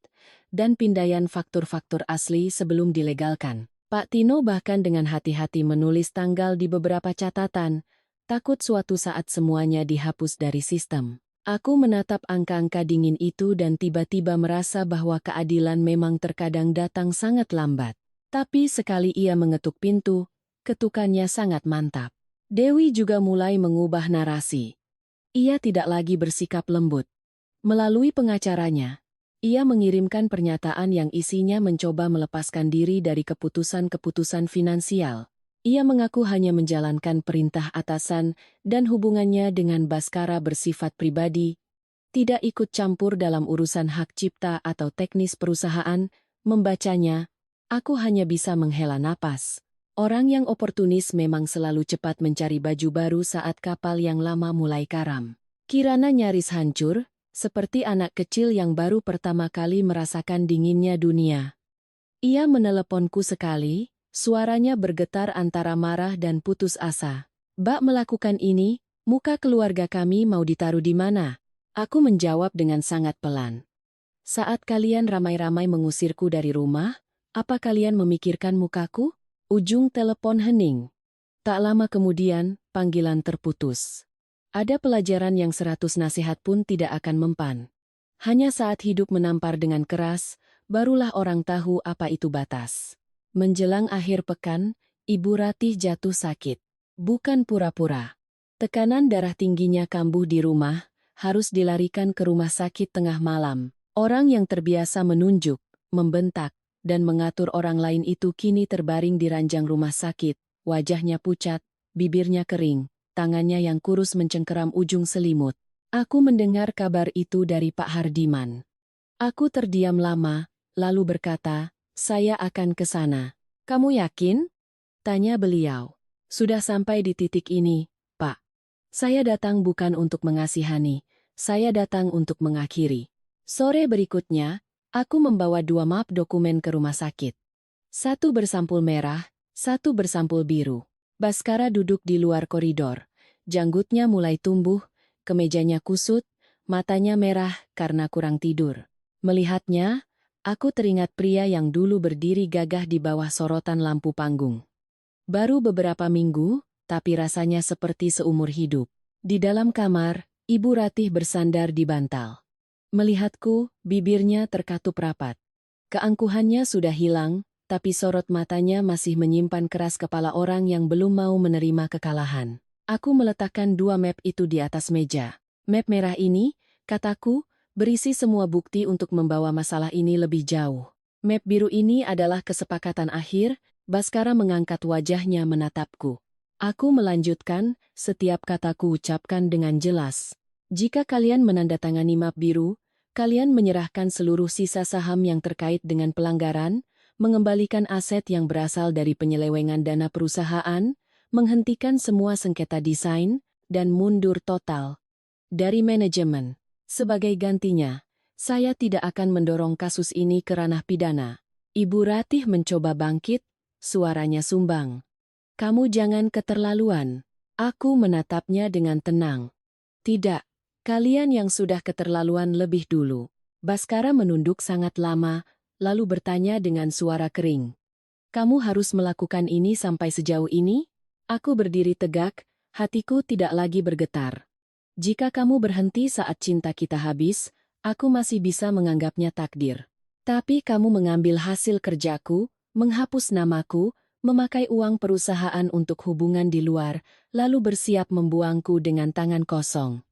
dan pindaian faktur-faktur asli sebelum dilegalkan. Pak Tino bahkan dengan hati-hati menulis tanggal di beberapa catatan, takut suatu saat semuanya dihapus dari sistem. Aku menatap angka-angka dingin itu dan tiba-tiba merasa bahwa keadilan memang terkadang datang sangat lambat. Tapi sekali ia mengetuk pintu, ketukannya sangat mantap. Dewi juga mulai mengubah narasi. Ia tidak lagi bersikap lembut. Melalui pengacaranya, ia mengirimkan pernyataan yang isinya mencoba melepaskan diri dari keputusan-keputusan finansial. Ia mengaku hanya menjalankan perintah atasan dan hubungannya dengan Baskara bersifat pribadi, tidak ikut campur dalam urusan hak cipta atau teknis perusahaan. Membacanya, aku hanya bisa menghela napas. Orang yang oportunis memang selalu cepat mencari baju baru saat kapal yang lama mulai karam. Kirana nyaris hancur, seperti anak kecil yang baru pertama kali merasakan dinginnya dunia. Ia meneleponku sekali, suaranya bergetar antara marah dan putus asa. "Mbak melakukan ini, muka keluarga kami mau ditaruh di mana?" Aku menjawab dengan sangat pelan. "Saat kalian ramai-ramai mengusirku dari rumah, apa kalian memikirkan mukaku?" Ujung telepon hening. Tak lama kemudian, panggilan terputus. Ada pelajaran yang 100 nasihat pun tidak akan mempan. Hanya saat hidup menampar dengan keras, barulah orang tahu apa itu batas. Menjelang akhir pekan, Ibu Ratih jatuh sakit. Bukan pura-pura. Tekanan darah tingginya kambuh di rumah, harus dilarikan ke rumah sakit tengah malam. Orang yang terbiasa menunjuk, membentak, dan mengatur orang lain itu kini terbaring di ranjang rumah sakit, wajahnya pucat, bibirnya kering, tangannya yang kurus mencengkeram ujung selimut. Aku mendengar kabar itu dari Pak Hardiman. Aku terdiam lama, lalu berkata, "Saya akan ke sana." "Kamu yakin?" tanya beliau. "Sudah sampai di titik ini, Pak. Saya datang bukan untuk mengasihani, saya datang untuk mengakhiri." Sore berikutnya, aku membawa 2 map dokumen ke rumah sakit. Satu bersampul merah, satu bersampul biru. Baskara duduk di luar koridor. Janggutnya mulai tumbuh, kemejanya kusut, matanya merah karena kurang tidur. Melihatnya, aku teringat pria yang dulu berdiri gagah di bawah sorotan lampu panggung. Baru beberapa minggu, tapi rasanya seperti seumur hidup. Di dalam kamar, Ibu Ratih bersandar di bantal. Melihatku, bibirnya terkatup rapat. Keangkuhannya sudah hilang, tapi sorot matanya masih menyimpan keras kepala orang yang belum mau menerima kekalahan. Aku meletakkan 2 map itu di atas meja. "Map merah ini," kataku, "berisi semua bukti untuk membawa masalah ini lebih jauh. Map biru ini adalah kesepakatan akhir." Baskara mengangkat wajahnya menatapku. Aku melanjutkan, setiap kataku ucapkan dengan jelas. "Jika kalian menandatangani map biru, kalian menyerahkan seluruh sisa saham yang terkait dengan pelanggaran, mengembalikan aset yang berasal dari penyelewengan dana perusahaan, menghentikan semua sengketa desain, dan mundur total dari manajemen. Sebagai gantinya, saya tidak akan mendorong kasus ini ke ranah pidana." Ibu Ratih mencoba bangkit, suaranya sumbang. "Kamu jangan keterlaluan." Aku menatapnya dengan tenang. "Tidak. Kalian yang sudah keterlaluan lebih dulu." Baskara menunduk sangat lama, lalu bertanya dengan suara kering. "Kamu harus melakukan ini sampai sejauh ini?" Aku berdiri tegak, hatiku tidak lagi bergetar. "Jika kamu berhenti saat cinta kita habis, aku masih bisa menganggapnya takdir. Tapi kamu mengambil hasil kerjaku, menghapus namaku, memakai uang perusahaan untuk hubungan di luar, lalu bersiap membuangku dengan tangan kosong.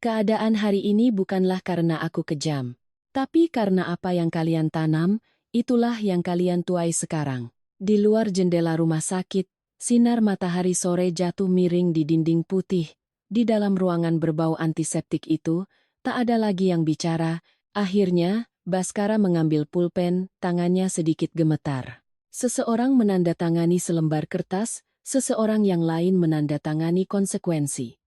Keadaan hari ini bukanlah karena aku kejam, tapi karena apa yang kalian tanam, itulah yang kalian tuai sekarang." Di luar jendela rumah sakit, sinar matahari sore jatuh miring di dinding putih. Di dalam ruangan berbau antiseptik itu, tak ada lagi yang bicara. Akhirnya, Baskara mengambil pulpen, tangannya sedikit gemetar. Seseorang menandatangani selembar kertas, seseorang yang lain menandatangani konsekuensi.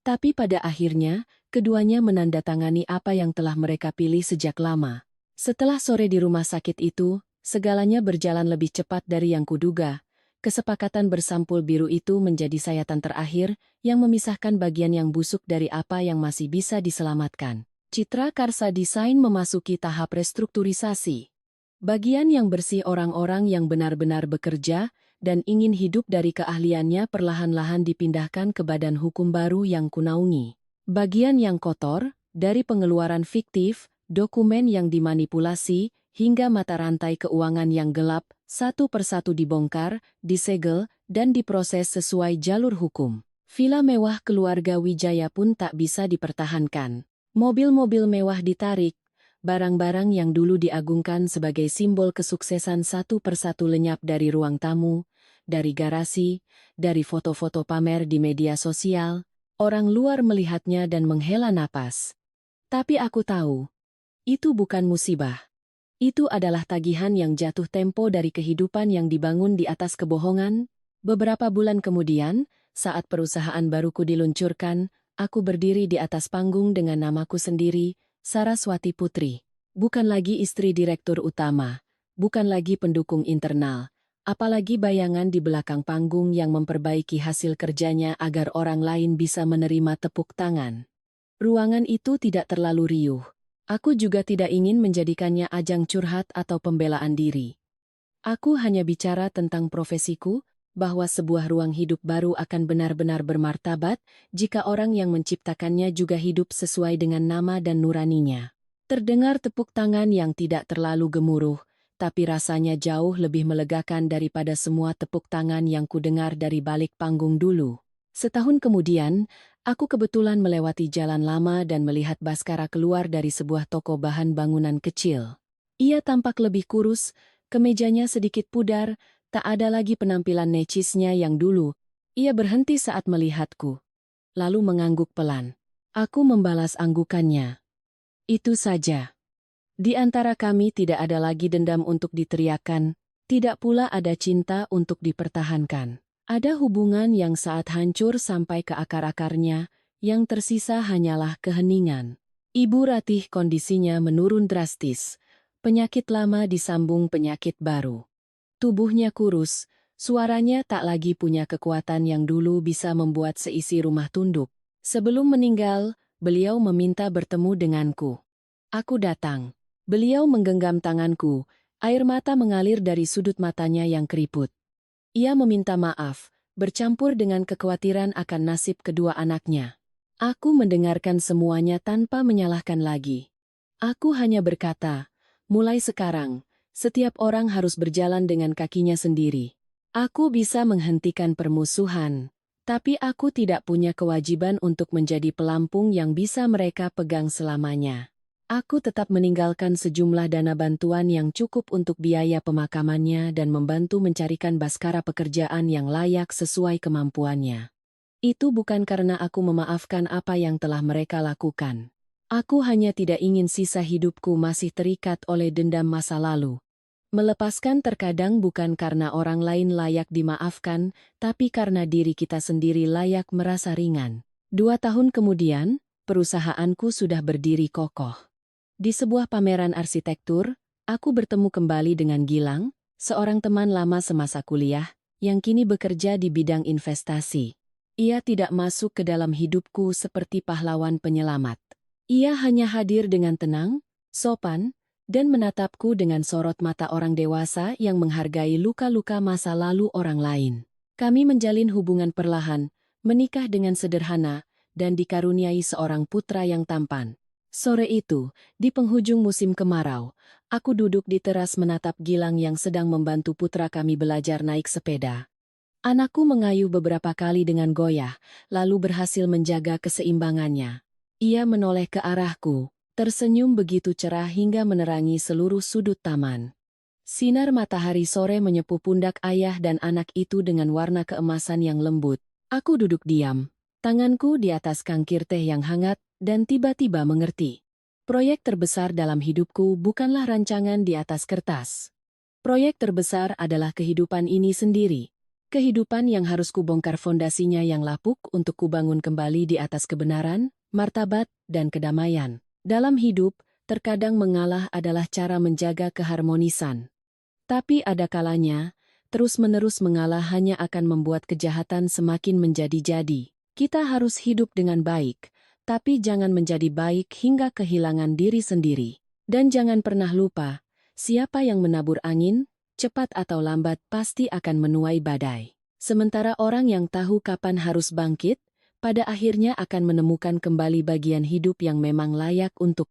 Tapi pada akhirnya, keduanya menandatangani apa yang telah mereka pilih sejak lama. Setelah sore di rumah sakit itu, segalanya berjalan lebih cepat dari yang kuduga. Kesepakatan bersampul biru itu menjadi sayatan terakhir yang memisahkan bagian yang busuk dari apa yang masih bisa diselamatkan. Citra Karsa Desain memasuki tahap restrukturisasi. Bagian yang bersih orang-orang yang benar-benar bekerja dan ingin hidup dari keahliannya perlahan-lahan dipindahkan ke badan hukum baru yang kunaungi. Bagian yang kotor, dari pengeluaran fiktif, dokumen yang dimanipulasi, hingga mata rantai keuangan yang gelap, satu persatu dibongkar, disegel, dan diproses sesuai jalur hukum. Villa mewah keluarga Wijaya pun tak bisa dipertahankan. Mobil-mobil mewah ditarik, barang-barang yang dulu diagungkan sebagai simbol kesuksesan satu persatu lenyap dari ruang tamu, dari garasi, dari foto-foto pamer di media sosial. Orang luar melihatnya dan menghela napas. Tapi aku tahu, itu bukan musibah. Itu adalah tagihan yang jatuh tempo dari kehidupan yang dibangun di atas kebohongan. Beberapa bulan kemudian, saat perusahaan baruku diluncurkan, aku berdiri di atas panggung dengan namaku sendiri, Saraswati Putri. Bukan lagi istri direktur utama, bukan lagi pendukung internal, apalagi bayangan di belakang panggung yang memperbaiki hasil kerjanya agar orang lain bisa menerima tepuk tangan. Ruangan itu tidak terlalu riuh. Aku juga tidak ingin menjadikannya ajang curhat atau pembelaan diri. Aku hanya bicara tentang profesiku, bahwa sebuah ruang hidup baru akan benar-benar bermartabat jika orang yang menciptakannya juga hidup sesuai dengan nama dan nuraninya. Terdengar tepuk tangan yang tidak terlalu gemuruh, tapi rasanya jauh lebih melegakan daripada semua tepuk tangan yang kudengar dari balik panggung dulu. Setahun kemudian, aku kebetulan melewati jalan lama dan melihat Baskara keluar dari sebuah toko bahan bangunan kecil. Ia tampak lebih kurus, kemejanya sedikit pudar, tak ada lagi penampilan necisnya yang dulu. Ia berhenti saat melihatku, lalu mengangguk pelan. Aku membalas anggukannya. Itu saja. Di antara kami tidak ada lagi dendam untuk diteriakkan, tidak pula ada cinta untuk dipertahankan. Ada hubungan yang saat hancur sampai ke akar-akarnya, yang tersisa hanyalah keheningan. Ibu Ratih kondisinya menurun drastis. Penyakit lama disambung penyakit baru. Tubuhnya kurus, suaranya tak lagi punya kekuatan yang dulu bisa membuat seisi rumah tunduk. Sebelum meninggal, beliau meminta bertemu denganku. Aku datang. Beliau menggenggam tanganku, air mata mengalir dari sudut matanya yang keriput. Ia meminta maaf, bercampur dengan kekhawatiran akan nasib kedua anaknya. Aku mendengarkan semuanya tanpa menyalahkan lagi. Aku hanya berkata, mulai sekarang, setiap orang harus berjalan dengan kakinya sendiri. Aku bisa menghentikan permusuhan, tapi aku tidak punya kewajiban untuk menjadi pelampung yang bisa mereka pegang selamanya. Aku tetap meninggalkan sejumlah dana bantuan yang cukup untuk biaya pemakamannya dan membantu mencarikan Baskara pekerjaan yang layak sesuai kemampuannya. Itu bukan karena aku memaafkan apa yang telah mereka lakukan. Aku hanya tidak ingin sisa hidupku masih terikat oleh dendam masa lalu. Melepaskan terkadang bukan karena orang lain layak dimaafkan, tapi karena diri kita sendiri layak merasa ringan. 2 tahun kemudian, perusahaanku sudah berdiri kokoh. Di sebuah pameran arsitektur, aku bertemu kembali dengan Gilang, seorang teman lama semasa kuliah, yang kini bekerja di bidang investasi. Ia tidak masuk ke dalam hidupku seperti pahlawan penyelamat. Ia hanya hadir dengan tenang, sopan, dan menatapku dengan sorot mata orang dewasa yang menghargai luka-luka masa lalu orang lain. Kami menjalin hubungan perlahan, menikah dengan sederhana, dan dikaruniai seorang putra yang tampan. Sore itu, di penghujung musim kemarau, aku duduk di teras menatap Gilang yang sedang membantu putra kami belajar naik sepeda. Anakku mengayuh beberapa kali dengan goyah, lalu berhasil menjaga keseimbangannya. Ia menoleh ke arahku, tersenyum begitu cerah hingga menerangi seluruh sudut taman. Sinar matahari sore menyapu pundak ayah dan anak itu dengan warna keemasan yang lembut. Aku duduk diam, tanganku di atas cangkir teh yang hangat, dan tiba-tiba mengerti. Proyek terbesar dalam hidupku bukanlah rancangan di atas kertas. Proyek terbesar adalah kehidupan ini sendiri. Kehidupan yang harus kubongkar fondasinya yang lapuk untuk kubangun kembali di atas kebenaran, martabat, dan kedamaian. Dalam hidup, terkadang mengalah adalah cara menjaga keharmonisan. Tapi ada kalanya, terus-menerus mengalah hanya akan membuat kejahatan semakin menjadi-jadi. Kita harus hidup dengan baik, tapi jangan menjadi baik hingga kehilangan diri sendiri. Dan jangan pernah lupa, siapa yang menabur angin, cepat atau lambat pasti akan menuai badai. Sementara orang yang tahu kapan harus bangkit, pada akhirnya akan menemukan kembali bagian hidup yang memang layak untuk